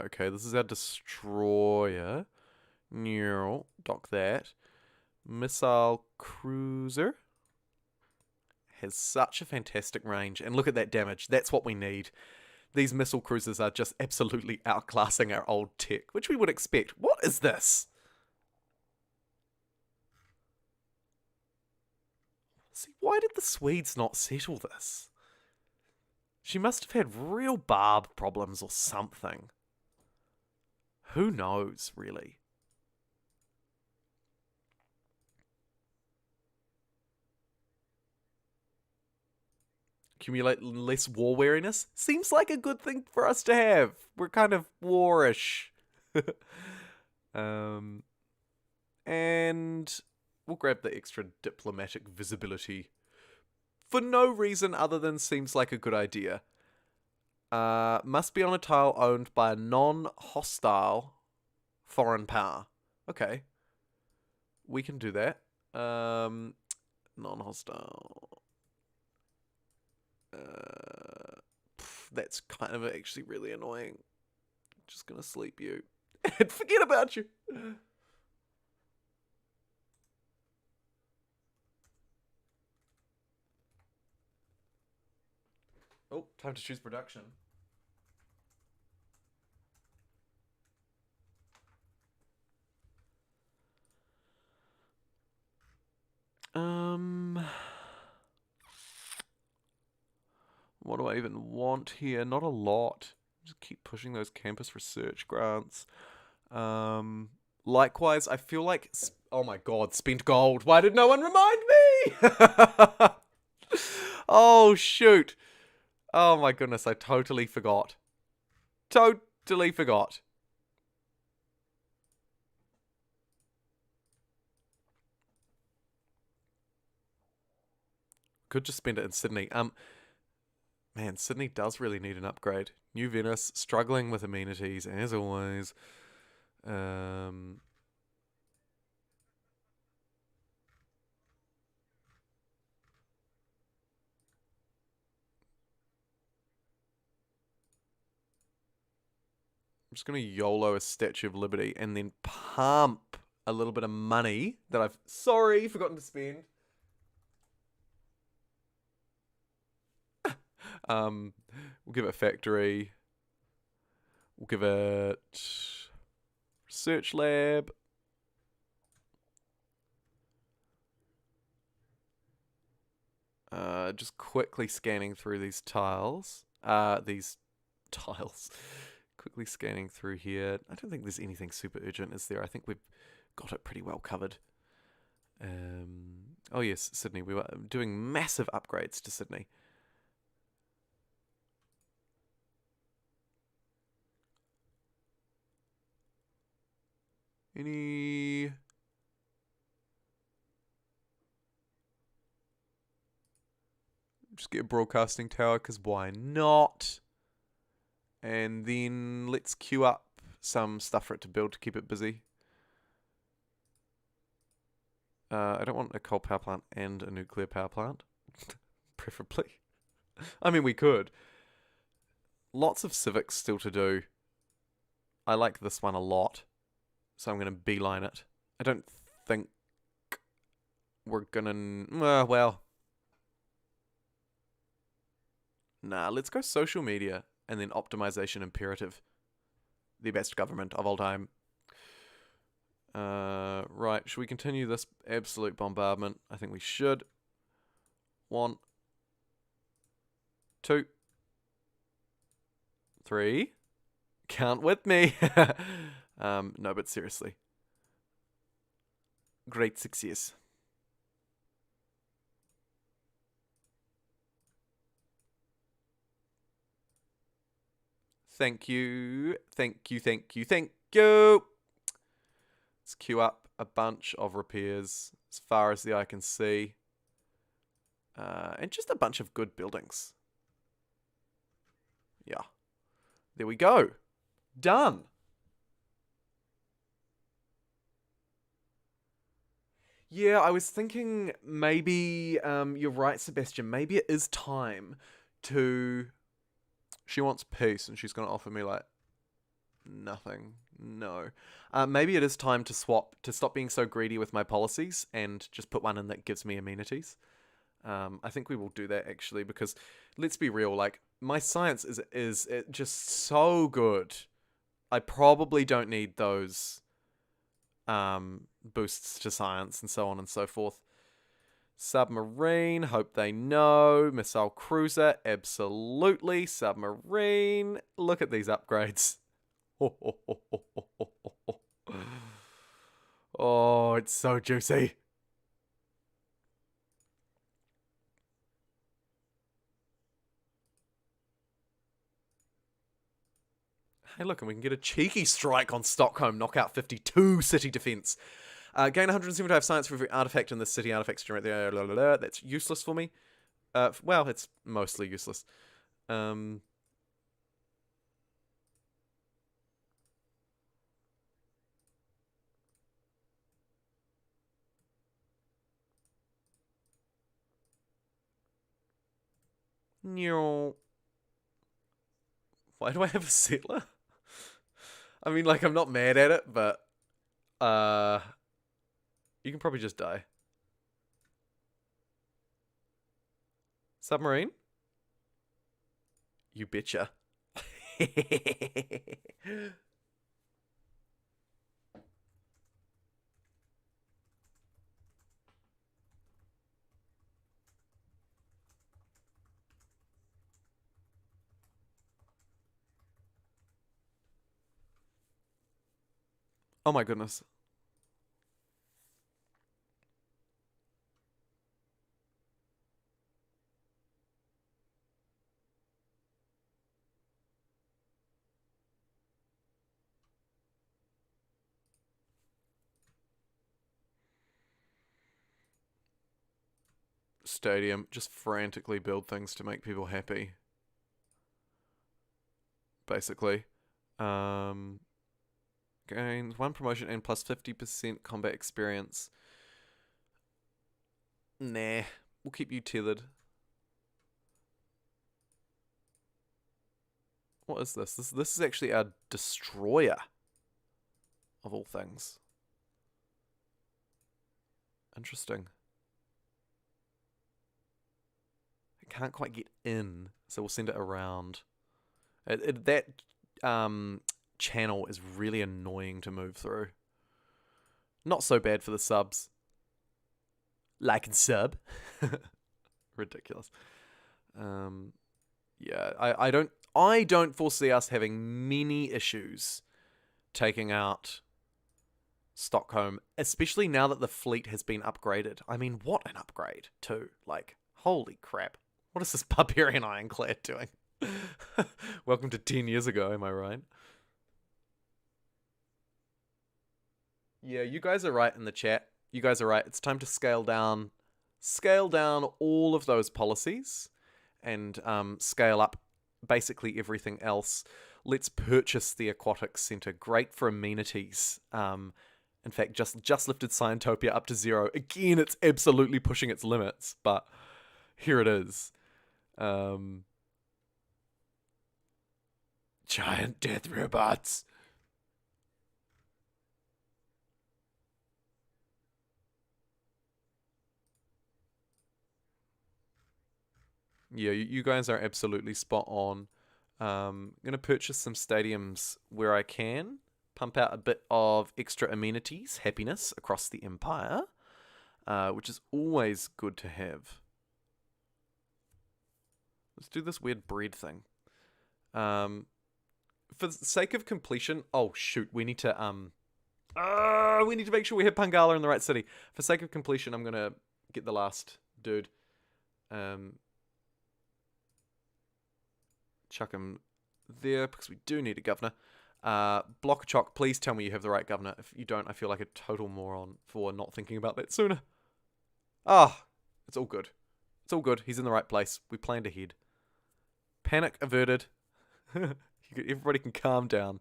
Okay, this is our destroyer. Neural, dock that. Missile cruiser has such a fantastic range, and look at that damage. That's what we need. These missile cruisers are just absolutely outclassing our old tech, which we would expect. What is this? See, why did the Swedes not settle this? She must have had real barb problems or something. Who knows, really? Accumulate less war weariness? Seems like a good thing for us to have. We're kind of warish. And we'll grab the extra diplomatic visibility. For no reason other than seems like a good idea. Must be on a tile owned by a non-hostile foreign power. Okay. We can do that. Non-hostile. That's kind of actually really annoying. Just gonna sleep you. And forget about you. Oh, time to choose production. What do I even want here? Not a lot. Just keep pushing those campus research grants. Likewise, I feel like... Oh my god, spent gold. Why did no one remind me? Oh, shoot. Oh my goodness, I totally forgot. Totally forgot. Could just spend it in Sydney. Man, Sydney does really need an upgrade. New Venice, struggling with amenities, as always. I'm just going to YOLO a Statue of Liberty and then pump a little bit of money that I've, sorry, forgotten to spend. We'll give it factory. We'll give it research lab. Just quickly scanning through these tiles. Quickly scanning through here. I don't think there's anything super urgent, is there? I think we've got it pretty well covered. Oh yes, Sydney. We were doing massive upgrades to Sydney. Any... Just get a broadcasting tower, because why not? And then let's queue up some stuff for it to build to keep it busy. I don't want a coal power plant and a nuclear power plant. Preferably. I mean, we could. Lots of civics still to do. I like this one a lot, so I'm going to beeline it. I don't think we're going to... well... Nah, let's go social media and then optimization imperative. The best government of all time. Right, should we continue this absolute bombardment? I think we should. 1, 2, 3. Count with me. No, but seriously. Great success. Thank you. Thank you, thank you, thank you. Let's queue up a bunch of repairs as far as the eye can see. And just a bunch of good buildings. Yeah. There we go. Done. Yeah, I was thinking maybe, you're right, Sebastian, maybe it is time to... She wants peace, and she's going to offer me, like, nothing. No. Maybe it is time to stop being so greedy with my policies and just put one in that gives me amenities. I think we will do that, actually, because let's be real, like, my science is just so good. I probably don't need those boosts to science and so on and so forth. Submarine, hope they know. Missile cruiser, absolutely. Submarine, look at these upgrades. Oh, it's so juicy. Hey, look, and we can get a cheeky strike on Stockholm, knock out 52 city defense. Gain 175 science for every artifact in the city. Artifacts generate the... That's useless for me. Well, it's mostly useless. Why do I have a settler? I mean, like, I'm not mad at it, but... you can probably just die. Submarine? You betcha. Oh my goodness. Stadium, just frantically build things to make people happy. Basically. Gains 1 promotion and plus 50% combat experience. Nah, we'll keep you tethered. What is this? This is actually our destroyer. Of all things. Interesting. It can't quite get in, so we'll send it around. That channel is really annoying to move through. Not so bad for the subs. Like and sub. Ridiculous. Yeah, I don't foresee us having many issues taking out Stockholm, especially now that the fleet has been upgraded. I mean, what an upgrade, too. Like, holy crap. What is this barbarian ironclad doing? Welcome to 10 years ago, am I right? Yeah, you guys are right in the chat. You guys are right. It's time to scale down all of those policies and scale up basically everything else. Let's purchase the Aquatics Centre. Great for amenities. In fact, just lifted Scientopia up to 0. Again, it's absolutely pushing its limits, but here it is. Giant death robots. Yeah, you guys are absolutely spot on. I'm going to purchase some stadiums where I can. Pump out a bit of extra amenities, happiness across the empire, which is always good to have. Let's do this weird breed thing. For the sake of completion... Oh, shoot. We need to make sure we hit Pangala in the right city. For sake of completion, I'm going to get the last dude. Chuck him there, because we do need a governor. Block Chock, please tell me you have the right governor. If you don't, I feel like a total moron for not thinking about that sooner. It's all good. It's all good. He's in the right place. We planned ahead. Panic averted. Everybody can calm down.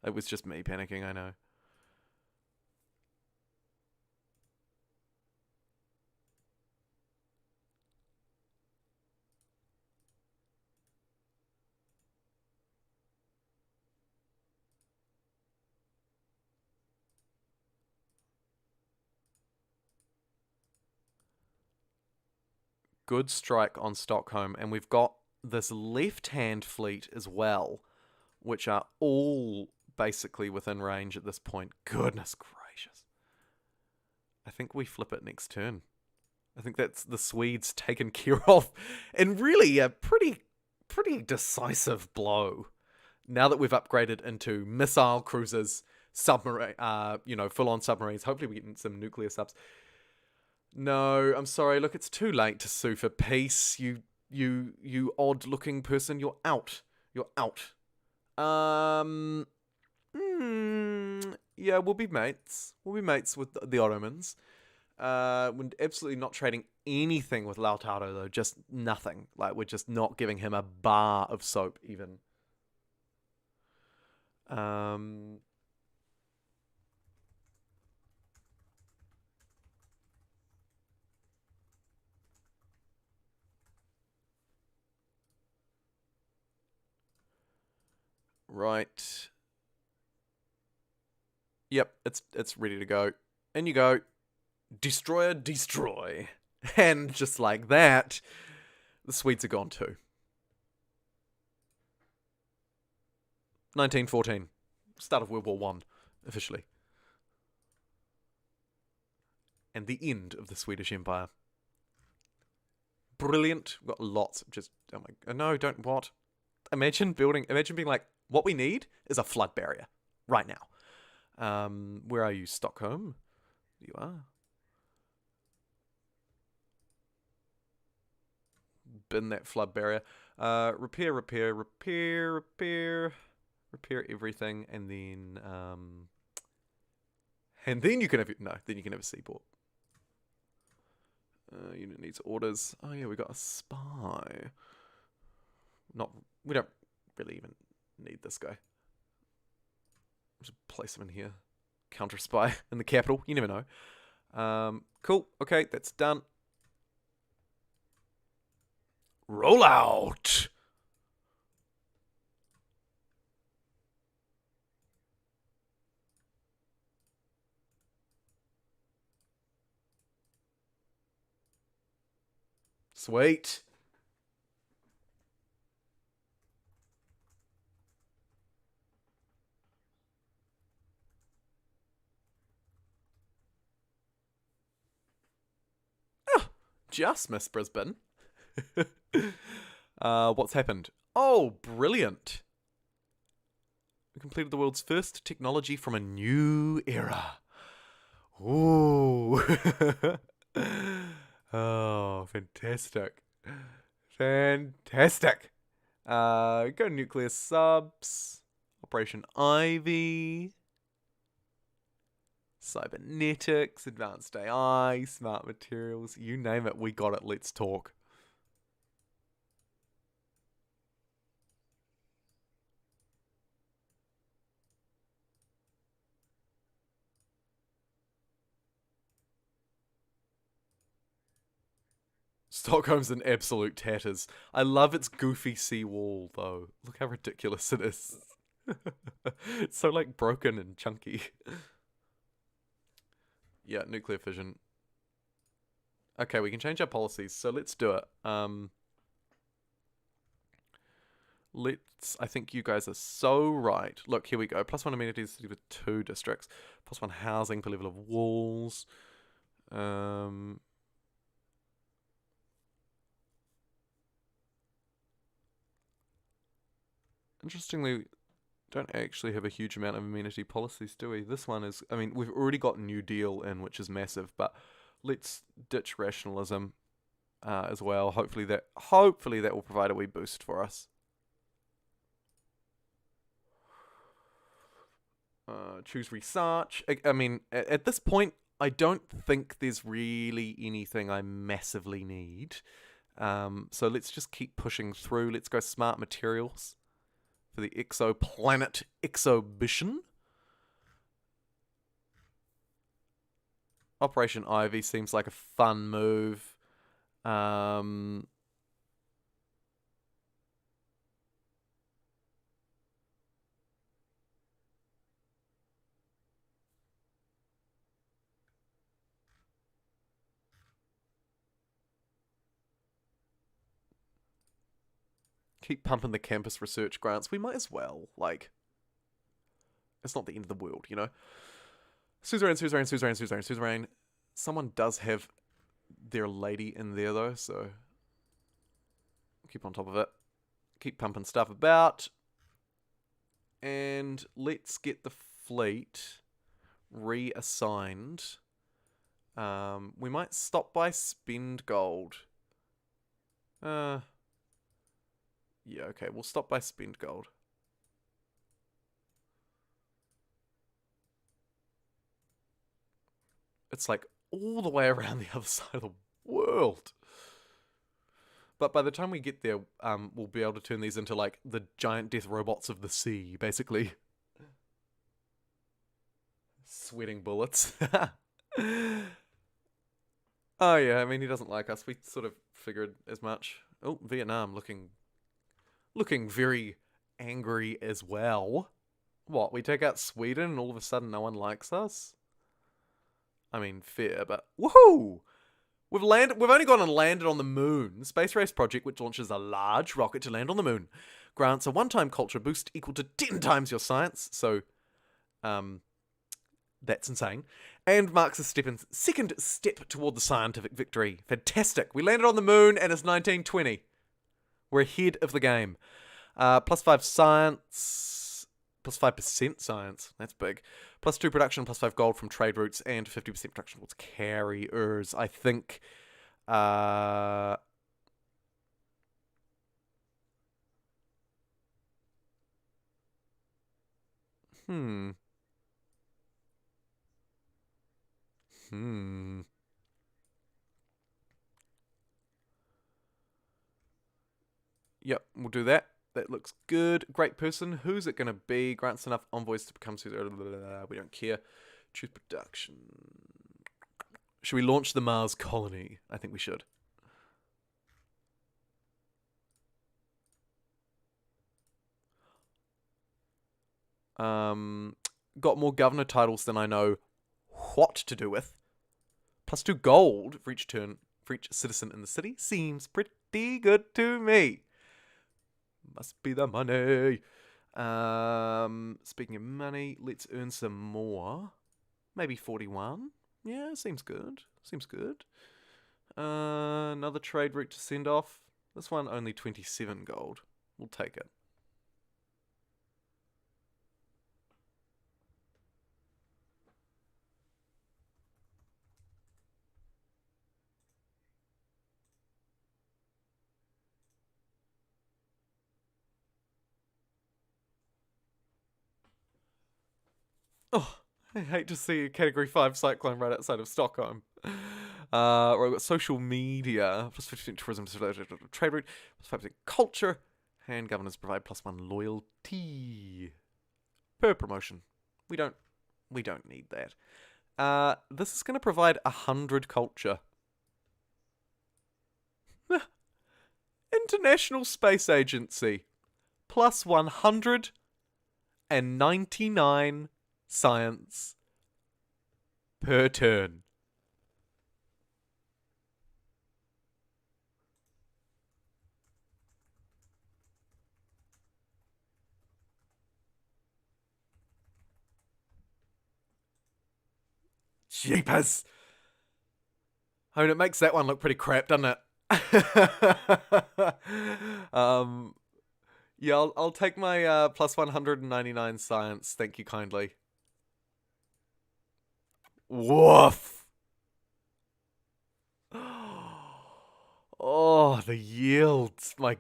It was just me panicking, I know. Good strike on Stockholm, and we've got this left-hand fleet as well, which are all basically within range at this point. Goodness gracious. I think we flip it next turn. I think that's the Swedes taken care of. And really a pretty decisive blow. Now that we've upgraded into missile cruisers, submarine, full-on submarines. Hopefully we get some nuclear subs. No, I'm sorry. Look, it's too late to sue for peace. You odd-looking person. You're out. You're out. Yeah, we'll be mates. We'll be mates with the Ottomans. We're absolutely not trading anything with Lautaro, though. Just nothing. Like, we're just not giving him a bar of soap, even. Right. Yep, it's ready to go. And you go. Destroyer, destroy. And just like that, the Swedes are gone too. 1914. Start of World War One, officially. And the end of the Swedish Empire. Brilliant. We've got lots of just... Oh my... No, don't... What? Imagine being like, what we need is a flood barrier. Right now. Where are you? Stockholm? You are. Bin that flood barrier. Repair everything, and then you can have then you can have a seaport. Unit needs orders. Oh yeah, we got a spy. We don't really even need this guy. Just place him in here. Counter spy in the capital. You never know. Cool. Okay, that's done. Roll out. Sweet. Oh, just missed Brisbane. What's happened? Oh, brilliant. We completed the world's first technology from a new era. Ooh. Oh, fantastic. Fantastic. Go nuclear subs. Operation Ivy. Cybernetics, advanced AI, smart materials. You name it, we got it. Let's talk. Stockholm's in absolute tatters. I love its goofy sea wall, though. Look how ridiculous it is. It's so, like, broken and chunky. Yeah, nuclear fission. Okay, we can change our policies, so let's do it. I think you guys are so right. Look, here we go. +1 amenities with 2 districts. +1 housing per level of walls. Interestingly, don't actually have a huge amount of amenity policies, do we? This one is, I mean, we've already got New Deal in, which is massive, but let's ditch rationalism as well. Hopefully that will provide a wee boost for us. Choose research. I mean, at this point, I don't think there's really anything I massively need. So let's just keep pushing through. Let's go smart materials for the exoplanet exhibition. Operation Ivy seems like a fun move. Keep pumping the campus research grants. We might as well. Like, it's not the end of the world, you know? Suzerain. Someone does have their lady in there, though, so keep on top of it. Keep pumping stuff about. And let's get the fleet reassigned. We might stop by spend gold. Yeah, okay, we'll stop by spend gold. It's like all the way around the other side of the world. But by the time we get there, we'll be able to turn these into, like, the giant death robots of the sea, basically. Sweating bullets. Oh, yeah, I mean, he doesn't like us. We sort of figured as much. Oh, Vietnam looking very angry as well. What, we take out Sweden and all of a sudden no one likes us? I mean, fair, but woohoo! We've only gone and landed on the moon. Space Race Project, which launches a large rocket to land on the moon, grants a one-time culture boost equal to 10 times your science. So, that's insane. And marks a second step toward the scientific victory. Fantastic. We landed on the moon and it's 1920. We're ahead of the game. +5 science. +5% science. That's big. +2 production, +5 gold from trade routes, and 50% production towards carriers. I think. Yep, we'll do that. That looks good. Great person. Who's it going to be? Grants enough envoys to become... We don't care. Choose production. Should we launch the Mars colony? I think we should. Got more governor titles than I know what to do with. +2 gold for each turn for each citizen in the city. Seems pretty good to me. Must be the money. Speaking of money, let's earn some more. Maybe 41. Yeah, seems good. Seems good. Another trade route to send off. This one only 27 gold. We'll take it. Oh, I hate to see a Category 5 cyclone right outside of Stockholm. Right, we've got social media, +50% tourism, trade route, +5% culture, and governors provide +1 loyalty per promotion. We don't need that. This is going to provide 100 culture. International Space Agency. Plus 199 science per turn. Jeepers. I mean, it makes that one look pretty crap, doesn't it? Yeah, I'll take my plus 199 science. Thank you kindly. Woof. Oh, the yields. My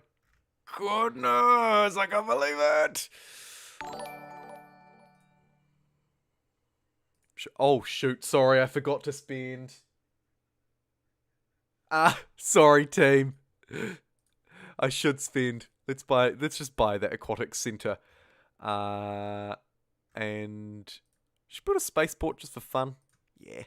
goodness. I can't believe it. Oh, shoot. Sorry, I forgot to spend. Sorry, team. I should spend. Let's just buy that aquatic center. And should build a spaceport just for fun. Yeah.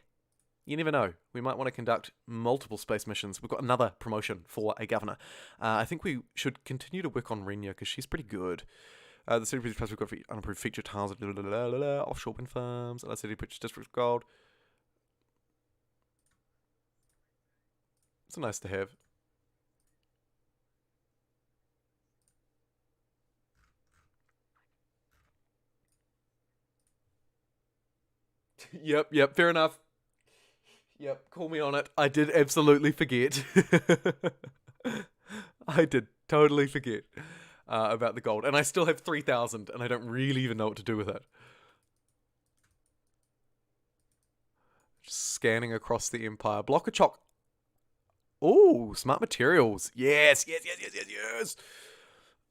You never know. We might want to conduct multiple space missions. We've got another promotion for a governor. I think we should continue to work on Renya because she's pretty good. The city purchase plus we've got unapproved feature tiles, offshore wind farms, city purchase district gold. It's nice to have. Yep, fair enough. Yep, call me on it. I did absolutely forget. I did totally forget about the gold. And I still have 3,000, and I don't really even know what to do with it. Just scanning across the empire. Block of chalk. Oh, smart materials. Yes.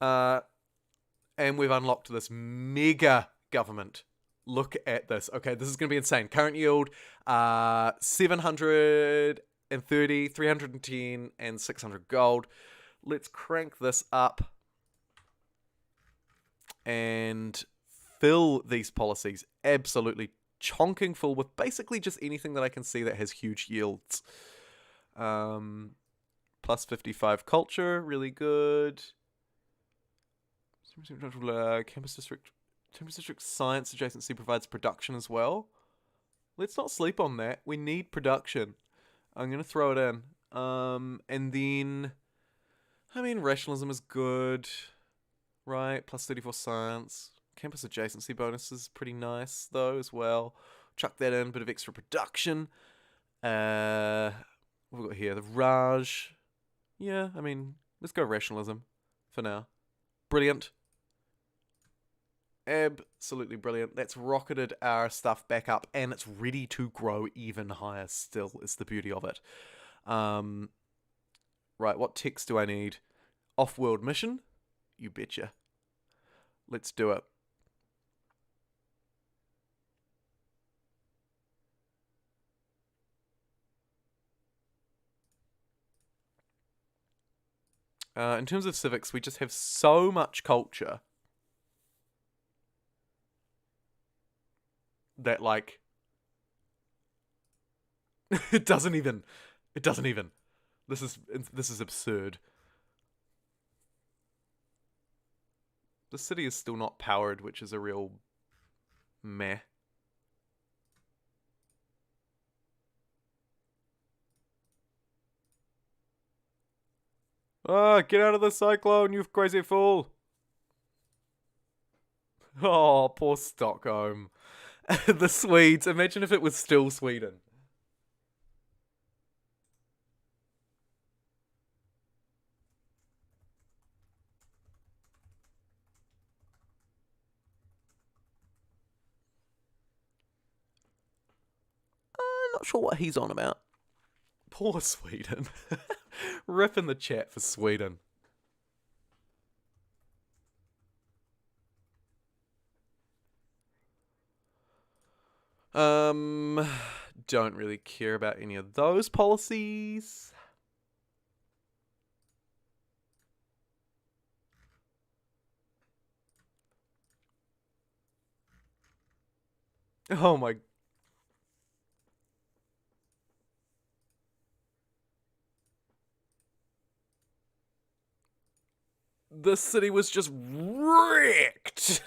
And we've unlocked this mega government. Look at this. Okay, this is going to be insane. Current yield, 730, 310, and 600 gold. Let's crank this up and fill these policies absolutely chonking full with basically just anything that I can see that has huge yields. Plus 55 culture, really good. Campus district science adjacency provides production as well. Let's not sleep on that. We need production. I'm going to throw it in. And then, I mean, rationalism is good, right? Plus 34 science. Campus adjacency bonus is pretty nice, though, as well. Chuck that in, bit of extra production. What have we got here? The Raj. Yeah, I mean, let's go rationalism for now. Brilliant. Absolutely brilliant. That's rocketed our stuff back up, and it's ready to grow even higher still, is the beauty of it. Right, what text do I need? Off-world mission? You betcha. Let's do it. In terms of civics, we just have so much culture that, like, it doesn't even. This is absurd. The city is still not powered, which is a real meh. Ah, get out of the cyclone, you crazy fool! Oh, poor Stockholm. The Swedes. Imagine if it was still Sweden. I'm not sure what he's on about. Poor Sweden. Rip in the chat for Sweden. Don't really care about any of those policies. Oh my. This city was just wrecked.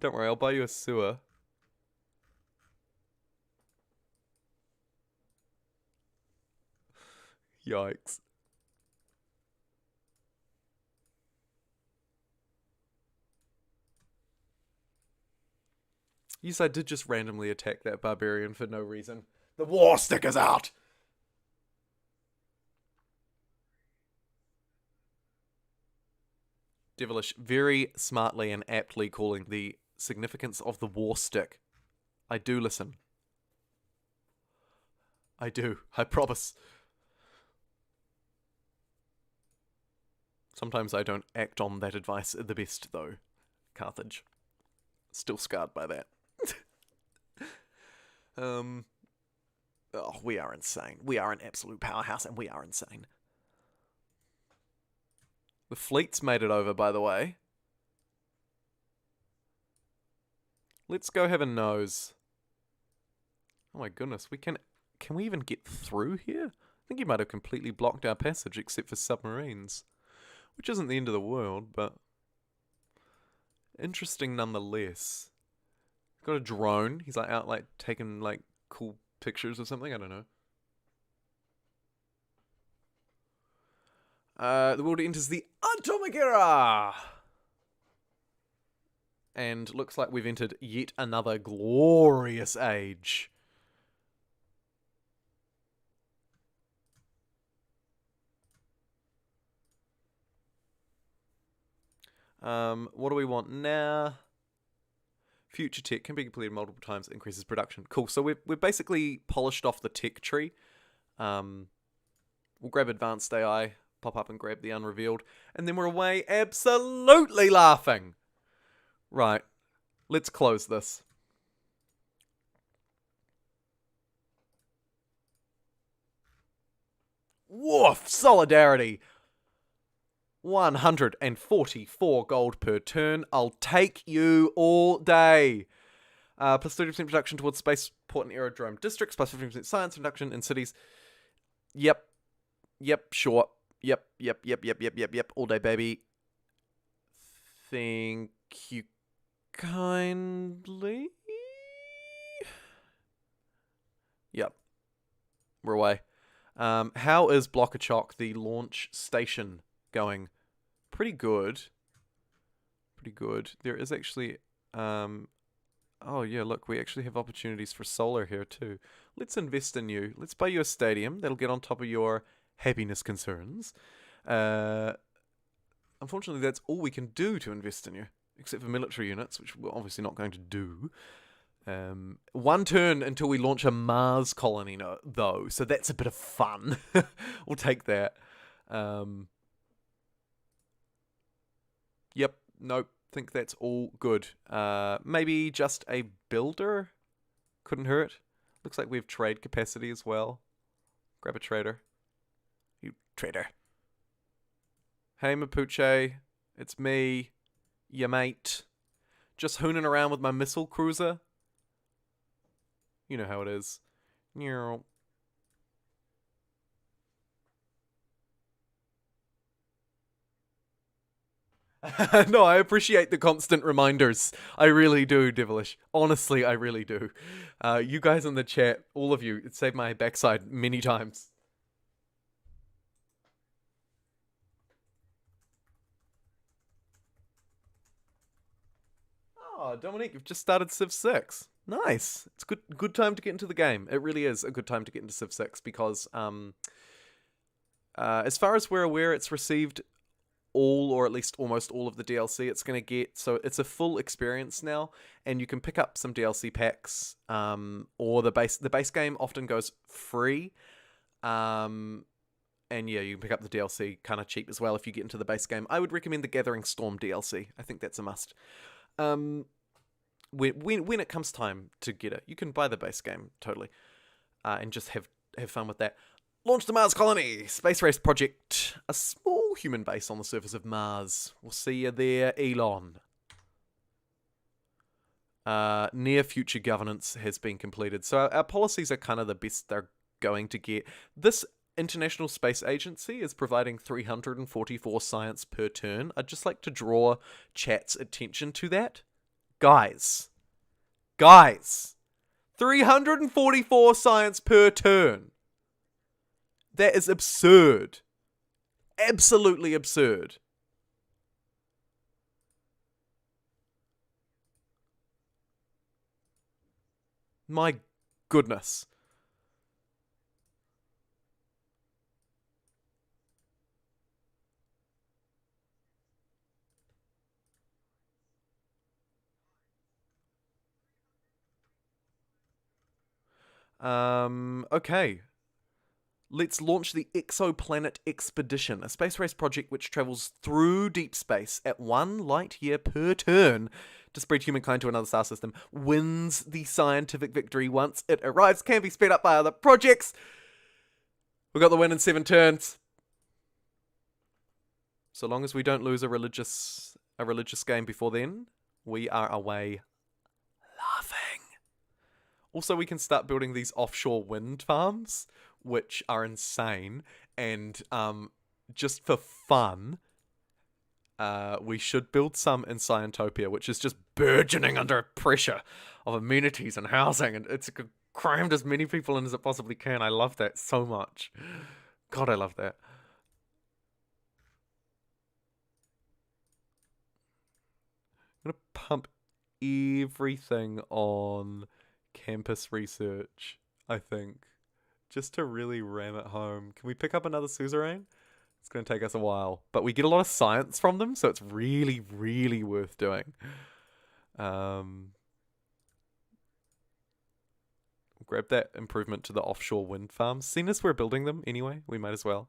Don't worry, I'll buy you a sewer. Yikes. Yes, I did just randomly attack that barbarian for no reason. The war stick is out! Devilish very smartly and aptly calling the significance of the war stick. I do listen. I do. I promise. Sometimes I don't act on that advice the best, though. Carthage. Still scarred by that. Oh, we are insane. We are an absolute powerhouse, and we are insane. The fleet's made it over, by the way. Let's go have a nose. Oh my goodness, we can we even get through here? I think he might have completely blocked our passage except for submarines. Which isn't the end of the world, but interesting nonetheless. Got a drone. He's like out like taking like cool pictures or something, I don't know. The world enters the atomic era! And looks like we've entered yet another glorious age. What do we want now? Future tech can be completed multiple times, increases production. Cool, so we've basically polished off the tech tree. We'll grab advanced AI, pop up and grab the unrevealed, and then we're away absolutely laughing. Right, let's close this. Woof, solidarity. 144 gold per turn. I'll take you all day. Plus 30% production towards spaceport and aerodrome districts. Plus 15% science production in cities. Yep. Yep, sure. Yep. All day, baby. Thank you kindly. Yep. We're away. How is Block-a-Chock, the launch station, going? Pretty good. Pretty good. There is actually... oh, yeah, look, we actually have opportunities for solar here, too. Let's invest in you. Let's buy you a stadium. That'll get on top of your happiness concerns. Unfortunately, that's all we can do to invest in you, except for military units, which we're obviously not going to do. One turn until we launch a Mars colony, though, so that's a bit of fun. We'll take that. Yep, nope, think that's all good. Maybe just a builder? Couldn't hurt. Looks like we have trade capacity as well. Grab a trader. You trader. Hey, Mapuche. It's me, your mate. Just hooning around with my missile cruiser. You know how it is. No, I appreciate the constant reminders. I really do, Devilish. Honestly, I really do. You guys in the chat, all of you, it saved my backside many times. Oh, Dominique, you've just started Civ 6. Nice. It's good time to get into the game. It really is a good time to get into Civ 6 because as far as we're aware, it's received all, or at least almost all of the DLC it's going to get. So it's a full experience now, and you can pick up some DLC packs, or the base game often goes free. And yeah, you can pick up the DLC kind of cheap as well if you get into the base game. I would recommend the Gathering Storm DLC. I think that's a must. When it comes time to get it, you can buy the base game totally, and just have fun with that. Launch the Mars colony, space race project, a small human base on the surface of Mars. We'll see you there, Elon. Near future governance has been completed, so our policies are kind of the best they're going to get. This International Space Agency is providing 344 science per turn. I'd just like to draw chat's attention to that. Guys, 344 science per turn. That is absurd. Absolutely absurd. My goodness. Okay. Let's launch the Exoplanet Expedition, a space race project which travels through deep space at 1 light year per turn to spread humankind to another star system, wins the scientific victory once it arrives, can be sped up by other projects. We got the win in 7 turns. So long as we don't lose a religious game before then, we are away laughing. Also, we can start building these offshore wind farms, which are insane, and just for fun, we should build some in Scientopia, which is just burgeoning under pressure of amenities and housing, and it's crammed as many people in as it possibly can. I love that so much. God, I love that. I'm gonna pump everything on campus research, I think, just to really ram it home. Can we pick up another suzerain? It's going to take us a while, but we get a lot of science from them, so it's really, really worth doing. Grab that improvement to the offshore wind farms. Seeing as we're building them anyway, we might as well.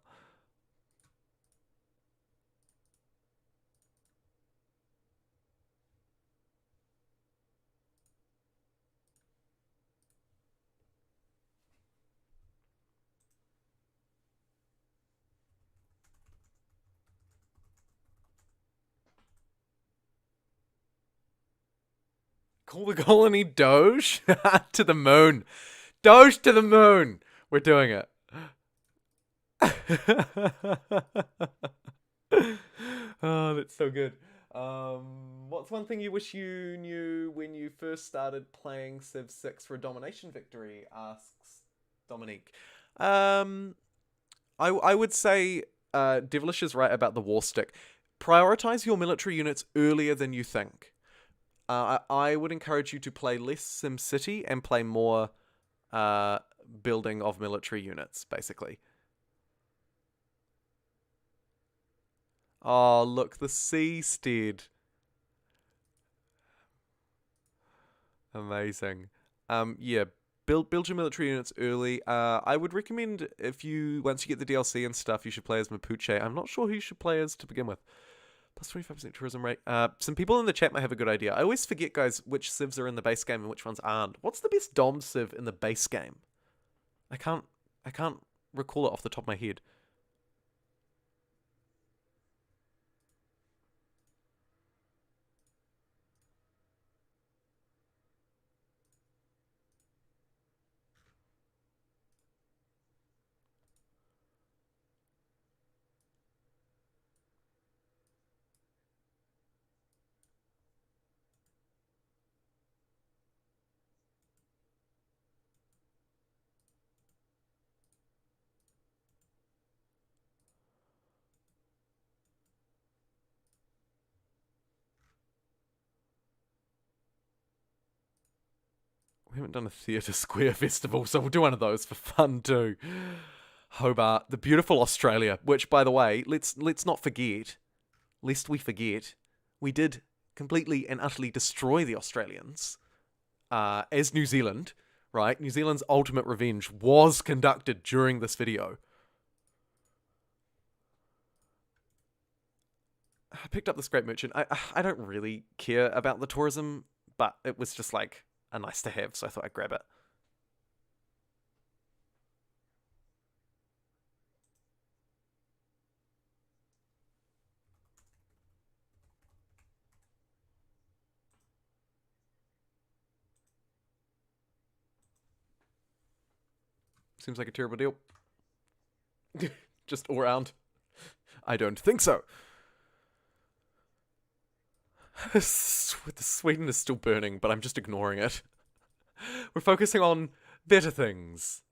Call the colony Doge to the moon. Doge to the moon. We're doing it. Oh, that's so good. What's one thing you wish you knew when you first started playing Civ 6 for a domination victory? Asks Dominique. I would say Devilish is right about the war stick. Prioritize your military units earlier than you think. I would encourage you to play less SimCity and play more building of military units, basically. Oh, look, the seastead. Amazing. Yeah, build your military units early. I would recommend once you get the DLC and stuff, you should play as Mapuche. I'm not sure who you should play as to begin with. Plus 25% tourism rate. Some people in the chat might have a good idea. I always forget, guys, which civs are in the base game and which ones aren't. What's the best Dom civ in the base game? I can't recall it off the top of my head. We haven't done a Theatre Square festival, so we'll do one of those for fun too. Hobart, the beautiful Australia, which, by the way, let's not forget, lest we forget, we did completely and utterly destroy the Australians as New Zealand, right? New Zealand's ultimate revenge was conducted during this video. I picked up this great merchant. I don't really care about the tourism, but it was just like a nice to have, so I thought I'd grab it. Seems like a terrible deal. Just all around. I don't think so. The Sweden is still burning, but I'm just ignoring it. We're focusing on better things.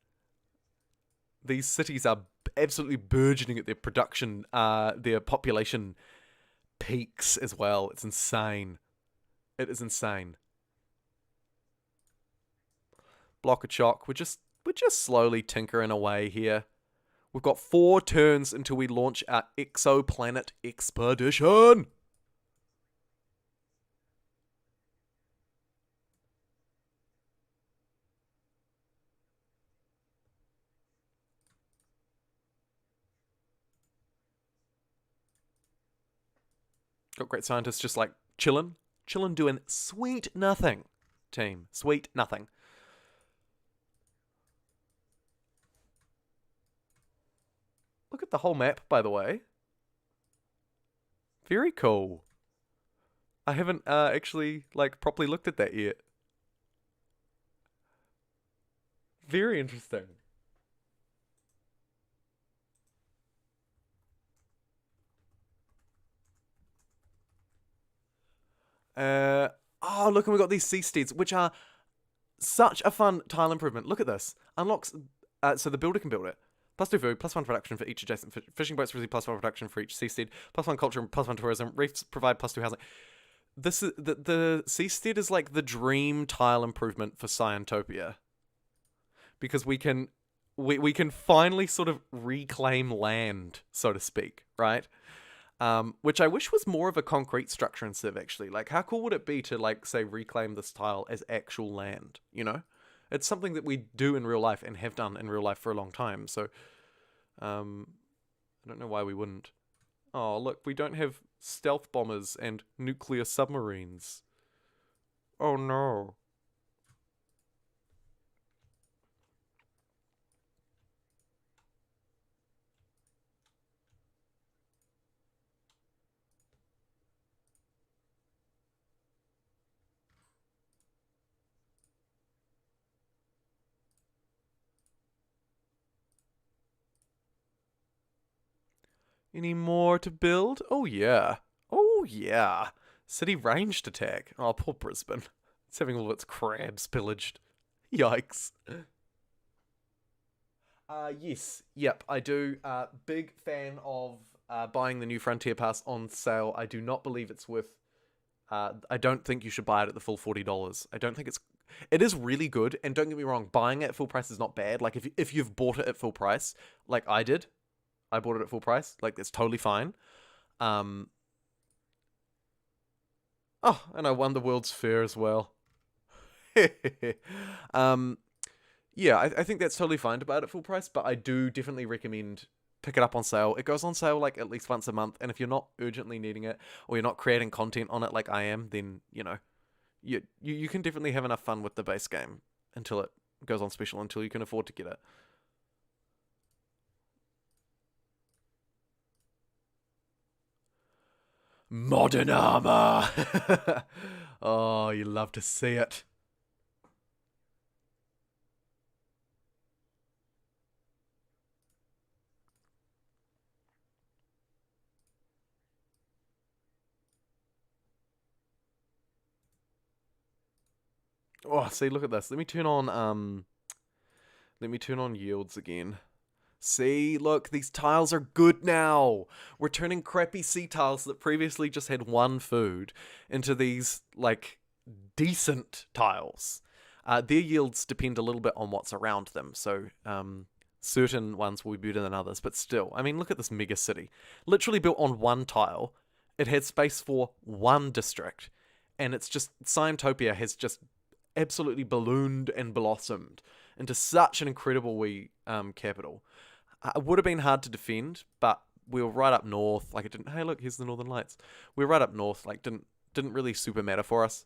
These cities are absolutely burgeoning at their production, their population peaks as well. It's insane. It is insane. Block of chalk. We're just slowly tinkering away here. We've got 4 turns until we launch our exoplanet expedition. Got great scientists just like chillin' doing sweet nothing. Team, sweet nothing. Look at the whole map, by the way. Very cool. I haven't actually properly looked at that yet. Very interesting. Oh, look, and we got these seasteads, which are such a fun tile improvement. Look at this. Unlocks, so the builder can build it. +2 food, +1 production for each adjacent fishing boats receive +1 production for each seastead, +1 culture and +1 tourism. Reefs provide +2 housing. This is the seastead is like the dream tile improvement for Scientopia, because we can finally sort of reclaim land, so to speak, right? Which I wish was more of a concrete structure in Civ, actually. Like, how cool would it be to, say, reclaim this tile as actual land, you know? It's something that we do in real life and have done in real life for a long time, so I don't know why we wouldn't. Oh, look, we don't have stealth bombers and nuclear submarines. Oh, no. Any more to build? Oh, yeah. Oh, yeah. City ranged attack. Oh, poor Brisbane. It's having all its crabs pillaged. Yikes. Yes. Yep, I do. Big fan of buying the new Frontier Pass on sale. I do not believe it's worth... I don't think you should buy it at the full $40. I don't think it's... It is really good, and don't get me wrong, buying it at full price is not bad. Like, if you've bought it at full price, like I did, I bought it at full price. Like, it's totally fine. Oh, and I won the World's Fair as well. Yeah, I think that's totally fine to buy it at full price, but I do definitely recommend pick it up on sale. It goes on sale like at least once a month, and if you're not urgently needing it, or you're not creating content on it like I am, then, you know, you can definitely have enough fun with the base game until it goes on special, until you can afford to get it. Modern armor! Oh, you love to see it. Oh, see, look at this. Let me turn on yields again. See, look, these tiles are good now. We're turning crappy sea tiles that previously just had 1 food into these, like, decent tiles. Their yields depend a little bit on what's around them, so certain ones will be better than others, but still. I mean, look at this mega city. Literally built on 1 tile. It had space for 1 district, and it's just, Scientopia has just absolutely ballooned and blossomed into such an incredible wee capital. It would have been hard to defend, but we were right up north. Like, it didn't. Hey, look, here's the Northern Lights. We were right up north. Like, didn't really super matter for us.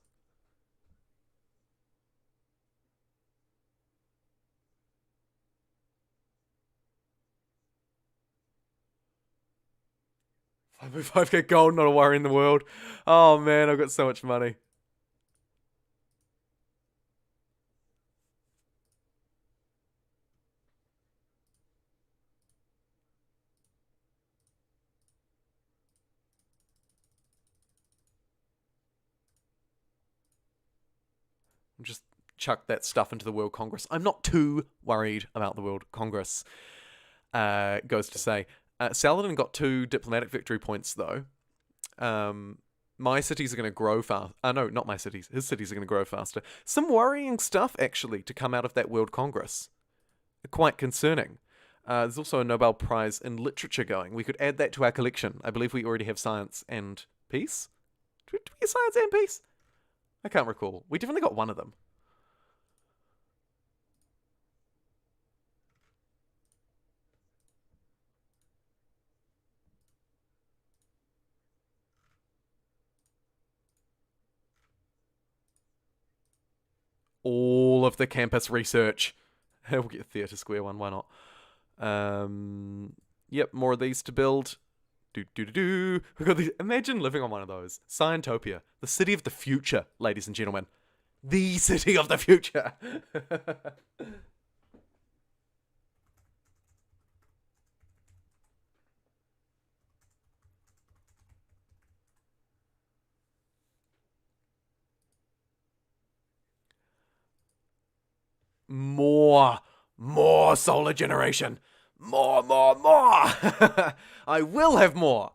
Five get gold, not a worry in the world. Oh man, I've got so much money. Just chuck that stuff into the World Congress. I'm not too worried about the World Congress, goes to say. Saladin got 2 diplomatic victory points, though. My cities are going to grow fast. No, not my cities. His cities are going to grow faster. Some worrying stuff, actually, to come out of that World Congress. Quite concerning. There's also a Nobel Prize in Literature going. We could add that to our collection. I believe we already have Science and Peace. Do we get Science and Peace? I can't recall. We definitely got one of them. All of the campus research. We'll get Theatre Square one, why not? Yep, more of these to build. We've got these. Imagine living on one of those. Scientopia, the city of the future, ladies and gentlemen. The city of the future. More solar generation. More. I will have more.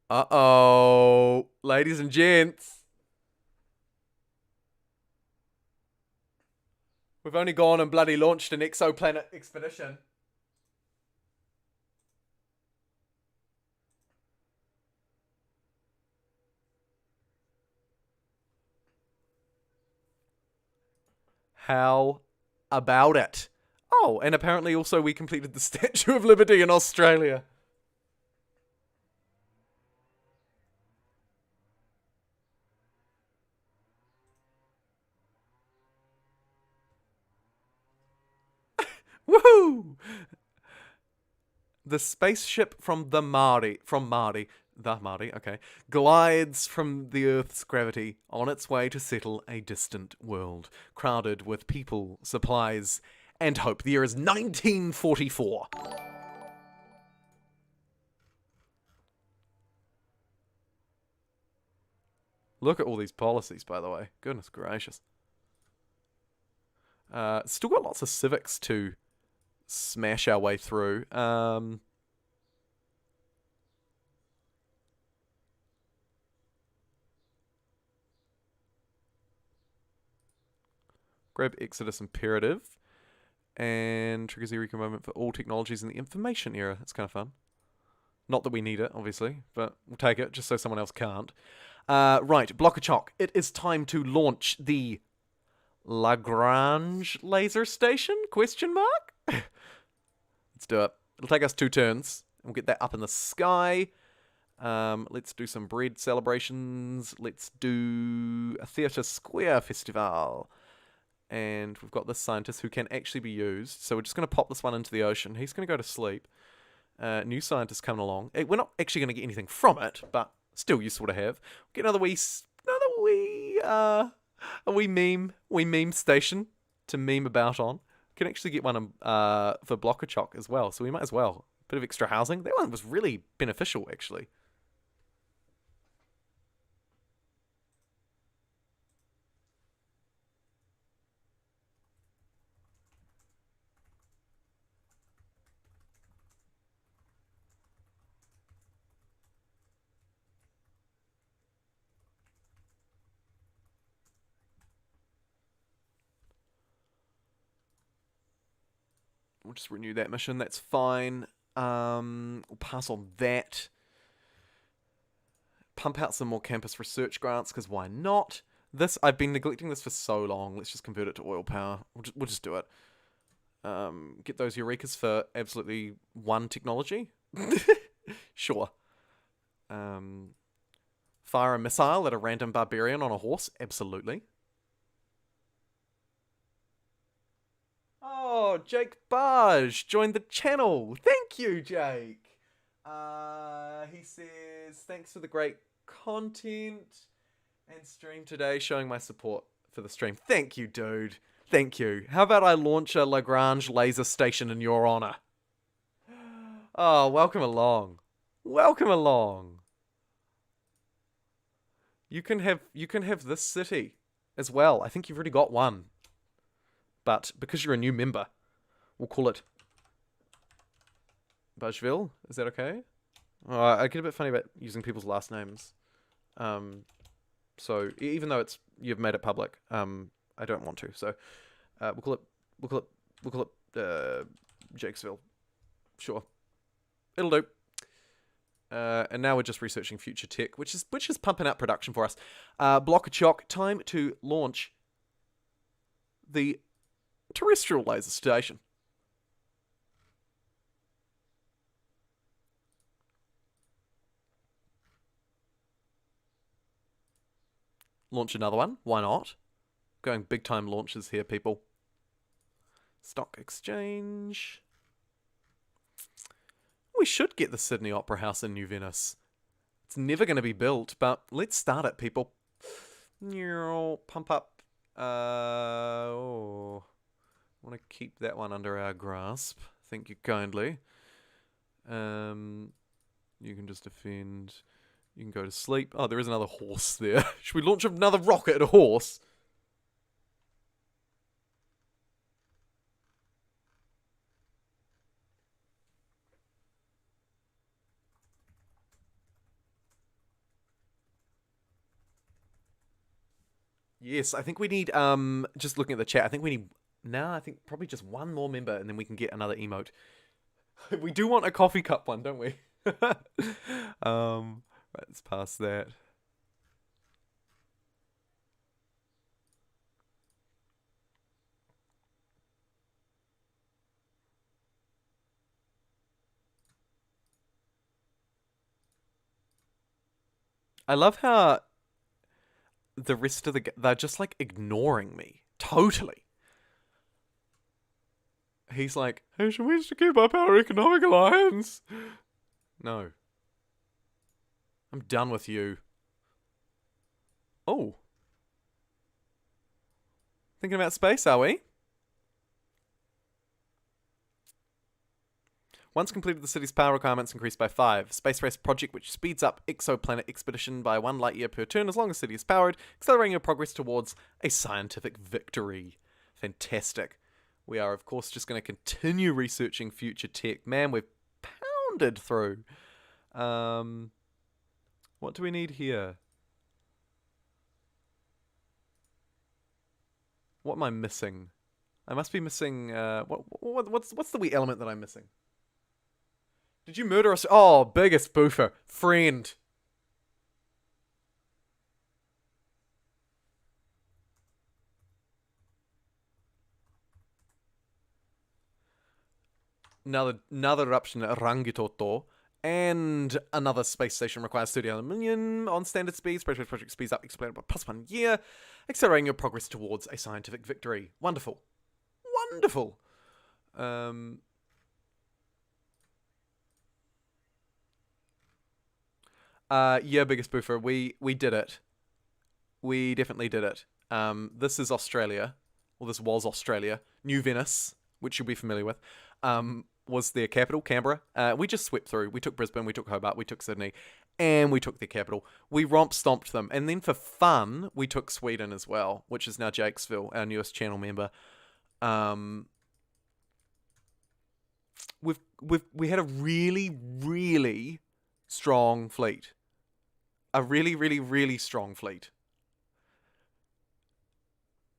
Uh-oh. Ladies and gents. We've only gone and bloody launched an exoplanet expedition. How about it? Oh, and apparently also we completed the Statue of Liberty in Australia. Woohoo! The spaceship from the Māori, okay, glides from the Earth's gravity on its way to settle a distant world, crowded with people, supplies, and hope. The year is 1944. Look at all these policies, by the way. Goodness gracious. Still got lots of civics to smash our way through. Grab Exodus Imperative. And triggers the Eureka moment for all technologies in the information era. That's kind of fun. Not that we need it, obviously, but we'll take it just so someone else can't. Right, Block of Chalk. It is time to launch the Lagrange laser station? Question mark? Let's do it. It'll take us 2 turns. We'll get that up in the sky. Let's do some bread celebrations. Let's do a Theatre Square festival. And we've got this scientist who can actually be used. So we're just going to pop this one into the ocean. He's going to go to sleep. New scientist coming along. We're not actually going to get anything from it, but still useful to have. Get another wee meme station to meme about on. Can actually get one for Block of Chalk as well. So we might as well. Bit of extra housing. That one was really beneficial, actually. We'll just renew that mission. That's fine. We'll pass on that. Pump out some more campus research grants, because why not? I've been neglecting this for so long. Let's just convert it to oil power. We'll just do it. Get those Eurekas for absolutely one technology. Sure. Fire a missile at a random barbarian on a horse. Absolutely. Oh, Jake Barge joined the channel. Thank you, Jake. He says, thanks for the great content and stream today, showing my support for the stream. Thank you, dude. Thank you. How about I launch a Lagrange laser station in your honor? Oh, welcome along. Welcome along. You can have this city as well. I think you've already got one. But because you're a new member, we'll call it Bujville. Is that okay? I get a bit funny about using people's last names. So even though you've made it public, I don't want to. So we'll call it Jakesville. Sure, it'll do. And now we're just researching future tech, which is pumping out production for us. Block of Chock, time to launch the terrestrial laser station. Launch another one. Why not? Going big time launches here, people. Stock exchange. We should get the Sydney Opera House in New Venice. It's never going to be built, but let's start it, people. Pump up. I want to keep that one under our grasp. Thank you kindly. You can just defend. You can go to sleep. Oh, there is another horse there. Should we launch another rocket at a horse? Yes, I think we need, just looking at the chat, I think we need, I think probably just one more member and then we can get another emote. We do want a coffee cup one, don't we? Right, let's pass that. I love how the rest of they're just like ignoring me. Totally. He's like, hey, should we just keep up our economic alliance? No. I'm done with you. Oh. Thinking about space, are we? Once completed, the city's power requirements increased by 5. Space Race project which speeds up exoplanet expedition by 1 light year per turn as long as the city is powered, accelerating your progress towards a scientific victory. Fantastic. We are, of course, just going to continue researching future tech. Man, we've pounded through. What do we need here? What am I missing? I must be missing. What's the wee element that I'm missing? Did you murder us? Oh, biggest boofer. Friend. Another eruption at Rangitoto. And another space station requires 30 aluminium on standard speed. Space Race project speeds up explained by +1 year, accelerating your progress towards a scientific victory. Wonderful. Wonderful. Yeah, biggest boofer. We did it. We definitely did it. This is Australia. Well, this was Australia. New Venice, which you'll be familiar with, was their capital, Canberra. We just swept through. We took Brisbane, we took Hobart, we took Sydney, and we took their capital. We romp-stomped them. And then for fun, we took Sweden as well, which is now Jakesville, our newest channel member. We had a really, really strong fleet. A really, really, really strong fleet.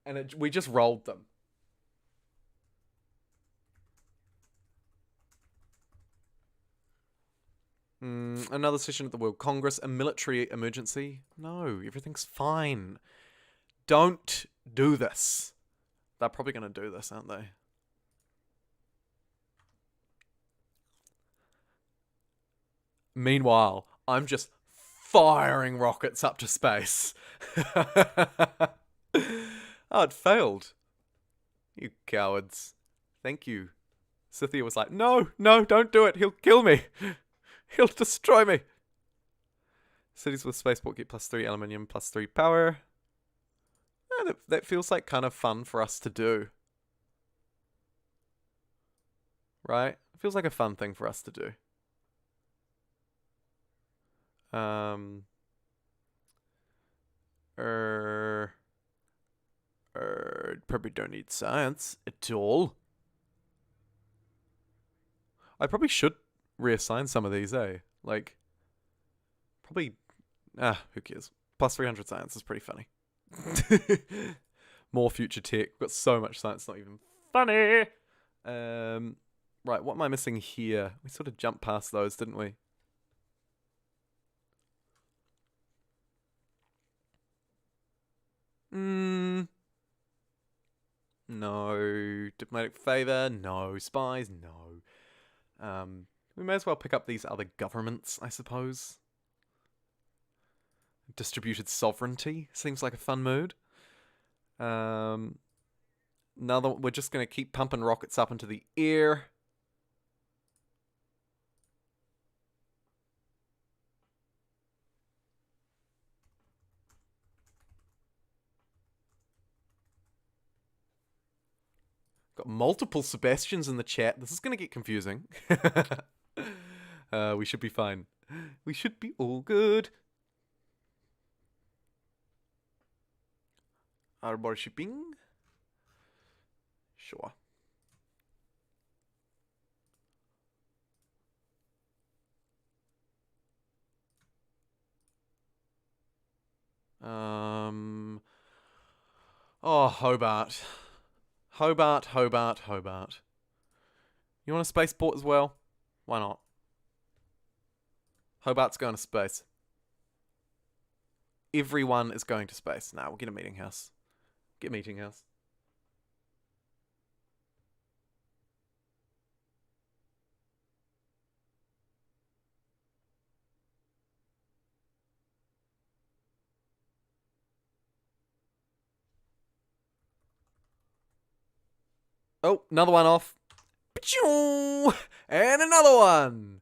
And we just rolled them. Another session at the World Congress. A military emergency? No, everything's fine. Don't do this. They're probably going to do this, aren't they? Meanwhile, I'm just firing rockets up to space. Oh, it failed. You cowards. Thank you. Scythia was like, no, don't do it. He'll kill me. He'll destroy me. Cities with spaceport get +3 aluminium, +3 power. That feels like kind of fun for us to do. Right? It feels like a fun thing for us to do. Probably don't need science at all. I probably should reassign some of these, eh? Like, probably, who cares? Plus 300 science is pretty funny. More future tech. We've got so much science, not even funny. Right, what am I missing here? We sort of jumped past those, didn't we? No. Diplomatic favor? No. Spies? No. We may as well pick up these other governments, I suppose. Distributed sovereignty seems like a fun mood. We're just going to keep pumping rockets up into the air. Got multiple Sebastians in the chat. This is going to get confusing. We should be fine. We should be all good. Hobart shipping? Sure. Oh, Hobart. Hobart. You want a spaceport as well? Why not? Hobart's going to space. Everyone is going to space. Nah, we'll get a meeting house. Get meeting house. Oh, another one off. And another one.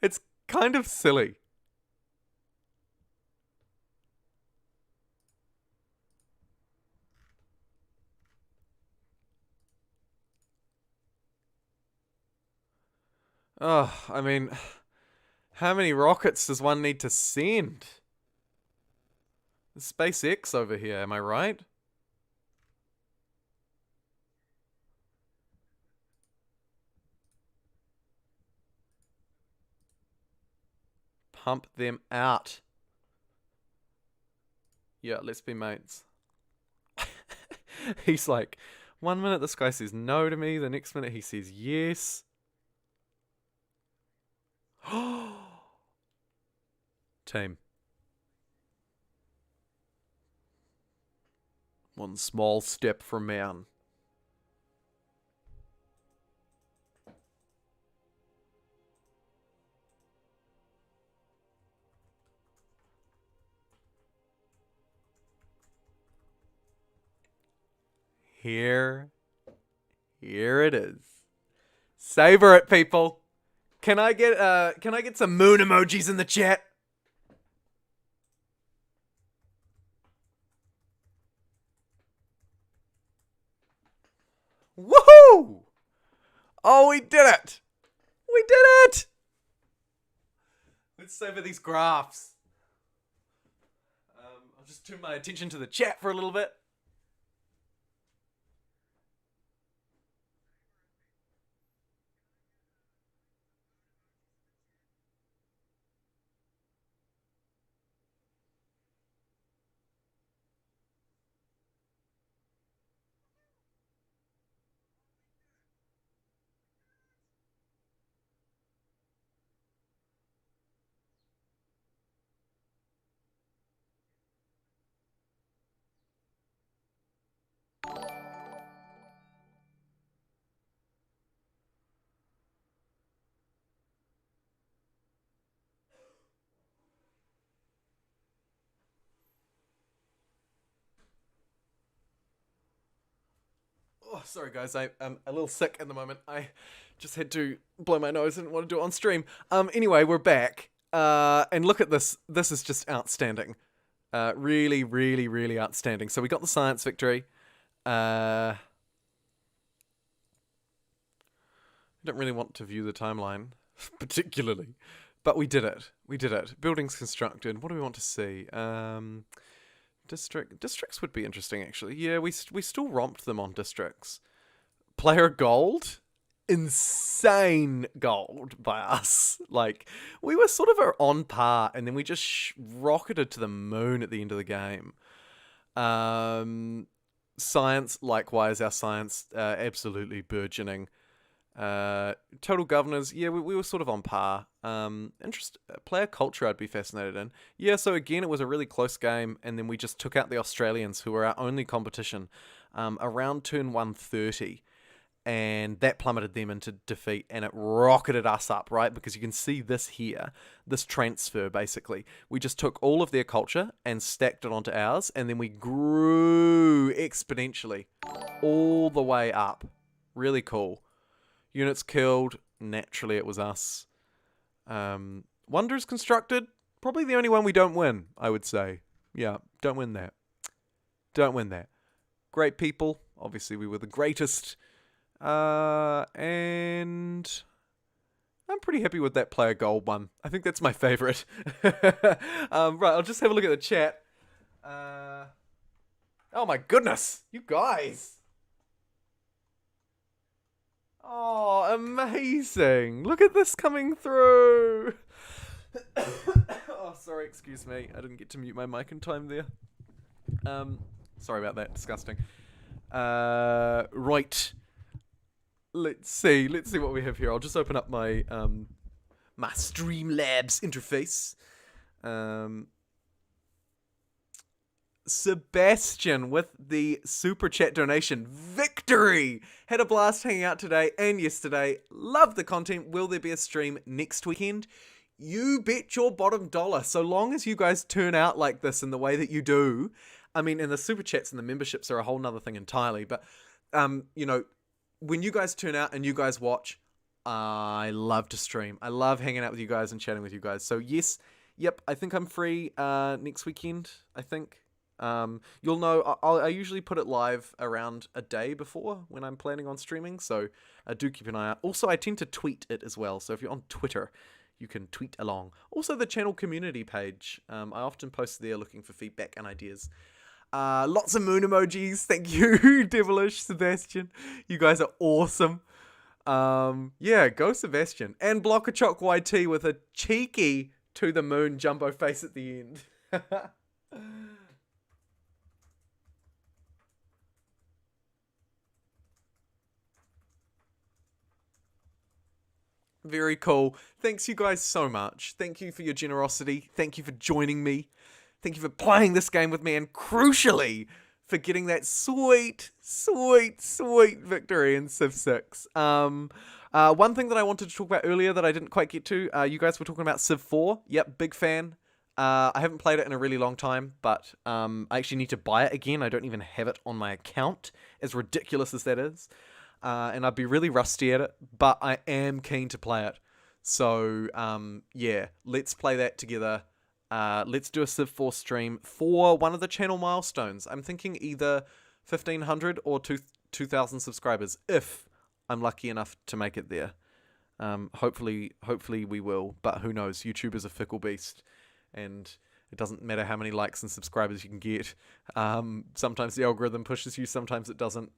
It's kind of silly. Oh, I mean, how many rockets does one need to send? SpaceX over here, am I right? Pump them out. Yeah, let's be mates. He's like, 1 minute this guy says no to me, the next minute he says yes. Team. One small step for man. Here it is. Savor it, people. Can I get some moon emojis in the chat? Woohoo! Oh, we did it! We did it! Let's savor these graphs. I'll just turn my attention to the chat for a little bit. Oh, sorry guys, I'm a little sick at the moment. I just had to blow my nose. Didn't want to do it on stream. Anyway, we're back. And look at this. This is just outstanding. Really, really, really outstanding. So we got the science victory. don't really want to view the timeline, particularly. But we did it. We did it. Buildings constructed. What do we want to see? Districts would be interesting, actually. Yeah, we still romped them on districts. Player gold? Insane gold by us. Like, we were sort of on par, and then we just rocketed to the moon at the end of the game. Science, likewise, our science absolutely burgeoning. Total governors, yeah, we were sort of on par. Player culture I'd be fascinated in. Yeah, so again, it was a really close game, and then we just took out the Australians, who were our only competition, around turn 130. And that plummeted them into defeat, and it rocketed us up, right? Because you can see this here, this transfer, basically. We just took all of their culture and stacked it onto ours, and then we grew exponentially all the way up. Really cool. Units killed. Naturally, it was us. Wonders constructed. Probably the only one we don't win, I would say. Yeah, don't win that. Don't win that. Great people. Obviously, we were the greatest. And I'm pretty happy with that player gold one. I think that's my favorite. Right, I'll just have a look at the chat. Oh my goodness, you guys. Oh, amazing. Look at this coming through. Oh, sorry, excuse me. I didn't get to mute my mic in time there. Sorry about that, disgusting. Right. Let's see what we have here. I'll just open up my my Streamlabs interface. Sebastian with the super chat donation. Victory! Had a blast hanging out today and yesterday. Love the content. Will there be a stream next weekend? You bet your bottom dollar. So long as you guys turn out like this in the way that you do. I mean, and the super chats and the memberships are a whole nother thing entirely. But, you know, when you guys turn out and you guys watch, I love to stream. I love hanging out with you guys and chatting with you guys. So yes, yep, I think I'm free next weekend, I think. You'll know, I usually put it live around a day before when I'm planning on streaming, so do keep an eye out. Also, I tend to tweet it as well, so if you're on Twitter, you can tweet along. Also, the channel community page, I often post there looking for feedback and ideas. Lots of moon emojis. Thank you, Devilish, Sebastian. You guys are awesome. Yeah, go Sebastian. And Blockachok YT with a cheeky to the moon jumbo face at the end. Very cool. Thanks you guys so much. Thank you for your generosity. Thank you for joining me. Thank you for playing this game with me, and crucially, for getting that sweet victory in Civ 6. One thing that I wanted to talk about earlier that I didn't quite get to, you guys were talking about Civ 4. Yep, big fan. I haven't played it in a really long time, but I actually need to buy it again. I don't even have it on my account, as ridiculous as that is. And I'd be really rusty at it, but I am keen to play it. So, yeah, let's play that together. Let's do a Civ 4 stream for one of the channel milestones. I'm thinking either 1,500 or 2,000 subscribers, if I'm lucky enough to make it there. Hopefully we will, but who knows? YouTube is a fickle beast, and it doesn't matter how many likes and subscribers you can get. Sometimes the algorithm pushes you, sometimes it doesn't,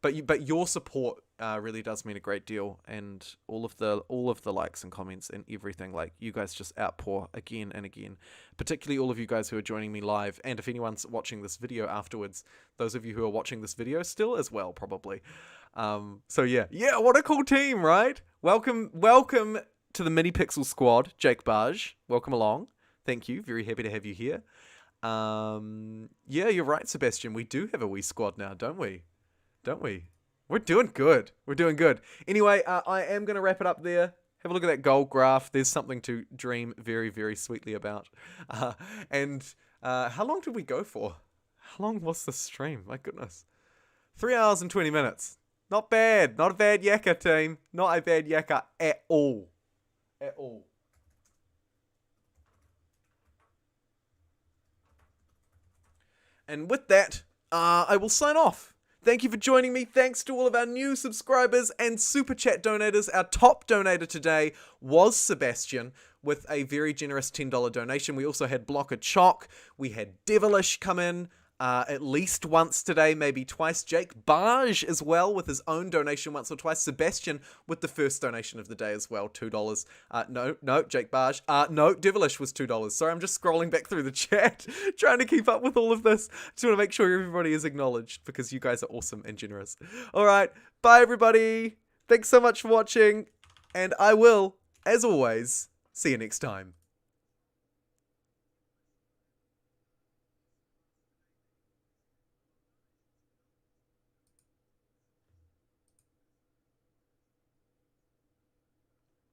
But your support really does mean a great deal, and all of the likes and comments and everything, like, you guys just outpour again and again. Particularly all of you guys who are joining me live, and if anyone's watching this video afterwards, those of you who are watching this video still as well, probably. So yeah, what a cool team, right? Welcome to the Mini Pixel squad, Jake Barge. Welcome along. Thank you. Very happy to have you here. Yeah, you're right, Sebastian. We do have a wee squad now, don't we? We're doing good. Anyway, I am going to wrap it up there. Have a look at that gold graph. There's something to dream very, very sweetly about. And how long did we go for? How long was the stream? My goodness. 3 hours and 20 minutes. Not bad. Not a bad yakka, team. Not a bad yakka at all. And with that, I will sign off. Thank you for joining me. Thanks to all of our new subscribers and Super Chat donators. Our top donator today was Sebastian with a very generous $10 donation. We also had Blocker Chalk. We had Devilish come in at least once today, maybe twice. Jake Barge as well with his own donation once or twice. Sebastian with the first donation of the day as well, $2. No, Jake Barge. No, Devilish was $2. Sorry, I'm just scrolling back through the chat, trying to keep up with all of this. Just want to make sure everybody is acknowledged because you guys are awesome and generous. All right, bye everybody. Thanks so much for watching, and I will, as always, see you next time.